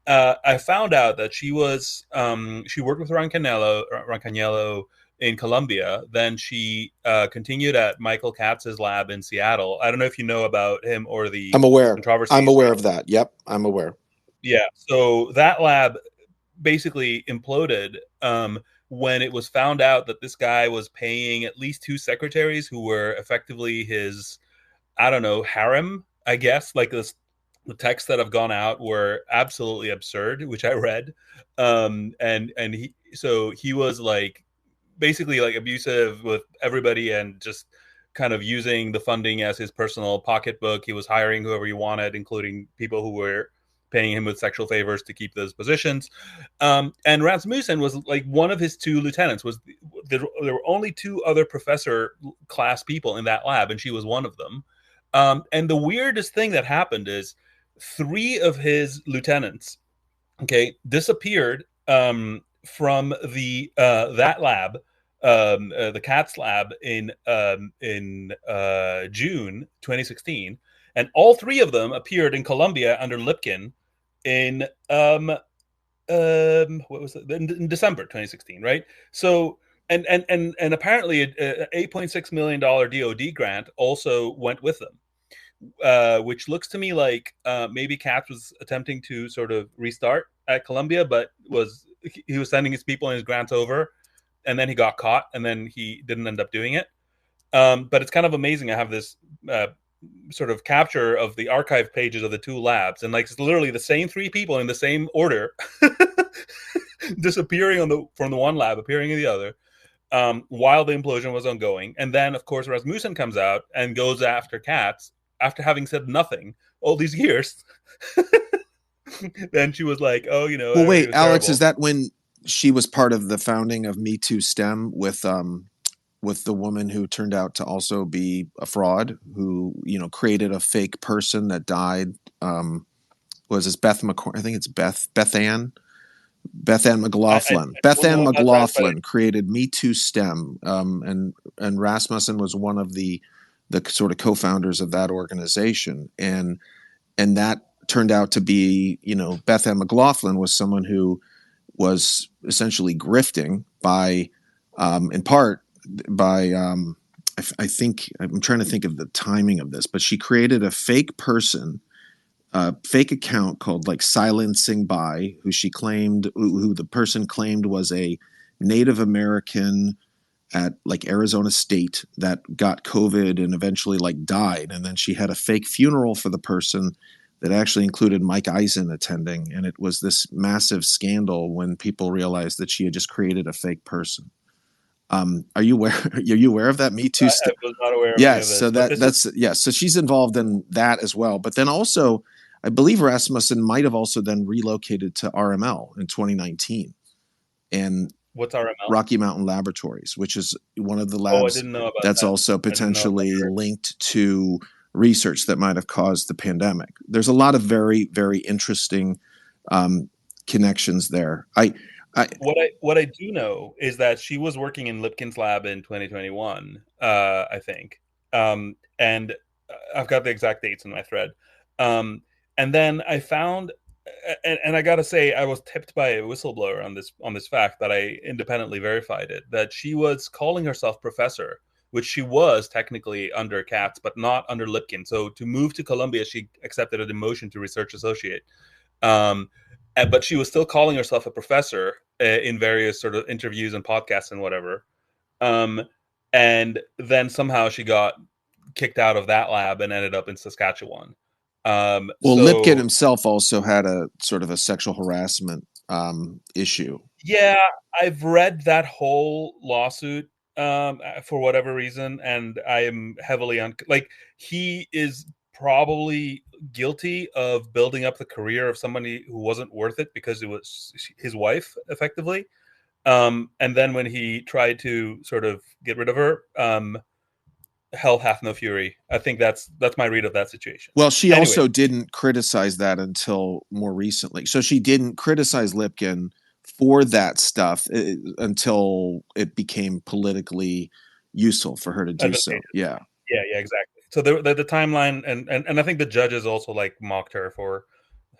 I found out that she was she worked with Rancaniello in Colombia. Then she continued at Michael Katz's lab in Seattle. I don't know if you know about him or the controversy. I'm aware of that. Yep, I'm aware. Yeah. So that lab basically imploded when it was found out that this guy was paying at least 2 secretaries who were effectively his, I don't know, harem, I guess. Like the texts that have gone out were absolutely absurd, which I read. And he was like, basically like abusive with everybody and just kind of using the funding as his personal pocketbook. He was hiring whoever he wanted, including people who were paying him with sexual favors to keep those positions. And Rasmussen was like one of his 2 lieutenants. There were only 2 other professor class people in that lab, and she was one of them. And the weirdest thing that happened is 3 of his lieutenants, disappeared from the that lab, the Katz lab in June 2016, and all 3 of them appeared in Colombia under Lipkin in what was it? In December 2016, right? So and apparently a $8.6 million DoD grant also went with them, which looks to me like maybe Katz was attempting to sort of restart at Columbia, but he was sending his people and his grants over, and then he got caught, and then he didn't end up doing it. But it's kind of amazing. I have this sort of capture of the archive pages of the 2 labs, and like it's literally the same 3 people in the same order disappearing from the one lab, appearing in the other, while the implosion was ongoing. And then, of course, Rasmussen comes out and goes after Katz after having said nothing all these years. then she was like, "Oh, you know." Well, everybody wait, was Alex, terrible. is that when she was part of the founding of Me Too STEM with the woman who turned out to also be a fraud, who created a fake person that died? Was this Beth McCor? I think it's Beth Ann McLaughlin. I Beth don't Ann know about that, but McLaughlin created Me Too STEM, and Rasmussen was one of the sort of co-founders of that organization, and that turned out to be, Beth Ann McLaughlin was someone who was essentially grifting by, in part by, I think I'm trying to think of the timing of this, but she created a fake person, fake account called like Silencing By, who the person claimed was a Native American at like Arizona State that got COVID and eventually like died. And then she had a fake funeral for the person that actually included Mike Eisen attending. And it was this massive scandal when people realized that she had just created a fake person. Are you aware of that Me Too? I was not aware of any Yes. of this. So But so she's involved in that as well. But then also, I believe Rasmussen might have also then relocated to RML in 2019. And what's RML? Rocky Mountain Laboratories, which is one of the Oh, I labs didn't know about that's that. also I didn't know about potentially that. linked to research that might have caused the pandemic. There's a lot of very, very interesting connections there. What I do know is that she was working in Lipkin's lab in 2021, I think, and I've got the exact dates in my thread. And then I found, and I gotta say, I was tipped by a whistleblower on this fact that I independently verified it, that she was calling herself professor, which she was technically under Katz, but not under Lipkin. So to move to Columbia, she accepted a demotion to research associate. But she was still calling herself a professor in various sort of interviews and podcasts and whatever. And then somehow she got kicked out of that lab and ended up in Saskatchewan. Well, So Lipkin himself also had a sort of a sexual harassment issue. yeah, I've read that whole lawsuit for whatever reason, and I am heavily like he is probably guilty of building up the career of somebody who wasn't worth it because it was his wife, effectively. And then when he tried to sort of get rid of her, hell hath no fury. I think that's my read of that situation. Well, she Anyway. also didn't criticize that until more recently. So she didn't criticize Lipkin for that stuff until it became politically useful for her to do so. Yeah. Yeah, exactly. So the timeline and I think the judges also like mocked her for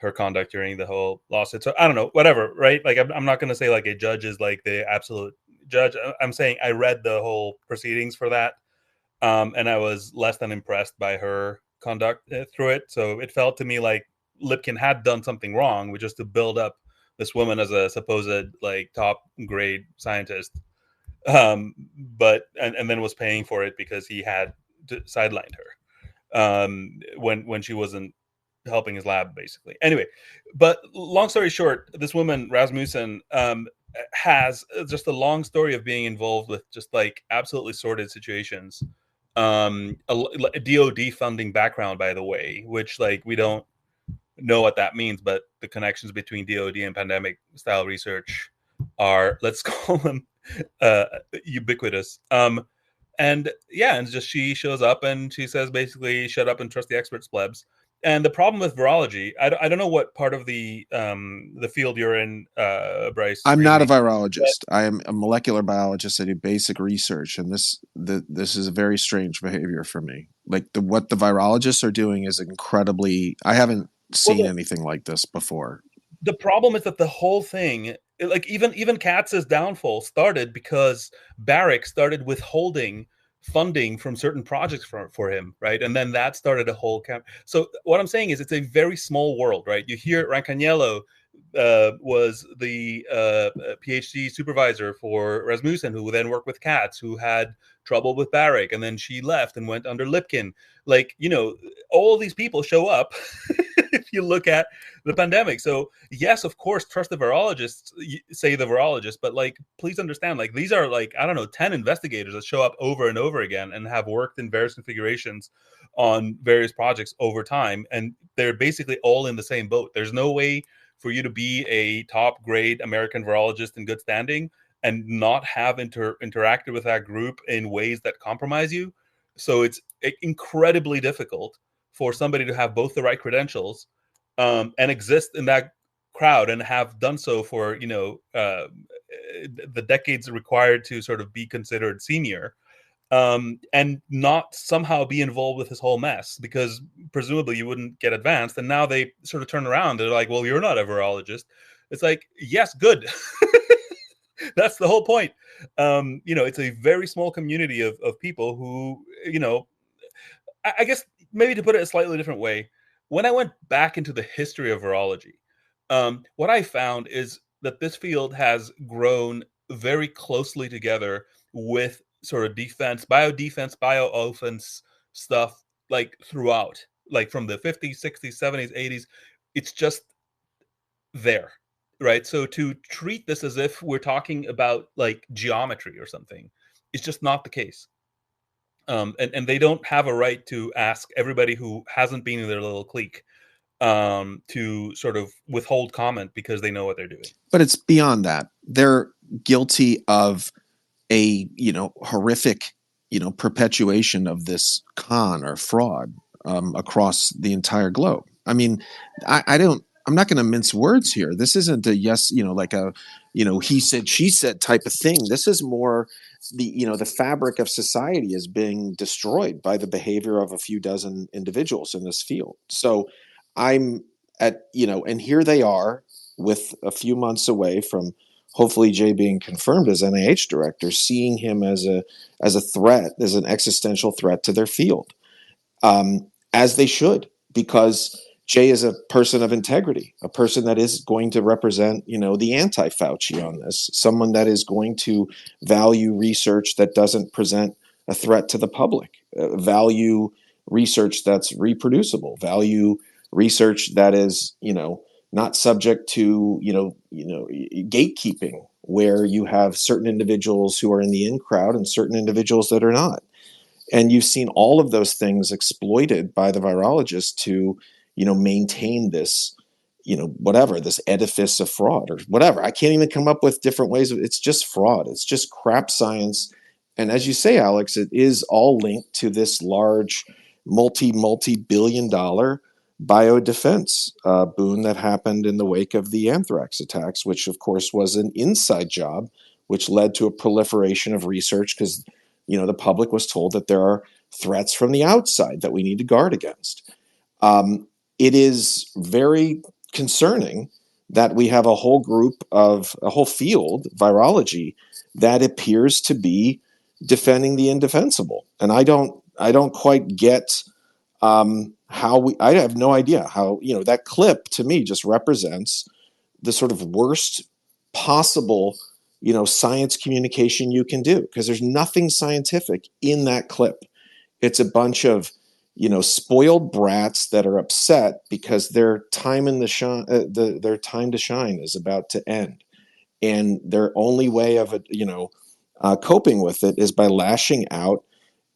her conduct during the whole lawsuit. So I don't know, whatever, right? Like I'm not going to say like a judge is like the absolute judge. I'm saying I read the whole proceedings for that, and I was less than impressed by her conduct through it. So it felt to me like Lipkin had done something wrong, which is to build up this woman as a supposed like top grade scientist, but then was paying for it because he had sidelined her when she wasn't helping his lab, basically. Anyway, but long story short, this woman Rasmussen has just a long story of being involved with just like absolutely sordid situations. A DoD funding background, by the way, which like we don't know what that means, but the connections between DoD and pandemic style research are, let's call them ubiquitous. And yeah, and just she shows up and she says basically, shut up and trust the experts, plebs. And the problem with virology, I don't know what part of the field you're in, Bryce. I'm not a Reed, virologist. I am a molecular biologist. I do basic research, and this is a very strange behavior for me. Like what the virologists are doing is incredibly. I haven't seen anything like this before. The problem is that the whole thing, like even Katz's downfall started because Barrick started withholding funding from certain projects for him, right? And then that started a whole camp. So what I'm saying is it's a very small world, right? You hear Rancaniello was the PhD supervisor for Rasmussen, who then worked with Katz, who had trouble with Barrick, and then she left and went under Lipkin. Like, you know, all these people show up if you look at the pandemic. So yes, of course, trust the virologists, say the virologists, but like, please understand, like, these are like, I don't know, 10 investigators that show up over and over again and have worked in various configurations on various projects over time. And they're basically all in the same boat. There's no way for you to be a top grade American virologist in good standing and not have interacted with that group in ways that compromise you. So it's incredibly difficult for somebody to have both the right credentials and exist in that crowd and have done so for, you know, the decades required to sort of be considered senior, and not somehow be involved with this whole mess, because presumably you wouldn't get advanced. And now they sort of turn around. They're like, well, you're not a virologist. It's like, yes, good. That's the whole point. You know, it's a very small community of people who, you know, I guess maybe to put it a slightly different way, when I went back into the history of virology, what I found is that this field has grown very closely together with sort of biodefense, bio-offense stuff, like throughout, like from the 50s, 60s, 70s, 80s. It's just there, right? So to treat this as if we're talking about like geometry or something, it's just not the case. And they don't have a right to ask everybody who hasn't been in their little clique to sort of withhold comment because they know what they're doing. But it's beyond that. They're guilty of a, you know, horrific, you know, perpetuation of this con or fraud across the entire globe. I mean, I'm not going to mince words here. This isn't a yes, you know, like a, you know, he said, she said type of thing. This is more the, you know, the fabric of society is being destroyed by the behavior of a few dozen individuals in this field. So I'm at, you know, and here they are with a few months away from hopefully Jay being confirmed as NIH director, seeing him as a threat, as an existential threat to their field, as they should, because Jay is a person of integrity, a person that is going to represent, you know, the anti-Fauci on this, someone that is going to value research that doesn't present a threat to the public, value research that's reproducible, value research that is, you know, not subject to, you know, gatekeeping, where you have certain individuals who are in the in crowd and certain individuals that are not. And you've seen all of those things exploited by the virologists to, you know, maintain this, you know, whatever, this edifice of fraud or whatever. I can't even come up with different ways of, it's just fraud. It's just crap science. And as you say, Alex, it is all linked to this large multi-billion dollar biodefense boon that happened in the wake of the anthrax attacks, which of course was an inside job, which led to a proliferation of research because, you know, the public was told that there are threats from the outside that we need to guard against. It is very concerning that we have a whole field, virology, that appears to be defending the indefensible. And I don't quite get I have no idea how, you know, that clip to me just represents the sort of worst possible, you know, science communication you can do, because there's nothing scientific in that clip. It's a bunch of, you know, spoiled brats that are upset because their time to shine is about to end, and their only way of, you know, coping with it is by lashing out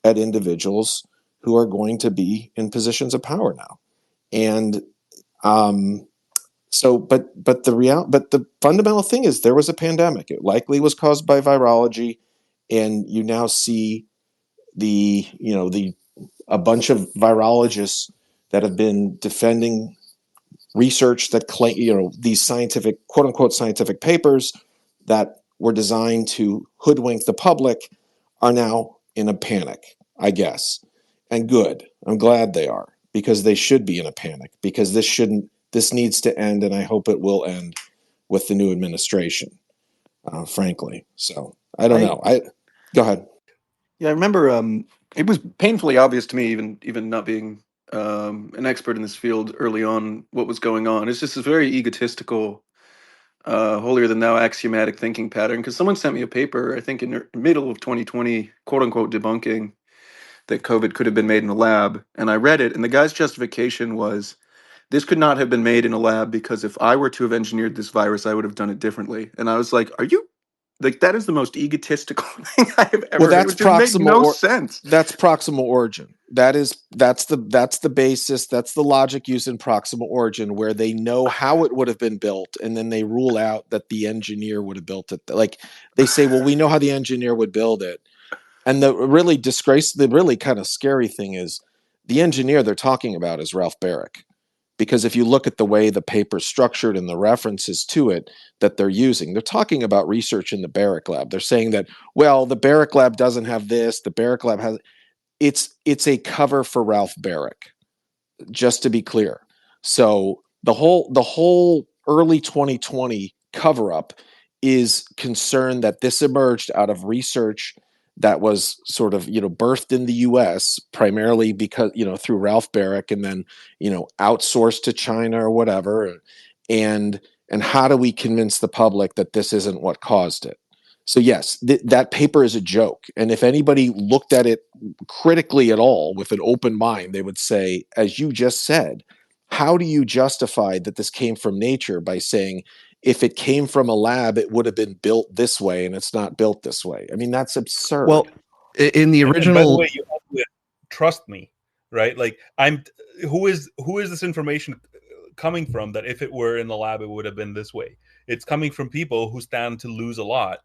at individuals who are going to be in positions of power now. And so, but the fundamental thing is there was a pandemic. It likely was caused by virology, and you now see a bunch of virologists that have been defending research that claim, you know, these scientific, quote unquote, scientific papers that were designed to hoodwink the public are now in a panic, I guess. And good. I'm glad they are, because they should be in a panic, because this needs to end, and I hope it will end with the new administration, frankly. So I don't know. Go ahead. Yeah, I remember it was painfully obvious to me, even not being an expert in this field early on, what was going on. It's just this very egotistical holier than thou axiomatic thinking pattern, because someone sent me a paper, I think in the middle of 2020, quote unquote, debunking that COVID could have been made in a lab. And I read it, and the guy's justification was, this could not have been made in a lab because if I were to have engineered this virus, I would have done it differently. And I was like, are you, like, that is the most egotistical thing I have ever Well, heard. It that's would just make no sense. That's proximal origin. That's the basis. That's the logic used in proximal origin, where they know how it would have been built, and then they rule out that the engineer would have built it. Like they say, well, we know how the engineer would build it. And the really kind of scary thing is the engineer they're talking about is Ralph Barrick. Because if you look at the way the paper's structured and the references to it that they're using, they're talking about research in the Barrick lab. They're saying that, well, the Barrick lab doesn't have this, the Barrick lab has it's a cover for Ralph Barrick, just to be clear. So the whole early 2020 cover up is concerned that this emerged out of research that was sort of, birthed in the US primarily because, through Ralph Barrick, and then, outsourced to China or whatever. And how do we convince the public that this isn't what caused it? So yes, that paper is a joke. And if anybody looked at it critically at all with an open mind, they would say, as you just said, how do you justify that this came from nature by saying, if it came from a lab, it would have been built this way, and it's not built this way? I mean, that's absurd. Well, in the original, and by the way, you have to trust me, right? Like, who is this information coming from? That if it were in the lab, it would have been this way. It's coming from people who stand to lose a lot.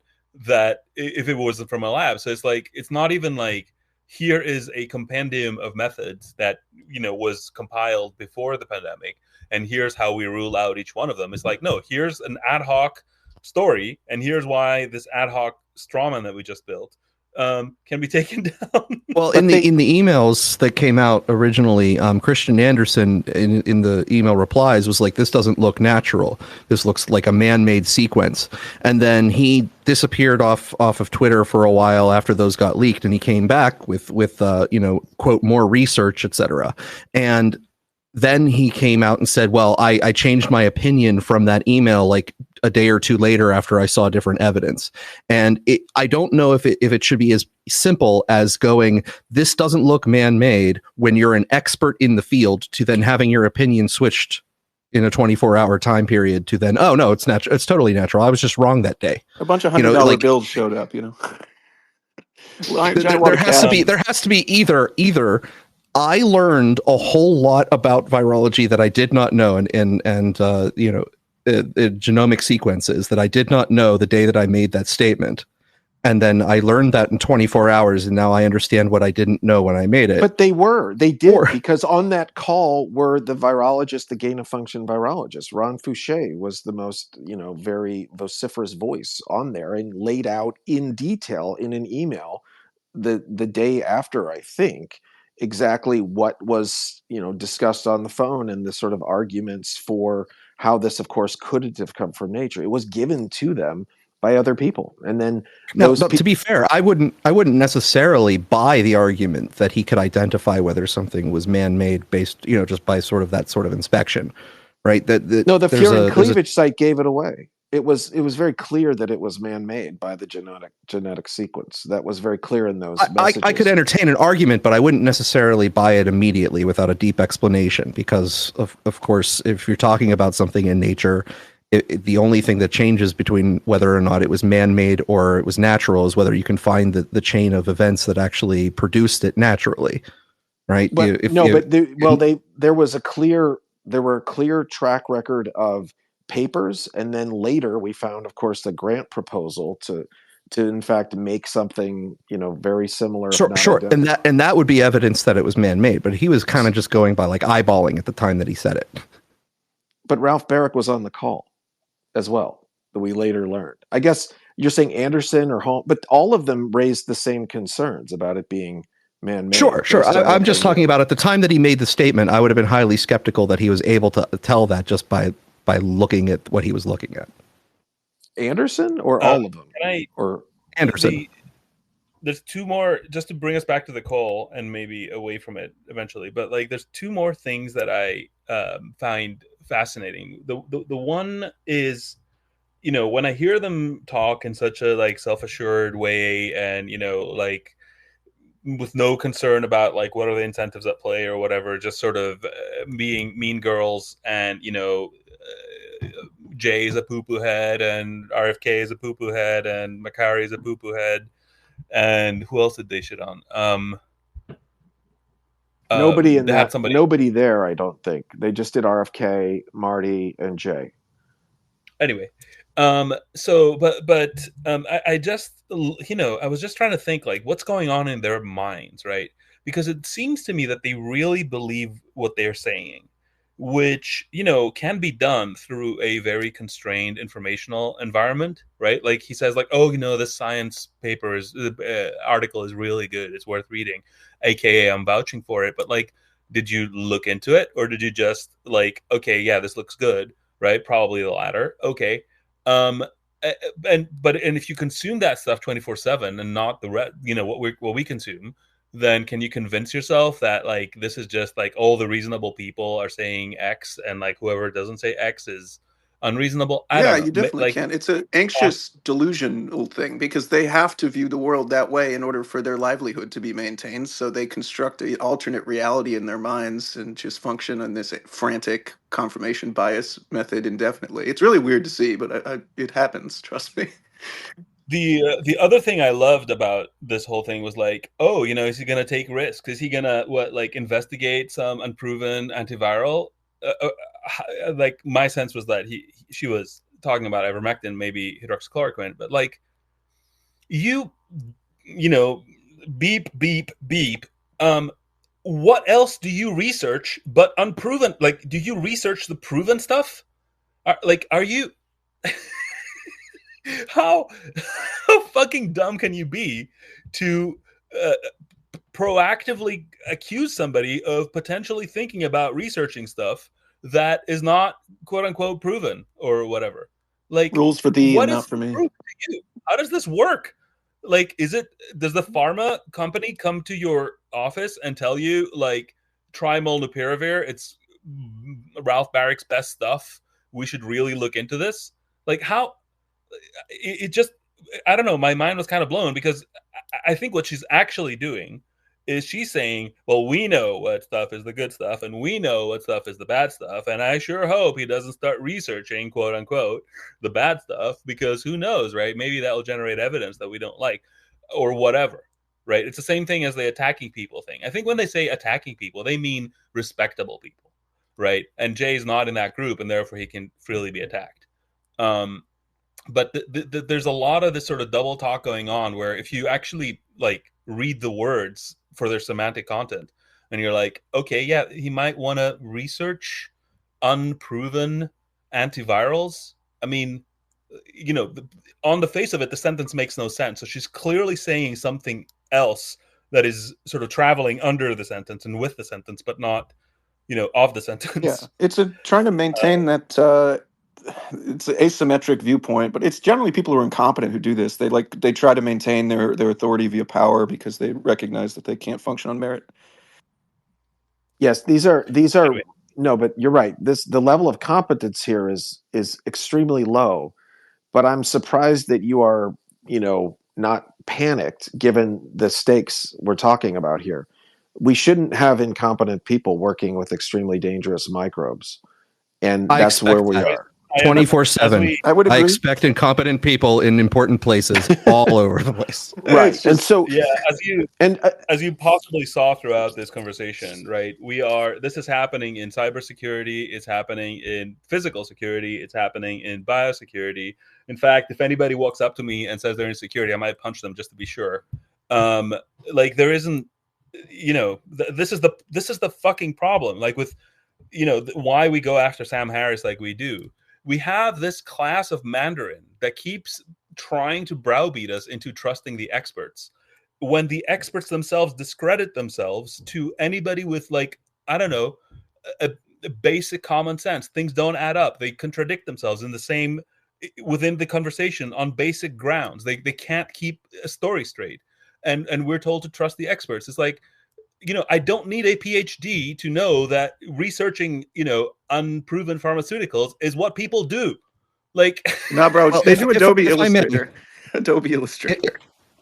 That if it wasn't from a lab, so it's like, it's not even like, here is a compendium of methods that was compiled before the pandemic, and here's how we rule out each one of them. It's like, no, here's an ad hoc story, and here's why this ad hoc strawman that we just built can be taken down. Well, in the emails that came out originally, Christian Anderson in the email replies was like, this doesn't look natural. This looks like a man-made sequence. And then he disappeared off of Twitter for a while after those got leaked, and he came back with quote, more research, etc. And then he came out and said, well, I changed my opinion from that email like a day or two later after I saw different evidence. And I don't know if it should be as simple as going, this doesn't look man-made, when you're an expert in the field, to then having your opinion switched in a 24-hour time period to then, oh no, it's natural. It's totally natural. I was just wrong that day. A bunch of $100 bills showed up, There has to be either I learned a whole lot about virology that I did not know, and genomic sequences that I did not know the day that I made that statement. And then I learned that in 24 hours, and now I understand what I didn't know when I made it. But they did, because on that call were the virologist, the gain-of-function virologist. Ron Fouché was the most, very vociferous voice on there, and laid out in detail in an email the day after, I think, exactly what was, discussed on the phone, and the sort of arguments for how this, of course, couldn't have come from nature. It was given to them by other people. And then to be fair, I wouldn't necessarily buy the argument that he could identify whether something was man-made based, just by sort of that sort of inspection, right? The Furin cleavage site gave it away. It was very clear that it was man-made by the genetic sequence. That was very clear in those messages. I could entertain an argument, but I wouldn't necessarily buy it immediately without a deep explanation, because of course, if you're talking about something in nature, the only thing that changes between whether or not it was man-made or it was natural is whether you can find the chain of events that actually produced it naturally, right? But there were a clear track record of papers, and then later we found, of course, the grant proposal to in fact make something very similar. Sure. And that would be evidence that it was man-made, but he was kind of just going by like eyeballing at the time that he said it. But Ralph Barrick was on the call as well, that we later learned. I guess you're saying Anderson or Holmes, but all of them raised the same concerns about it being man-made. Sure. I'm just talking about at the time that he made the statement, I would have been highly skeptical that he was able to tell that just by looking at what he was looking at. Anderson or all of them? Or Anderson? There's two more, just to bring us back to the call and maybe away from it eventually, but like there's two more things that I find fascinating. The one is you know, when I hear them talk in such a like self-assured way, and you know, like with no concern about like what are the incentives at play or whatever, just sort of being mean girls, and you know, Jay is a poo-poo head, and RFK is a poo-poo head, and Makari is a poo-poo head, and who else did they shit on? Nobody in They had that. somebody. Nobody there. I don't think they just did RFK, Marty, and Jay. Anyway, so I just, you know, I was just trying to think like what's going on in their minds, right? Because it seems to me that they really believe what they're saying, which, you know, can be done through a very constrained informational environment, right? Like he says like, oh, you know, this science paper is article is really good, it's worth reading, aka I'm vouching for it. But like, did you look into it, or did you just like, okay, yeah, this looks good, right? Probably the latter. Okay. Um, and if you consume that stuff 24/7 and not you know, what we consume, then can you convince yourself that like this is just like all the reasonable people are saying X, and like whoever doesn't say X is unreasonable? I Yeah, don't know. you definitely Like, can. It's an anxious delusional thing because they have to view the world that way in order for their livelihood to be maintained. So they construct an alternate reality in their minds and just function on this frantic confirmation bias method indefinitely. It's really weird to see, but it happens. Trust me. the other thing I loved about this whole thing was like, oh, you know, is he gonna take risks? Is he gonna like investigate some unproven antiviral? Like my sense was that she was talking about ivermectin, maybe hydroxychloroquine, but like you know, beep beep beep. What else do you research but unproven? Like, do you research the proven stuff? Are you? how fucking dumb can you be to proactively accuse somebody of potentially thinking about researching stuff that is not quote unquote proven or whatever? Like, Rules for thee and what not is for me. proof to you? How does this work? Like, does the pharma company come to your office and tell you like, try molnupiravir, it's Ralph Barrick's best stuff, we should really look into this? Like, how it just, I don't know, my mind was kind of blown, because I think what she's actually doing is she's saying, well, we know what stuff is the good stuff and we know what stuff is the bad stuff, and I sure hope he doesn't start researching, quote unquote, the bad stuff, because who knows, right? Maybe that will generate evidence that we don't like or whatever, right? It's the same thing as the attacking people thing. I think when they say attacking people, they mean respectable people, right? And Jay's not in that group, and therefore he can freely be attacked. But there's a lot of this sort of double talk going on, where if you actually like read the words for their semantic content, and you're like, okay, yeah, he might want to research unproven antivirals. I mean, you know, on the face of it, the sentence makes no sense. So she's clearly saying something else that is sort of traveling under the sentence and with the sentence, but not, you know, of the sentence. Yeah, it's trying to maintain that it's an asymmetric viewpoint, but it's generally people who are incompetent who do this. They try to maintain their authority via power because they recognize that they can't function on merit. Yes, these are anyway. No, but you're right. The level of competence here is extremely low. But I'm surprised that you are, you know, not panicked given the stakes we're talking about here. We shouldn't have incompetent people working with extremely dangerous microbes. And that's where we are. 24/7. I would agree. I expect incompetent people in important places all over the place. Right. Just, and so, yeah, as you possibly saw throughout this conversation, right? This is happening in cybersecurity. It's happening in physical security. It's happening in biosecurity. In fact, if anybody walks up to me and says they're in security, I might punch them just to be sure. Like, there isn't, you know, this is the fucking problem. Like, with, you know, why we go after Sam Harris like we do. We have this class of Mandarin that keeps trying to browbeat us into trusting the experts, when the experts themselves discredit themselves to anybody with, like, I don't know, a basic common sense. Things don't add up. They contradict themselves within the conversation on basic grounds. They can't keep a story straight. And we're told to trust the experts. It's like, you know, I don't need a PhD to know that researching, you know, unproven pharmaceuticals is what people do. Like, no, bro, Well, they do Adobe if I may- Illustrator. Adobe Illustrator.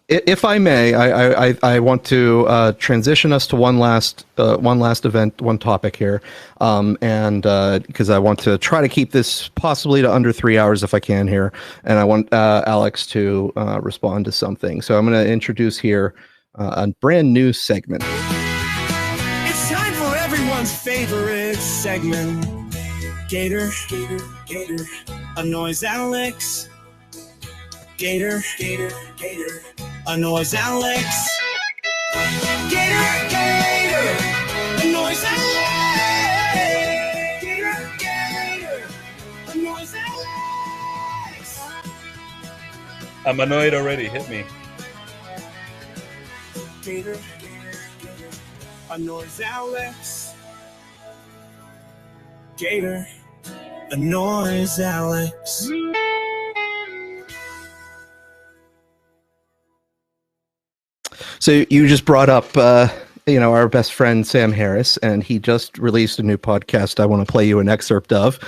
If I may, I want to transition us to one last event, one topic here, and because I want to try to keep this possibly to under 3 hours if I can here, and I want Alex to respond to something. So I'm going to introduce here a brand new segment. It's time for everyone's favorite segment. Gator annoys Alex. Gator annoys Alex. Gator annoys Alex. Gator annoys Alex. I'm annoyed already. Hit me. Gator annoys Alex. Gator annoys Alex. So you just brought up, our best friend Sam Harris, and he just released a new podcast. I want to play you an excerpt of.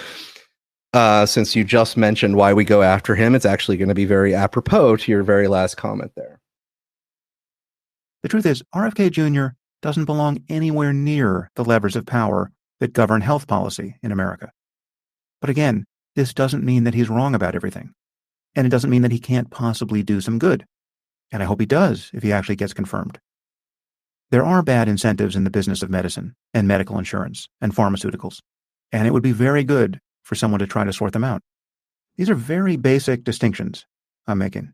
Since you just mentioned why we go after him, it's actually going to be very apropos to your very last comment there. The truth is, RFK Jr. doesn't belong anywhere near the levers of power that govern health policy in America. But again, this doesn't mean that he's wrong about everything. And it doesn't mean that he can't possibly do some good. And I hope he does if he actually gets confirmed. There are bad incentives in the business of medicine and medical insurance and pharmaceuticals, and it would be very good for someone to try to sort them out. These are very basic distinctions I'm making.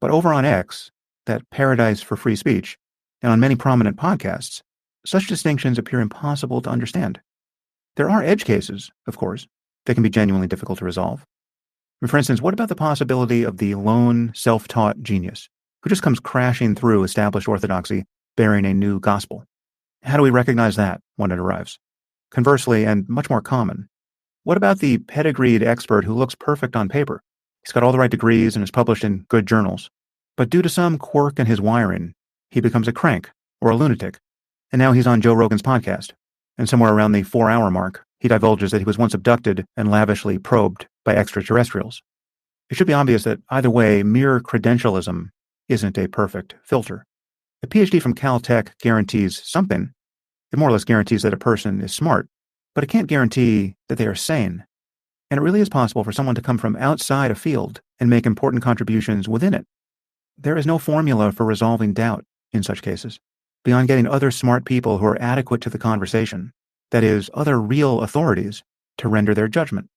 But over on X, that paradise for free speech, and on many prominent podcasts, such distinctions appear impossible to understand. There are edge cases, of course, that can be genuinely difficult to resolve. For instance, what about the possibility of the lone, self-taught genius who just comes crashing through established orthodoxy bearing a new gospel? How do we recognize that when it arrives? Conversely, and much more common, what about the pedigreed expert who looks perfect on paper? He's got all the right degrees and is published in good journals. But due to some quirk in his wiring, he becomes a crank or a lunatic. And now he's on Joe Rogan's podcast. And somewhere around the 4-hour mark, he divulges that he was once abducted and lavishly probed by extraterrestrials. It should be obvious that either way, mere credentialism isn't a perfect filter. A PhD from Caltech guarantees something. It more or less guarantees that a person is smart, but it can't guarantee that they are sane. And it really is possible for someone to come from outside a field and make important contributions within it. There is no formula for resolving doubt in such cases, beyond getting other smart people who are adequate to the conversation, that is, other real authorities, to render their judgment.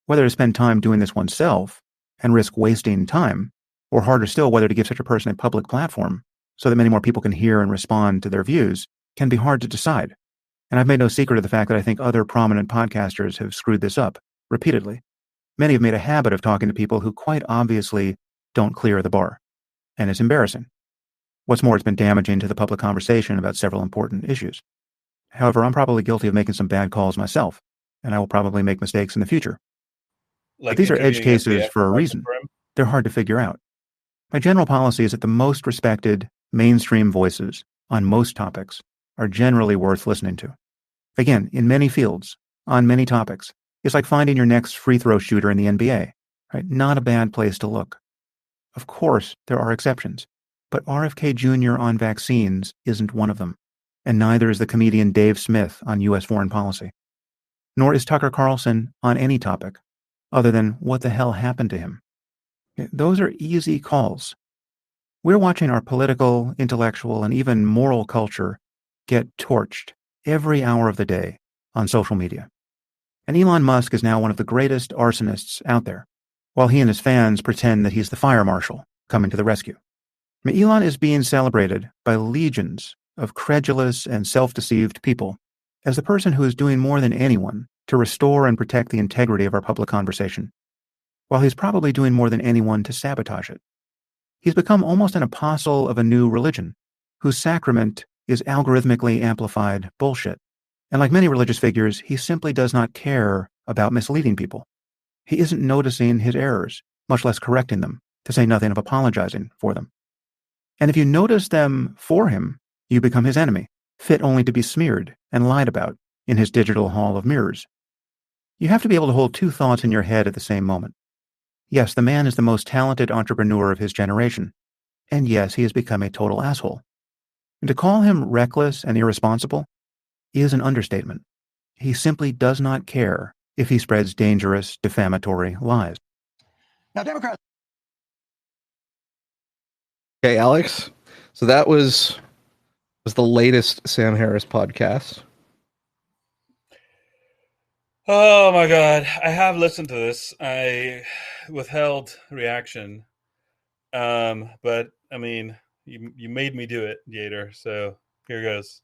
Whether to spend time doing this oneself and risk wasting time, or harder still, whether to give such a person a public platform so that many more people can hear and respond to their views, can be hard to decide. And I've made no secret of the fact that I think other prominent podcasters have screwed this up repeatedly. Many have made a habit of talking to people who quite obviously don't clear the bar. And it's embarrassing. What's more, it's been damaging to the public conversation about several important issues. However, I'm probably guilty of making some bad calls myself, and I will probably make mistakes in the future. But these are edge cases for a reason. They're hard to figure out. My general policy is that the most respected mainstream voices on most topics are generally worth listening to. Again, in many fields, on many topics, it's like finding your next free throw shooter in the NBA, right? Not a bad place to look. Of course, there are exceptions, but RFK Jr. on vaccines isn't one of them, and neither is the comedian Dave Smith on U.S. foreign policy. Nor is Tucker Carlson on any topic, other than what the hell happened to him. Those are easy calls. We're watching our political, intellectual, and even moral culture get torched every hour of the day on social media. And Elon Musk is now one of the greatest arsonists out there, while he and his fans pretend that he's the fire marshal coming to the rescue. I mean, Elon is being celebrated by legions of credulous and self-deceived people as the person who is doing more than anyone to restore and protect the integrity of our public conversation, while he's probably doing more than anyone to sabotage it. He's become almost an apostle of a new religion, whose sacrament is algorithmically amplified bullshit. And like many religious figures, he simply does not care about misleading people. He isn't noticing his errors, much less correcting them, to say nothing of apologizing for them. And if you notice them for him, you become his enemy, fit only to be smeared and lied about in his digital hall of mirrors. You have to be able to hold two thoughts in your head at the same moment. Yes, the man is the most talented entrepreneur of his generation. And yes, he has become a total asshole. And to call him reckless and irresponsible is an understatement. He simply does not care if he spreads dangerous, defamatory lies. Now, Democrats. Okay, Alex. So that was the latest Sam Harris podcast. Oh my God. I have listened to this. I withheld reaction. But I mean, you made me do it, Gator. So here goes.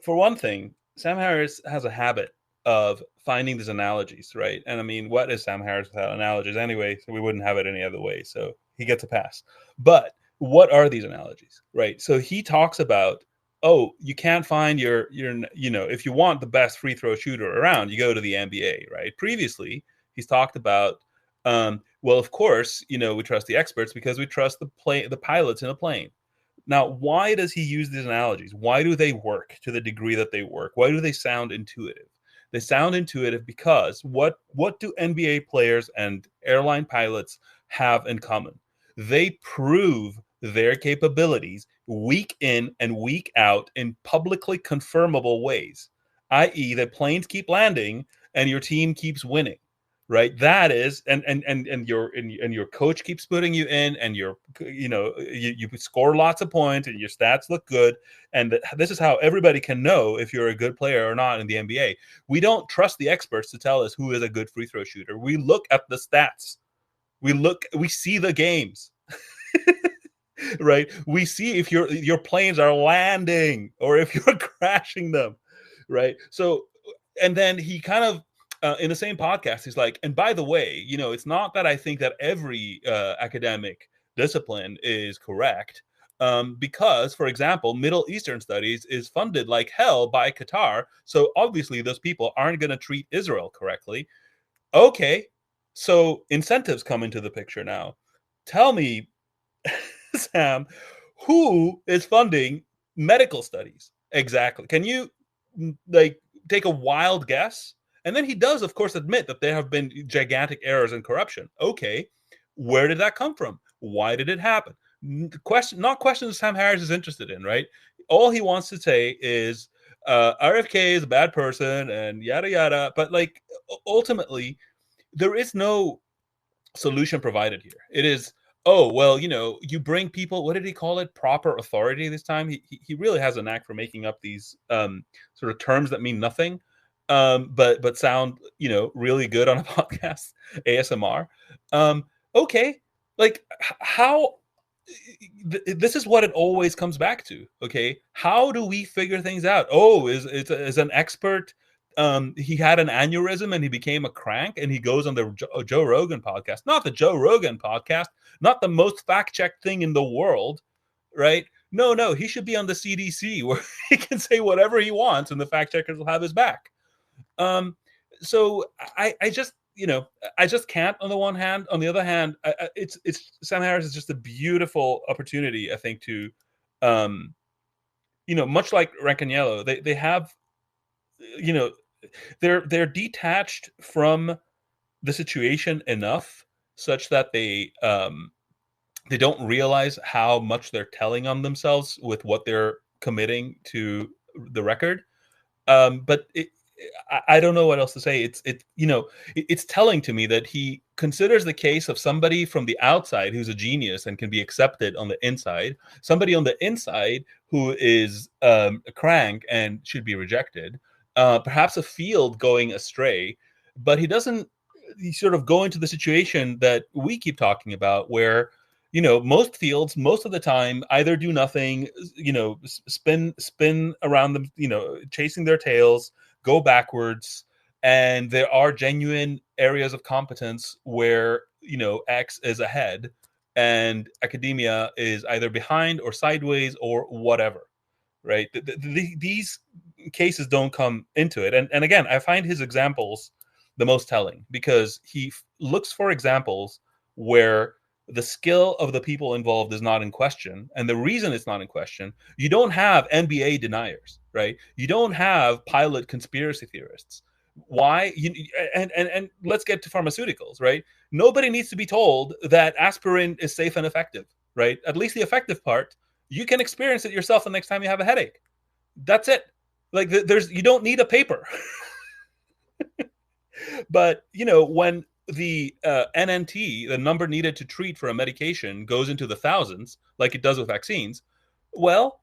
For one thing, Sam Harris has a habit of finding these analogies, right? And I mean, what is Sam Harris without analogies anyway? So we wouldn't have it any other way. So he gets a pass. But what are these analogies, right? So he talks about, oh, you can't find your, if you want the best free throw shooter around, you go to the NBA, right? Previously, he's talked about, well, of course, we trust the experts because we trust the pilots in a plane. Now, why does he use these analogies? Why do they work to the degree that they work? Why do they sound intuitive? They sound intuitive because what do NBA players and airline pilots have in common? They prove their capabilities week in and week out in publicly confirmable ways, i.e., that planes keep landing and your team keeps winning. Right, that is, and your coach keeps putting you in, and you score lots of points, and your stats look good, and this is how everybody can know if you're a good player or not in the NBA. We don't trust the experts to tell us who is a good free throw shooter. We look at the stats. We see the games. Right, we see if your planes are landing or if you're crashing them. Right, so, and then he kind of. In the same podcast, he's like, and by the way, it's not that I think that every academic discipline is correct, because, for example, Middle Eastern studies is funded like hell by Qatar. So obviously those people aren't going to treat Israel correctly. Okay, so incentives come into the picture now. Tell me, Sam, who is funding medical studies exactly? Can you take a wild guess? And then he does, of course, admit that there have been gigantic errors and corruption. Okay, where did that come from? Why did it happen? Not questions Sam Harris is interested in, right? All he wants to say is RFK is a bad person and yada yada. But ultimately, there is no solution provided here. It is, oh, well, you bring people, what did he call it? Proper authority this time. He really has a knack for making up these sort of terms that mean nothing, but sound, really good on a podcast, ASMR. Okay, how this is what it always comes back to. Okay, how do we figure things out? Oh, is an expert, he had an aneurysm and he became a crank and he goes on the Joe Rogan podcast, not the Joe Rogan podcast, not the most fact-checked thing in the world, right? No, he should be on the CDC where he can say whatever he wants and the fact checkers will have his back. So I just, I just can't on the one hand. On the other hand, it's Sam Harris is just a beautiful opportunity, I think, to, much like Rancaniello, they have, they're detached from the situation enough such that they don't realize how much they're telling on themselves with what they're committing to the record. But I don't know what else to say. It's telling to me that he considers the case of somebody from the outside who's a genius and can be accepted on the inside, somebody on the inside who is a crank and should be rejected, perhaps a field going astray, but he doesn't sort of go into the situation that we keep talking about where, most fields, most of the time, either do nothing, spin around them, chasing their tails, go backwards. And there are genuine areas of competence where, X is ahead and academia is either behind or sideways or whatever, right? These cases don't come into it. And again, I find his examples the most telling because he looks for examples where the skill of the people involved is not in question. And the reason it's not in question, you don't have NBA deniers, right? You don't have pilot conspiracy theorists. Why? And let's get to pharmaceuticals, right? Nobody needs to be told that aspirin is safe and effective, right? At least the effective part, you can experience it yourself the next time you have a headache. That's it. Like you don't need a paper. But when the NNT, the number needed to treat for a medication, goes into the thousands, like it does with vaccines, well,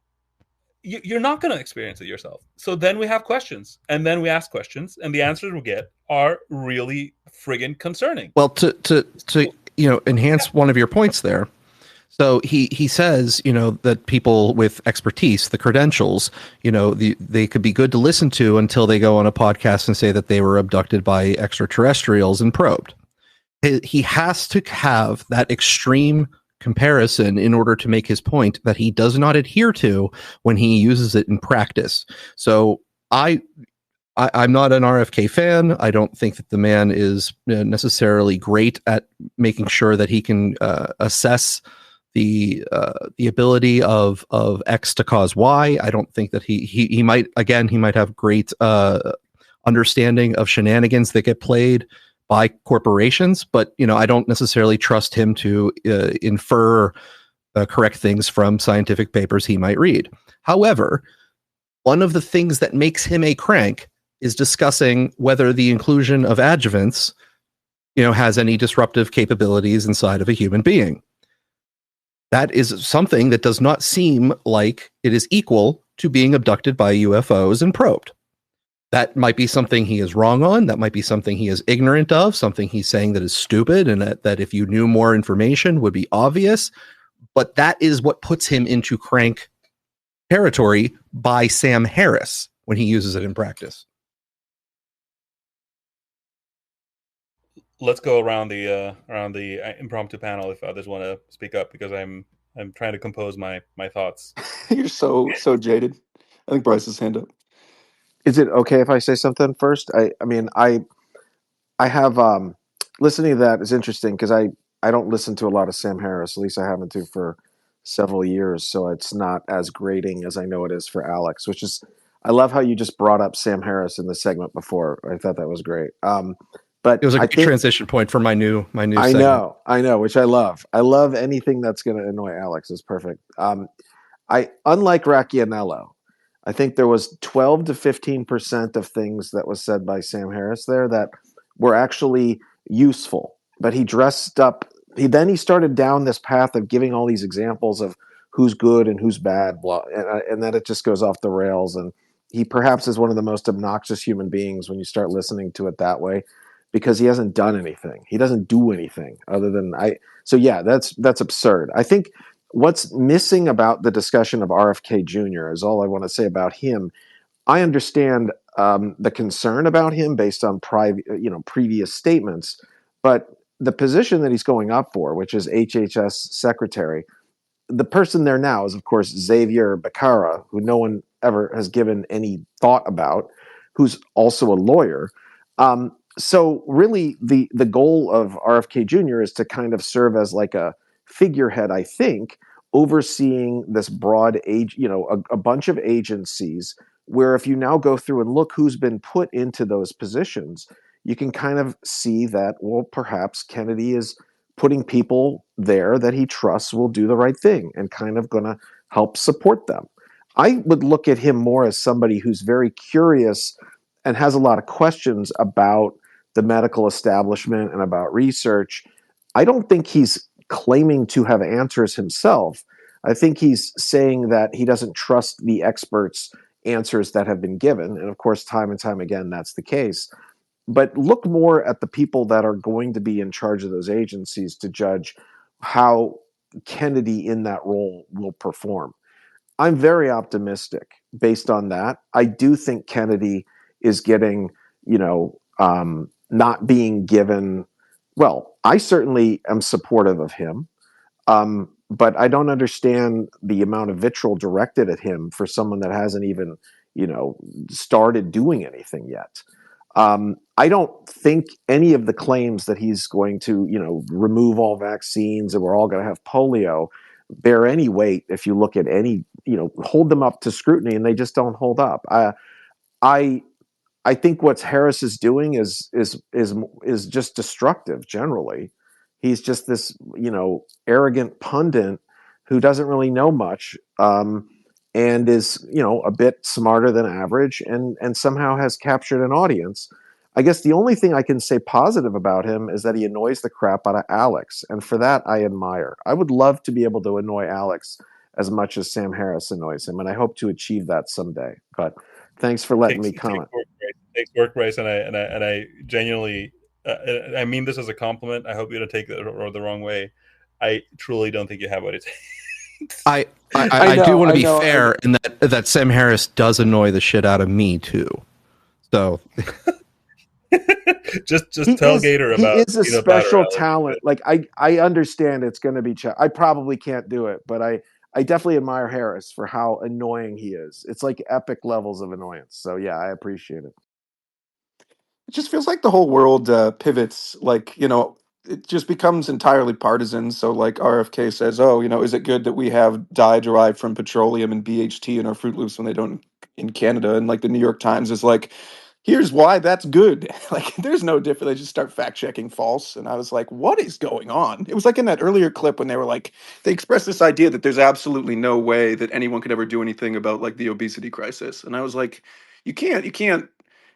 you're not going to experience it yourself. So then we have questions, and then we ask questions, and the answers we get are really friggin' concerning. Well, to enhance one of your points there. So he says, that people with expertise, the credentials, they could be good to listen to until they go on a podcast and say that they were abducted by extraterrestrials and probed. He has to have that extreme comparison in order to make his point that he does not adhere to when he uses it in practice. So I'm not an RFK fan. I don't think that the man is necessarily great at making sure that he can assess the ability of X to cause Y. I don't think that he might have great understanding of shenanigans that get played by corporations, but I don't necessarily trust him to infer correct things from scientific papers he might read. However, one of the things that makes him a crank is discussing whether the inclusion of adjuvants, has any disruptive capabilities inside of a human being. That is something that does not seem like it is equal to being abducted by UFOs and probed. That might be something he is wrong on. That might be something he is ignorant of, something he's saying that is stupid and that if you knew more information would be obvious. But that is what puts him into crank territory by Sam Harris when he uses it in practice. Let's go around the impromptu panel if others want to speak up, because I'm trying to compose my thoughts. You're so jaded. I think Bryce's hand up. Is it okay if I say something first? I have listening to that is interesting because I don't listen to a lot of Sam Harris. At least I haven't to for several years, so it's not as grating as I know it is for Alex. Which is, I love how you just brought up Sam Harris in the segment before. I thought that was great. But it was a great transition point for my new segment. I know, which I love. I love anything that's going to annoy Alex. Is perfect. Unlike Racchianello, I think there was 12 to 15% of things that was said by Sam Harris there that were actually useful. But he dressed up. He started down this path of giving all these examples of who's good and who's bad, blah, and then it just goes off the rails. And he perhaps is one of the most obnoxious human beings when you start listening to it that way, because he hasn't done anything. He doesn't do anything other than So yeah, that's absurd. I think what's missing about the discussion of RFK Jr. is all I want to say about him. I understand the concern about him based on previous statements, but the position that he's going up for, which is HHS secretary, the person there now is, of course, Xavier Becerra, who no one ever has given any thought about, who's also a lawyer. So really, the goal of RFK Jr. is to kind of serve as like a figurehead, I think, overseeing this broad a bunch of agencies, where if you now go through and look who's been put into those positions, you can kind of see that, well, perhaps Kennedy is putting people there that he trusts will do the right thing and kind of going to help support them. I would look at him more as somebody who's very curious and has a lot of questions about the medical establishment and about research. I don't think he's claiming to have answers himself. I think he's saying that he doesn't trust the experts' answers that have been given. And of course, time and time again, that's the case. But look more at the people that are going to be in charge of those agencies to judge how Kennedy in that role will perform. I'm very optimistic based on that. I do think Kennedy is getting, not being given. Well, I certainly am supportive of him, but I don't understand the amount of vitriol directed at him for someone that hasn't even, started doing anything yet. I don't think any of the claims that he's going to, remove all vaccines and we're all going to have polio bear any weight if you look at any, hold them up to scrutiny, and they just don't hold up. I think what Harris is doing is just destructive generally. He's just this, arrogant pundit who doesn't really know much, and is, a bit smarter than average, and somehow has captured an audience. I guess the only thing I can say positive about him is that he annoys the crap out of Alex, and for that I admire. I would love to be able to annoy Alex as much as Sam Harris annoys him, and I hope to achieve that someday. But thanks for letting me comment. Takes work, Bryce, and I genuinely, I mean this as a compliment. I hope you don't take it the wrong way. I truly don't think you have what it takes. I do want to be fair in that Sam Harris does annoy the shit out of me too. So just tell Gator about. He is a special talent. Like I understand it's going to be. I probably can't do it, but I definitely admire Harris for how annoying he is. It's like epic levels of annoyance. So yeah, I appreciate it. It just feels like the whole world pivots. Like, it just becomes entirely partisan. So like RFK says, oh, is it good that we have dye derived from petroleum and BHT in our Fruit Loops when they don't in Canada? And like the New York Times is like, here's why that's good. Like, there's no difference. They just start fact checking false. And I was like, what is going on? It was like in that earlier clip when they were like, they expressed this idea that there's absolutely no way that anyone could ever do anything about like the obesity crisis. And I was like, you can't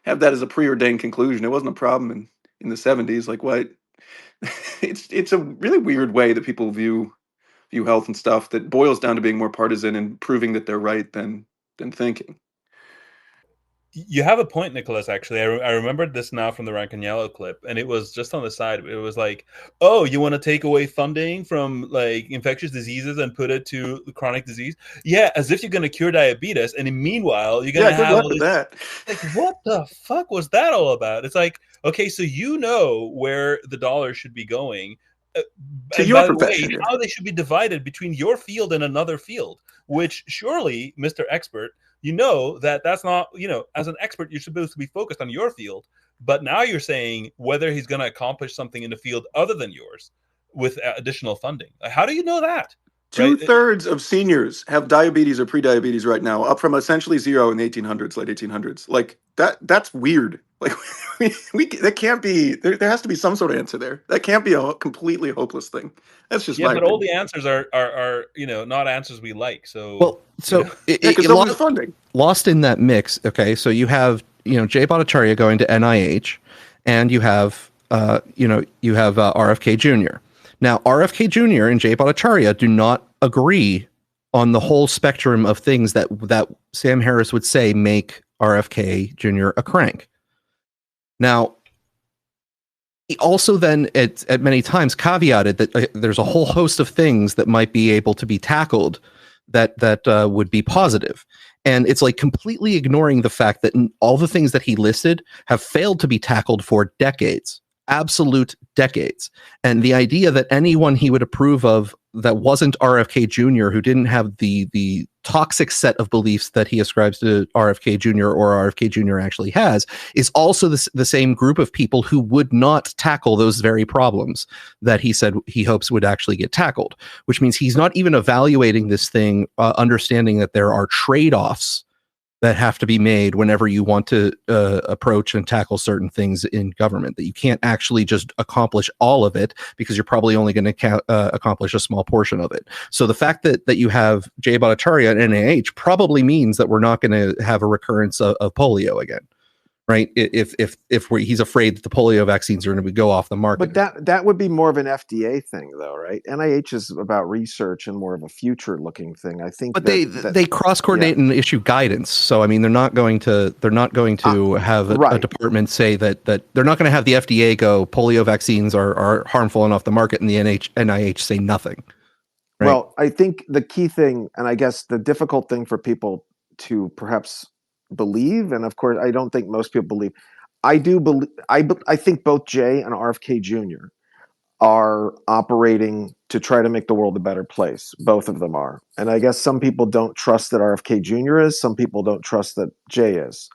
have that as a preordained conclusion. It wasn't a problem in the 70s. Like, what? It's a really weird way that people view health and stuff that boils down to being more partisan and proving that they're right than thinking. You have a point, Nicholas. Actually, I remembered this now from the Rank and Yellow clip, and it was just on the side. It was like, "Oh, you want to take away funding from like infectious diseases and put it to chronic disease? Yeah, as if you're going to cure diabetes, and meanwhile you're going to have all this." That. Like, what the fuck was that all about? It's like, okay, so where the dollar should be going. To and your by the way, profession, how they should be divided between your field and another field, which surely, Mr. Expert, that's not, as an expert, you're supposed to be focused on your field. But now you're saying whether he's going to accomplish something in the field other than yours with additional funding. How do you know that? 2/3 of seniors have diabetes or pre-diabetes right now, up from essentially zero in the late 1800s. Like that's weird. Like that can't be. There has to be some sort of answer there. That can't be a completely hopeless thing. That's just but all the answers are not answers we like. So funding lost in that mix. Okay, so you have Jay Bhattacharya going to NIH, and you have RFK Jr. Now, RFK Jr. and Jay Bhattacharya do not agree on the whole spectrum of things that Sam Harris would say make RFK Jr. a crank. Now, he also then at many times caveated that there's a whole host of things that might be able to be tackled that would be positive. And it's like completely ignoring the fact that all the things that he listed have failed to be tackled for decades. Absolute decades. And the idea that anyone he would approve of that wasn't RFK Jr., who didn't have the toxic set of beliefs that he ascribes to RFK Jr. or RFK Jr. actually has, is also the same group of people who would not tackle those very problems that he said he hopes would actually get tackled, which means he's not even evaluating this thing, understanding that there are trade-offs that have to be made whenever you want to approach and tackle certain things in government, that you can't actually just accomplish all of it because you're probably only going to accomplish a small portion of it. So the fact that you have Jay Bhattacharya at NIH probably means that we're not going to have a recurrence of polio again, right? If he's afraid that the polio vaccines are going to go off the market. But that would be more of an FDA thing, though, right? NIH is about research and more of a future-looking thing. I think. But they cross-coordinate and issue guidance. So I mean, they're not going to have a department say that they're not going to have the FDA go polio vaccines are harmful and off the market, and the NIH say nothing. Right? Well, I think the key thing, and I guess the difficult thing for people to perhaps believe, and of course I don't think most people believe, I do believe, I think both Jay and RFK Jr. are operating to try to make the world a better place. Both of them are. And I guess some people don't trust that RFK Jr. is, some people don't trust that Jay is.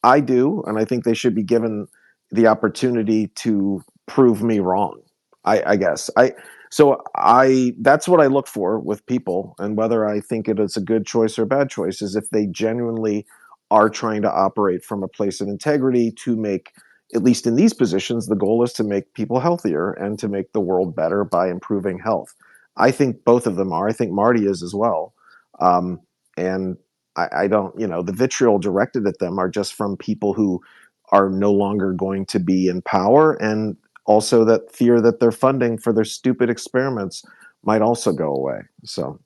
I do, and I think they should be given the opportunity to prove me wrong. I guess. That's what I look for with people, and whether I think it is a good choice or a bad choice is if they genuinely are trying to operate from a place of integrity to make, at least in these positions, the goal is to make people healthier and to make the world better by improving health. I think both of them are. I think Marty is as well. And I don't, the vitriol directed at them are just from people who are no longer going to be in power, and also that fear that their funding for their stupid experiments might also go away. So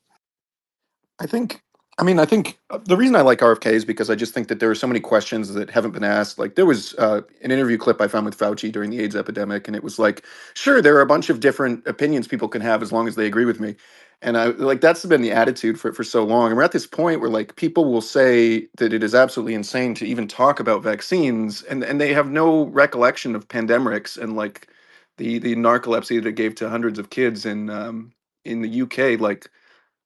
I think the reason I like RFK is because I just think that there are so many questions that haven't been asked. Like there was an interview clip I found with Fauci during the AIDS epidemic, and it was like, sure, there are a bunch of different opinions people can have as long as they agree with me. And I like that's been the attitude for so long. And we're at this point where like people will say that it is absolutely insane to even talk about vaccines, and they have no recollection of pandemics and like the narcolepsy that it gave to hundreds of kids in the UK. Like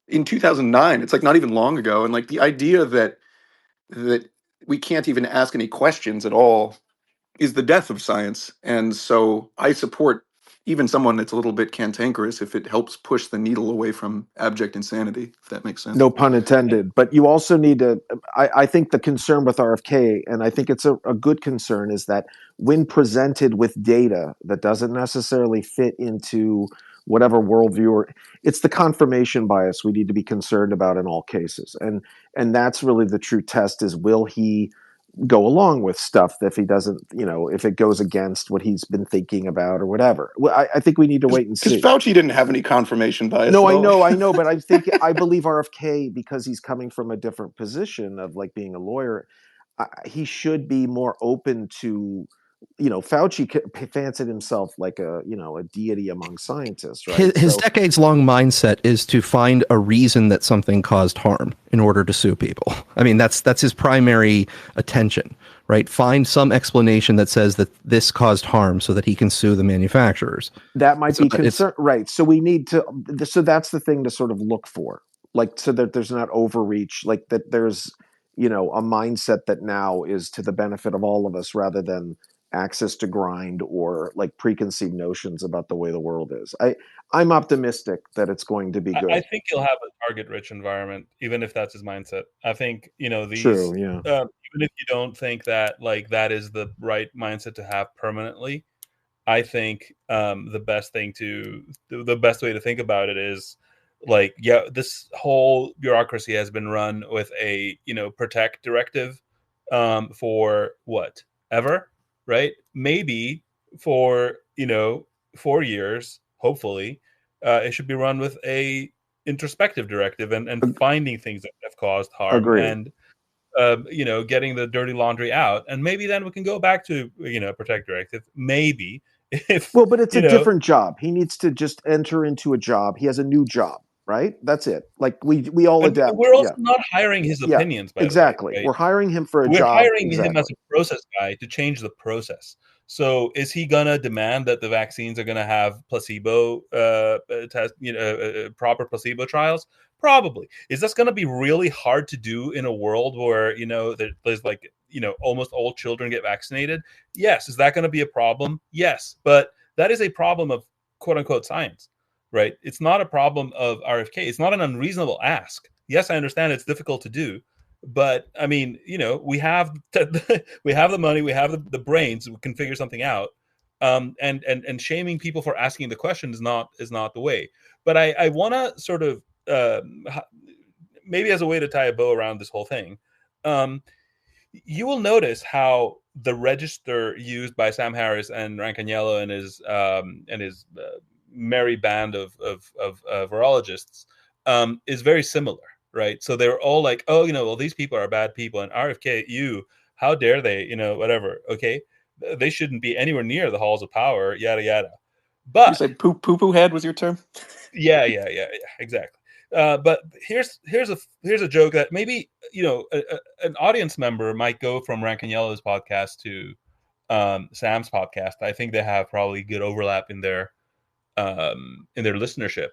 in 2009, it's like not even long ago, and like the idea that we can't even ask any questions at all is the death of science. And so I support even someone that's a little bit cantankerous if it helps push the needle away from abject insanity, if that makes sense. no pun intended. But you also need to, I think the concern with RFK, and I think it's a good concern, is that when presented with data that doesn't necessarily fit into whatever worldview, or it's the confirmation bias we need to be concerned about in all cases. And that's really the true test, is will he go along with stuff that if he doesn't, if it goes against what he's been thinking about or whatever. Well, I think we need to wait and see. Because Fauci didn't have any confirmation bias. No, at all. I know, but I believe RFK, because he's coming from a different position of like being a lawyer, he should be more open to, Fauci fancied himself like a deity among scientists, right? His decades-long mindset is to find a reason that something caused harm in order to sue people. I mean, that's his primary attention, right? Find some explanation that says that this caused harm so that he can sue the manufacturers. That might be concern, right? So we need to. So that's the thing to sort of look for, like, so that there's not overreach, like that there's a mindset that now is to the benefit of all of us, rather than access to grind or like preconceived notions about the way the world is. I'm optimistic that it's going to be good. I think he'll have a target-rich environment, even if that's his mindset. I think these. True, yeah. Even if you don't think that like that is the right mindset to have permanently, I think the best way to think about it is like, yeah, this whole bureaucracy has been run with a protect directive for what ever. Right? Maybe for 4 years, hopefully, it should be run with a introspective directive and finding things that have caused harm. Agreed. And getting the dirty laundry out, and maybe then we can go back to protect directive. Maybe but it's a different job. He needs to just enter into a job. He has a new job. Right? That's it. Like we all adapt. We're also not hiring his opinions. By exactly. The way, right? We're hiring him for a We're job. Hiring him as a process guy to change the process. So is he gonna demand that the vaccines are gonna have placebo test, proper placebo trials? Probably. Is this gonna be really hard to do in a world where there's like almost all children get vaccinated? Yes. Is that gonna be a problem? Yes. But that is a problem of quote unquote science. Right? It's not a problem of RFK. It's not an unreasonable ask. Yes, I understand it's difficult to do, but I mean, we have we have the money, we have the brains, we can figure something out. And shaming people for asking the question is not the way. But I want to sort of maybe as a way to tie a bow around this whole thing. You will notice how the register used by Sam Harris and Rancaniello and his merry band of virologists is very similar, right? So they were all like, oh, well, these people are bad people, and RFK, how dare they, whatever. Okay, they shouldn't be anywhere near the halls of power, yada yada. But you say poo head was your term. Yeah, exactly. But here's a joke that maybe an audience member might go from Rancaniello's podcast to Sam's podcast. I think they have probably good overlap in their listenership,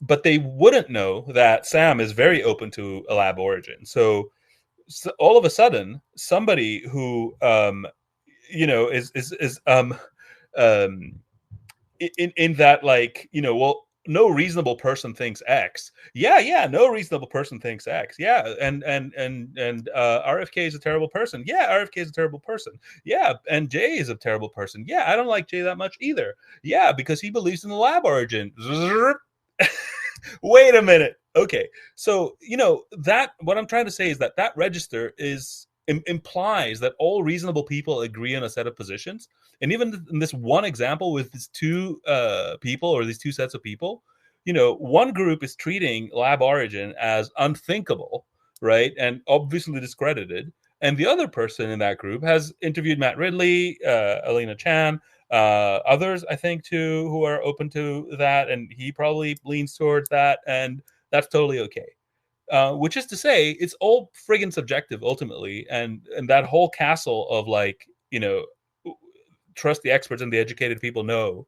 but they wouldn't know that Sam is very open to a lab origin. So all of a sudden, somebody who is in that, like, well, no reasonable person thinks X. Yeah, no reasonable person thinks X. Yeah, and RFK is a terrible person. Yeah, RFK is a terrible person. Yeah, and Jay is a terrible person. Yeah, I don't like Jay that much either. Yeah, because he believes in the lab origin. Wait a minute. Okay, so that what I'm trying to say is that register implies that all reasonable people agree on a set of positions. And even in this one example with these two people, or these two sets of people, one group is treating lab origin as unthinkable, right, and obviously discredited, and the other person in that group has interviewed Matt Ridley, Alina Chan, others, I think, too, who are open to that, and he probably leans towards that, and that's totally okay. Which is to say, it's all friggin' subjective ultimately, and that whole castle of trust the experts and the educated people. The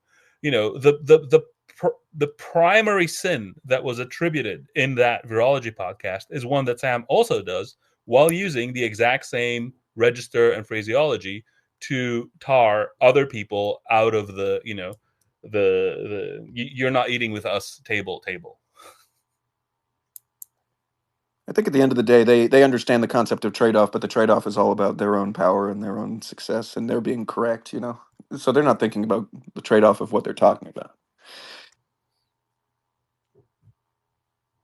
primary sin that was attributed in that virology podcast is one that Sam also does, while using the exact same register and phraseology to tar other people out of the you're not eating with us table. I think at the end of the day, they understand the concept of trade-off, but the trade-off is all about their own power and their own success, and they're being correct, So they're not thinking about the trade-off of what they're talking about.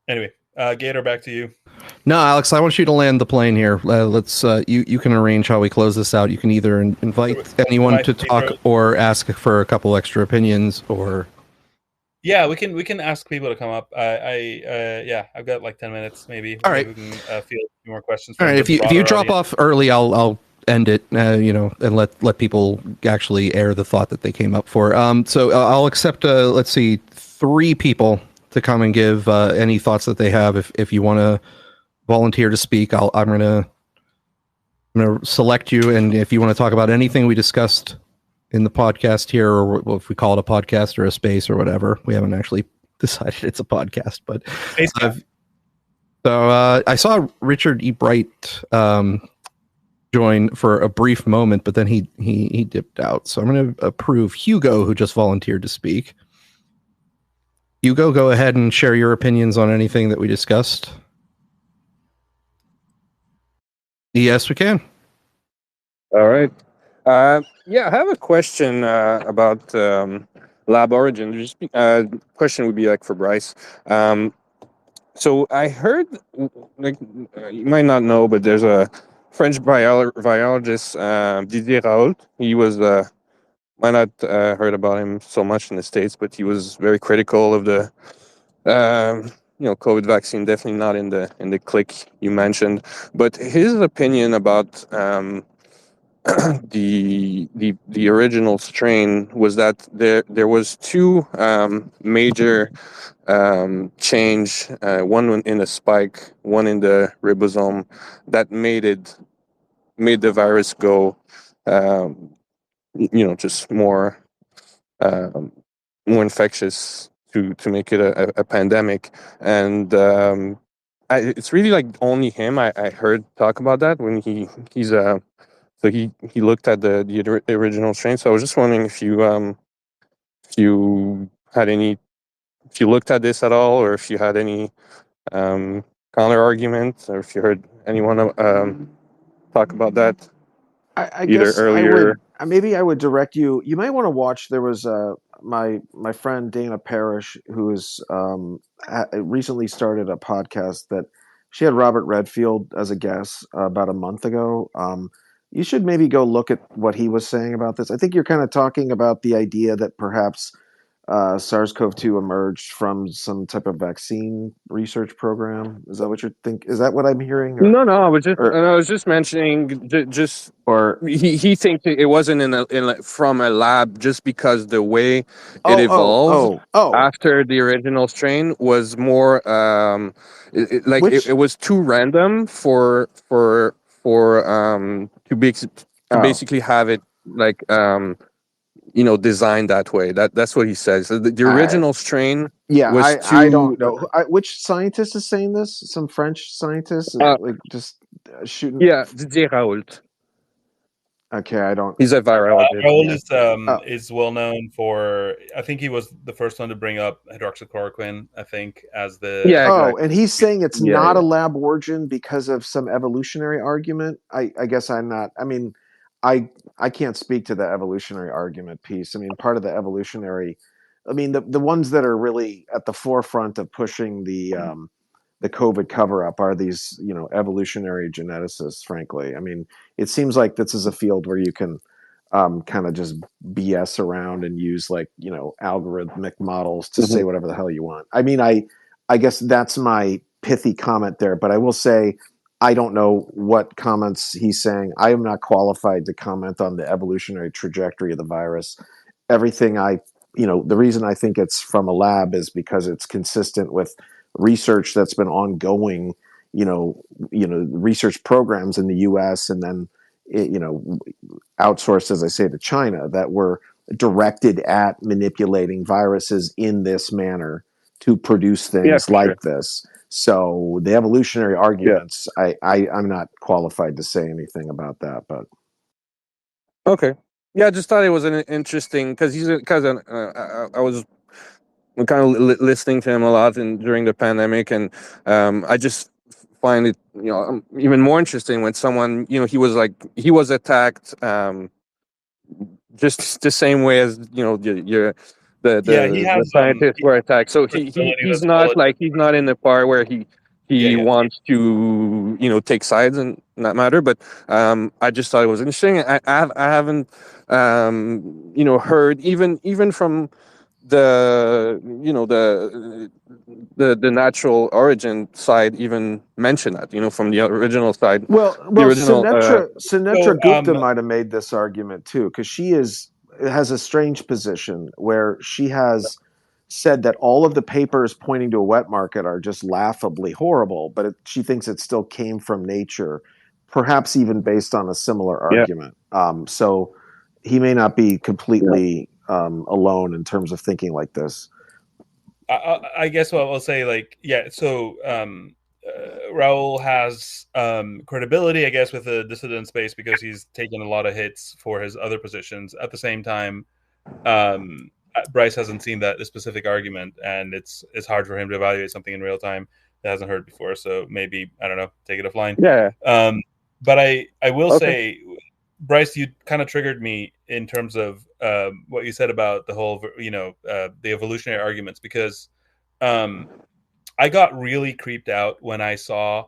Anyway, Gator, back to you. No, Alex, I want you to land the plane here. Let's you can arrange how we close this out. You can either invite anyone to talk or ask for a couple extra opinions, or yeah, we can ask people to come up. I've got like 10 minutes maybe. All right, we can field a few more questions. All right, if you drop off early, I'll end it. And let people actually air the thought that they came up for. So I'll accept. Let's see, 3 people to come and give any thoughts that they have. If you want to volunteer to speak, I'm gonna select you, and if you want to talk about anything we discussed in the podcast here, or if we call it a podcast or a space or whatever, we haven't actually decided it's a podcast, but so I saw Richard E. Bright join for a brief moment, but then he dipped out. So I'm going to approve Hugo, who just volunteered to speak. Hugo, go ahead and share your opinions on anything that we discussed. Yes, we can. All right. Yeah, I have a question about lab origin. Just question would be like for Bryce. So I heard, you might not know, but there's a French biologist, Didier Raoult. He was might not heard about him so much in the States, but he was very critical of the COVID vaccine. Definitely not in the clique you mentioned, but his opinion about the original strain was that there was 2 major change, one in the spike, one in the ribosome, that made the virus go just more infectious to make it a pandemic. And it's really like only him I heard talk about that when he's so he looked at the original strain. So I was just wondering if you looked at this at all, or if you had any counter arguments, or if you heard anyone talk about that. I guess earlier. Maybe I would direct you. You might want to watch. There was my friend Dana Parrish, who is recently started a podcast that she had Robert Redfield as a guest about a month ago. You should maybe go look at what he was saying about this. I think you're kind of talking about the idea that perhaps SARS-CoV-2 emerged from some type of vaccine research program. Is that what you think? Is that what I'm hearing? No, I was just mentioning he thinks it wasn't from a lab, just because the way it evolved after the original strain was more it was too random for to basically have it designed that way. That's what he says. The original strain. Yeah, was I don't know which scientist is saying this. Some French scientist, just shooting. Yeah, Didier Raoult. Okay, I don't. He's a virologist. Raul is well known for. I think he was the first one to bring up hydroxychloroquine. I think as the Oh, and he's saying it's not a lab origin because of some evolutionary argument. I guess I'm not. I mean, I can't speak to the evolutionary argument piece. I mean, part of the evolutionary. I mean, the ones that are really at the forefront of pushing the COVID cover up are these, evolutionary geneticists, frankly. I mean, it seems like this is a field where you can kind of just BS around and use algorithmic models to say whatever the hell you want. I mean, I guess that's my pithy comment there, but I will say I don't know what comments he's saying. I am not qualified to comment on the evolutionary trajectory of the virus. Everything the reason I think it's from a lab is because it's consistent with research that's been ongoing, research programs in the US and then, outsourced, as I say, to China that were directed at manipulating viruses in this manner to produce things like this. So the evolutionary arguments, I'm not qualified to say anything about that, but. Okay. Yeah, I just thought it was an interesting because I was kind of listening to him a lot during the pandemic, and I just find it even more interesting when someone he was attacked just the same way as the scientists were attacked. So he's not in the part where he wants to take sides in that matter. But I just thought it was interesting. I haven't heard even from the natural origin side even mention that from the original side. Well, original, Sunetra Gupta might have made this argument too, because she has a strange position where she has said that all of the papers pointing to a wet market are just laughably horrible, but she thinks it still came from nature, perhaps even based on a similar argument. So he may not be completely alone in terms of thinking like this. I guess what I'll say, so Raul has credibility, I guess, with the dissident space because he's taken a lot of hits for his other positions. At the same time, Bryce hasn't seen the specific argument, and it's hard for him to evaluate something in real time that hasn't heard before. So maybe, I don't know, take it offline. Yeah. But I will say, Bryce, you kind of triggered me in terms of what you said about the whole, the evolutionary arguments, because I got really creeped out when I saw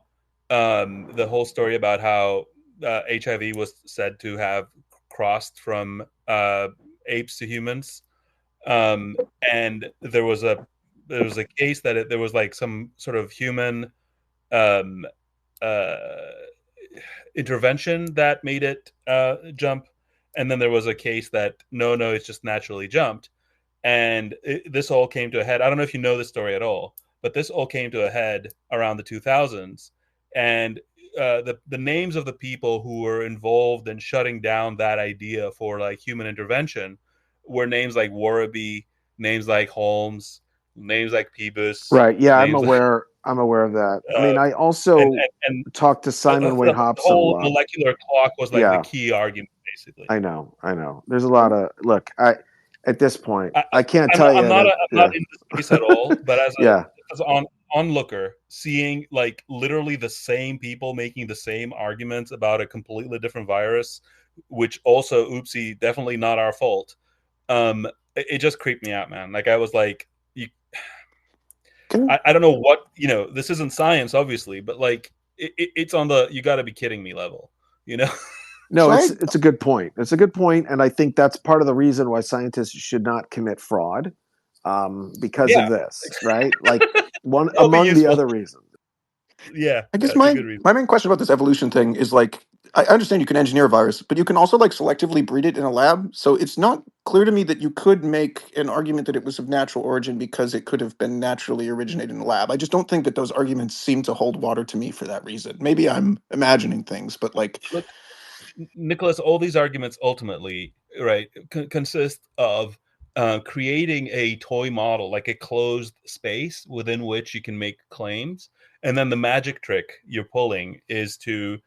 the whole story about how HIV was said to have crossed from apes to humans, and there was a case that there was some sort of human intervention that made it jump, and then there was a case that no, it's just naturally jumped, and this all came to a head. I don't know if you know this story at all, but this all came to a head around the 2000s, and the names of the people who were involved in shutting down that idea for human intervention were names like Warraby, names like Holmes, names like Pebus. Right. Yeah, I'm aware. I'm aware of that. I mean, I also talked to Simon Wade Hobson. The whole molecular clock was the key argument, basically. I know. There's a lot of at this point, I can't tell you. I'm not in this space at all, but as an onlooker, seeing literally the same people making the same arguments about a completely different virus, which also, oopsie, definitely not our fault. It just creeped me out, man. I was like, I don't know what, this isn't science, obviously, but it's on the you got to be kidding me level, No, it's a good point. It's a good point, and I think that's part of the reason why scientists should not commit fraud, because of this, right? One among the other reasons. Yeah, I guess my main question about this evolution thing is I understand you can engineer a virus, but you can also selectively breed it in a lab. So it's not clear to me that you could make an argument that it was of natural origin because it could have been naturally originated in a lab. I just don't think that those arguments seem to hold water to me for that reason. Maybe I'm imagining things, but Look, Nicholas, all these arguments ultimately, right, consist of creating a toy model, like a closed space within which you can make claims. And then the magic trick you're pulling is to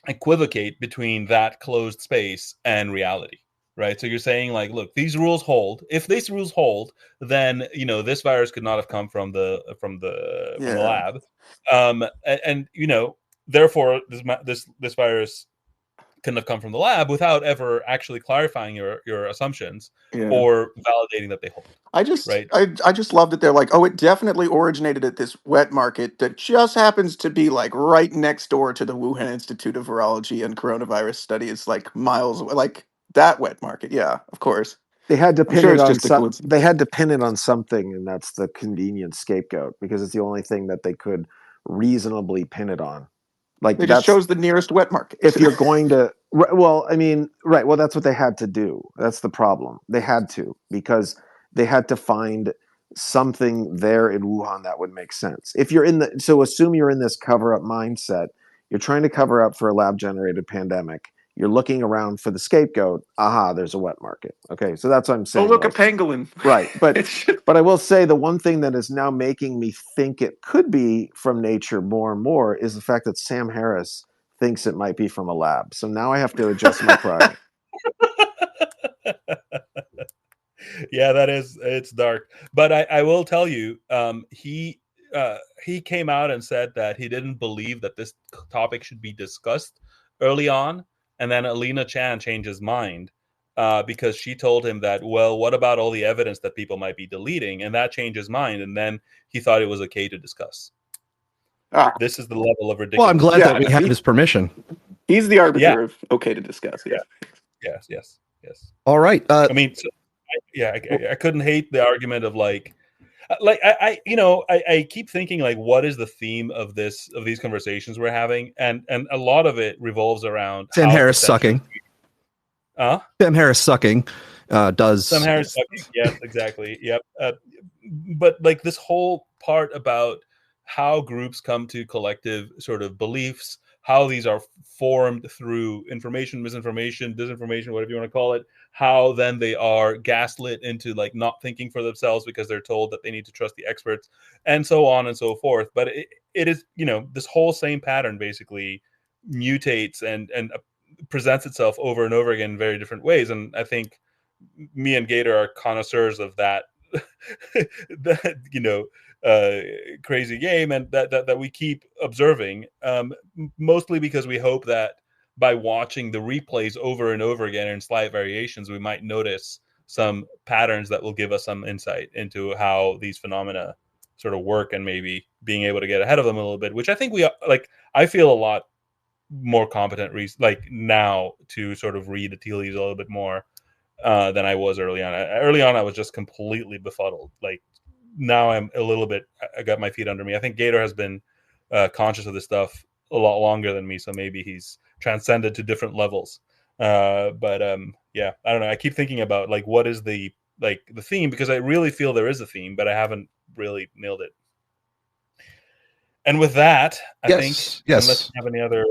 equivocate between that closed space and reality, right? So you're saying like, look, these rules hold. If these rules hold, then this virus could not have come from the lab, and therefore this virus couldn't have come from the lab without ever actually clarifying your assumptions or validating that they hold. I just love that they're like, oh, it definitely originated at this wet market that just happens to be like right next door to the Wuhan Institute of Virology and Coronavirus Studies, like miles away, like that wet market. Yeah, of course. They had to I'm pin sure it it's on just a coincidence. they had to pin it on something, and that's the convenient scapegoat, because it's the only thing that they could reasonably pin it on. Like They just chose the nearest wet market. If you're going to, well, I mean, right. Well, that's what they had to do. That's the problem. They had to, because they had to find something there in Wuhan that would make sense. If you're so assume you're in this cover up mindset, you're trying to cover up for a lab generated pandemic. You're looking around for the scapegoat. Aha, there's a wet market. Okay, so that's what I'm saying. Oh, look, a pangolin. Right, but I will say the one thing that is now making me think it could be from nature more and more is the fact that Sam Harris thinks it might be from a lab. So now I have to adjust my pride. Yeah, it's dark. But I will tell you, he came out and said that he didn't believe that this topic should be discussed early on, and then Alina Chan changed his mind because she told him that, well, what about all the evidence that people might be deleting? And that changed his mind, and then he thought it was okay to discuss. This is the level of ridiculous. Well, I'm glad that we have his permission. He's the arbiter of okay to discuss. Yeah. Yes. All right. I mean, I couldn't hate the argument of like I keep thinking like, what is the theme of these conversations we're having, and a lot of it revolves around Sam Harris sucking. Sam Harris sucking does. Sam Harris sucking. Yes, exactly. Yep. But like this whole part about how groups come to collective sort of beliefs, how these are formed through information, misinformation, disinformation, whatever you want to call it, how then they are gaslit into like not thinking for themselves because they're told that they need to trust the experts, and so on and so forth. But it is, this whole same pattern basically mutates and presents itself over and over again in very different ways. And I think me and Gator are connoisseurs of that, crazy game, and that we keep observing, mostly because we hope that by watching the replays over and over again in slight variations, we might notice some patterns that will give us some insight into how these phenomena sort of work, and maybe being able to get ahead of them a little bit, which I think I feel a lot more competent now to sort of read the tea leaves a little bit more than I was early on. Early on, I was just completely befuddled. Like, now I got my feet under me. I think Gator has been conscious of this stuff a lot longer than me, so maybe he's transcended to different levels. Yeah, I don't know. I keep thinking about like, what is the theme, because I really feel there is a theme, but I haven't really nailed it. And with that, I think unless you have any other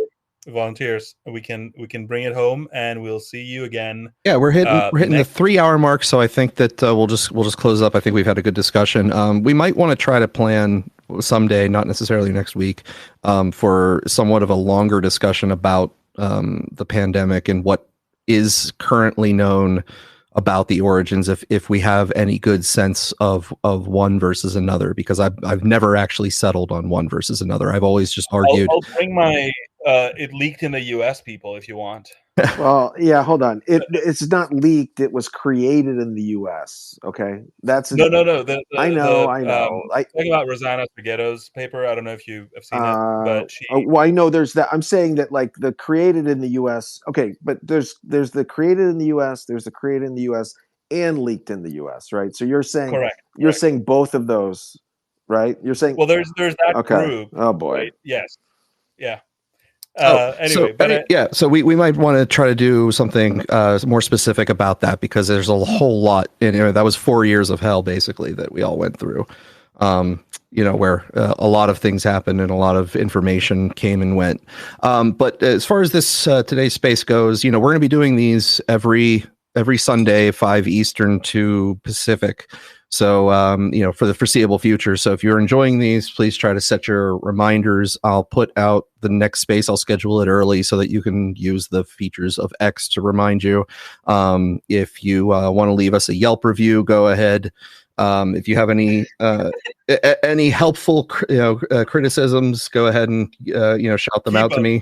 volunteers, we can bring it home, and we'll see you again. Yeah, we're hitting the 3-hour mark, so I think that we'll just close up. I think we've had a good discussion. We might want to try to plan someday, not necessarily next week, for somewhat of a longer discussion about the pandemic and what is currently known about the origins, if we have any good sense of one versus another, because I've never actually settled on one versus another. I've always just argued. I'll bring my it leaked in the US people if you want. Well, yeah, hold on. It's not leaked. It was created in the U.S. Okay, that's no. I know. Talking about Rosanna Spaghetto's paper. I don't know if you have seen it, but well, I know there's that. I'm saying that like the created in the U.S. Okay, but there's the created in the U.S. There's the created in the U.S. and leaked in the U.S. Right? So you're saying You're saying both of those, right? You're saying there's that group. Oh boy. Right? Yes. Yeah. So we might want to try to do something more specific about that, because there's a whole lot in that was 4 years of hell basically that we all went through, where a lot of things happened and a lot of information came and went. But as far as this today's space goes, we're going to be doing these every every Sunday, 5 Eastern, 2 Pacific. So, for the foreseeable future. So if you're enjoying these, please try to set your reminders. I'll put out the next space. I'll schedule it early so that you can use the features of X to remind you. If you want to leave us a Yelp review, go ahead. If you have any helpful criticisms, go ahead and shout them out to me.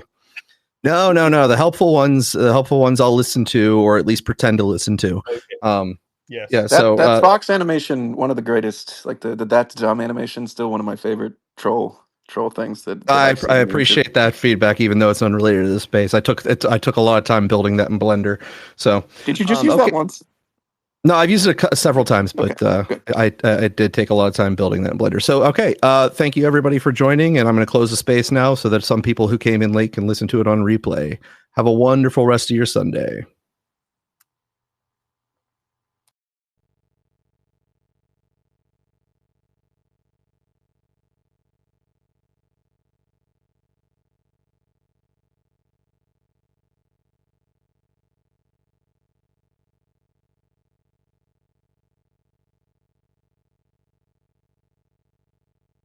No. The helpful ones I'll listen to, or at least pretend to listen to. Okay. Yes. Yeah. That Fox animation, one of the greatest, like the That's Dumb animation, still one of my favorite troll things that I've seen I on YouTube. appreciate that feedback, even though it's unrelated to the space. I took a lot of time building that in Blender. So did you just use that once? No, I've used it several times, but I did take a lot of time building that in Blender. So, okay, thank you everybody for joining, and I'm going to close the space now so that some people who came in late can listen to it on replay. Have a wonderful rest of your Sunday.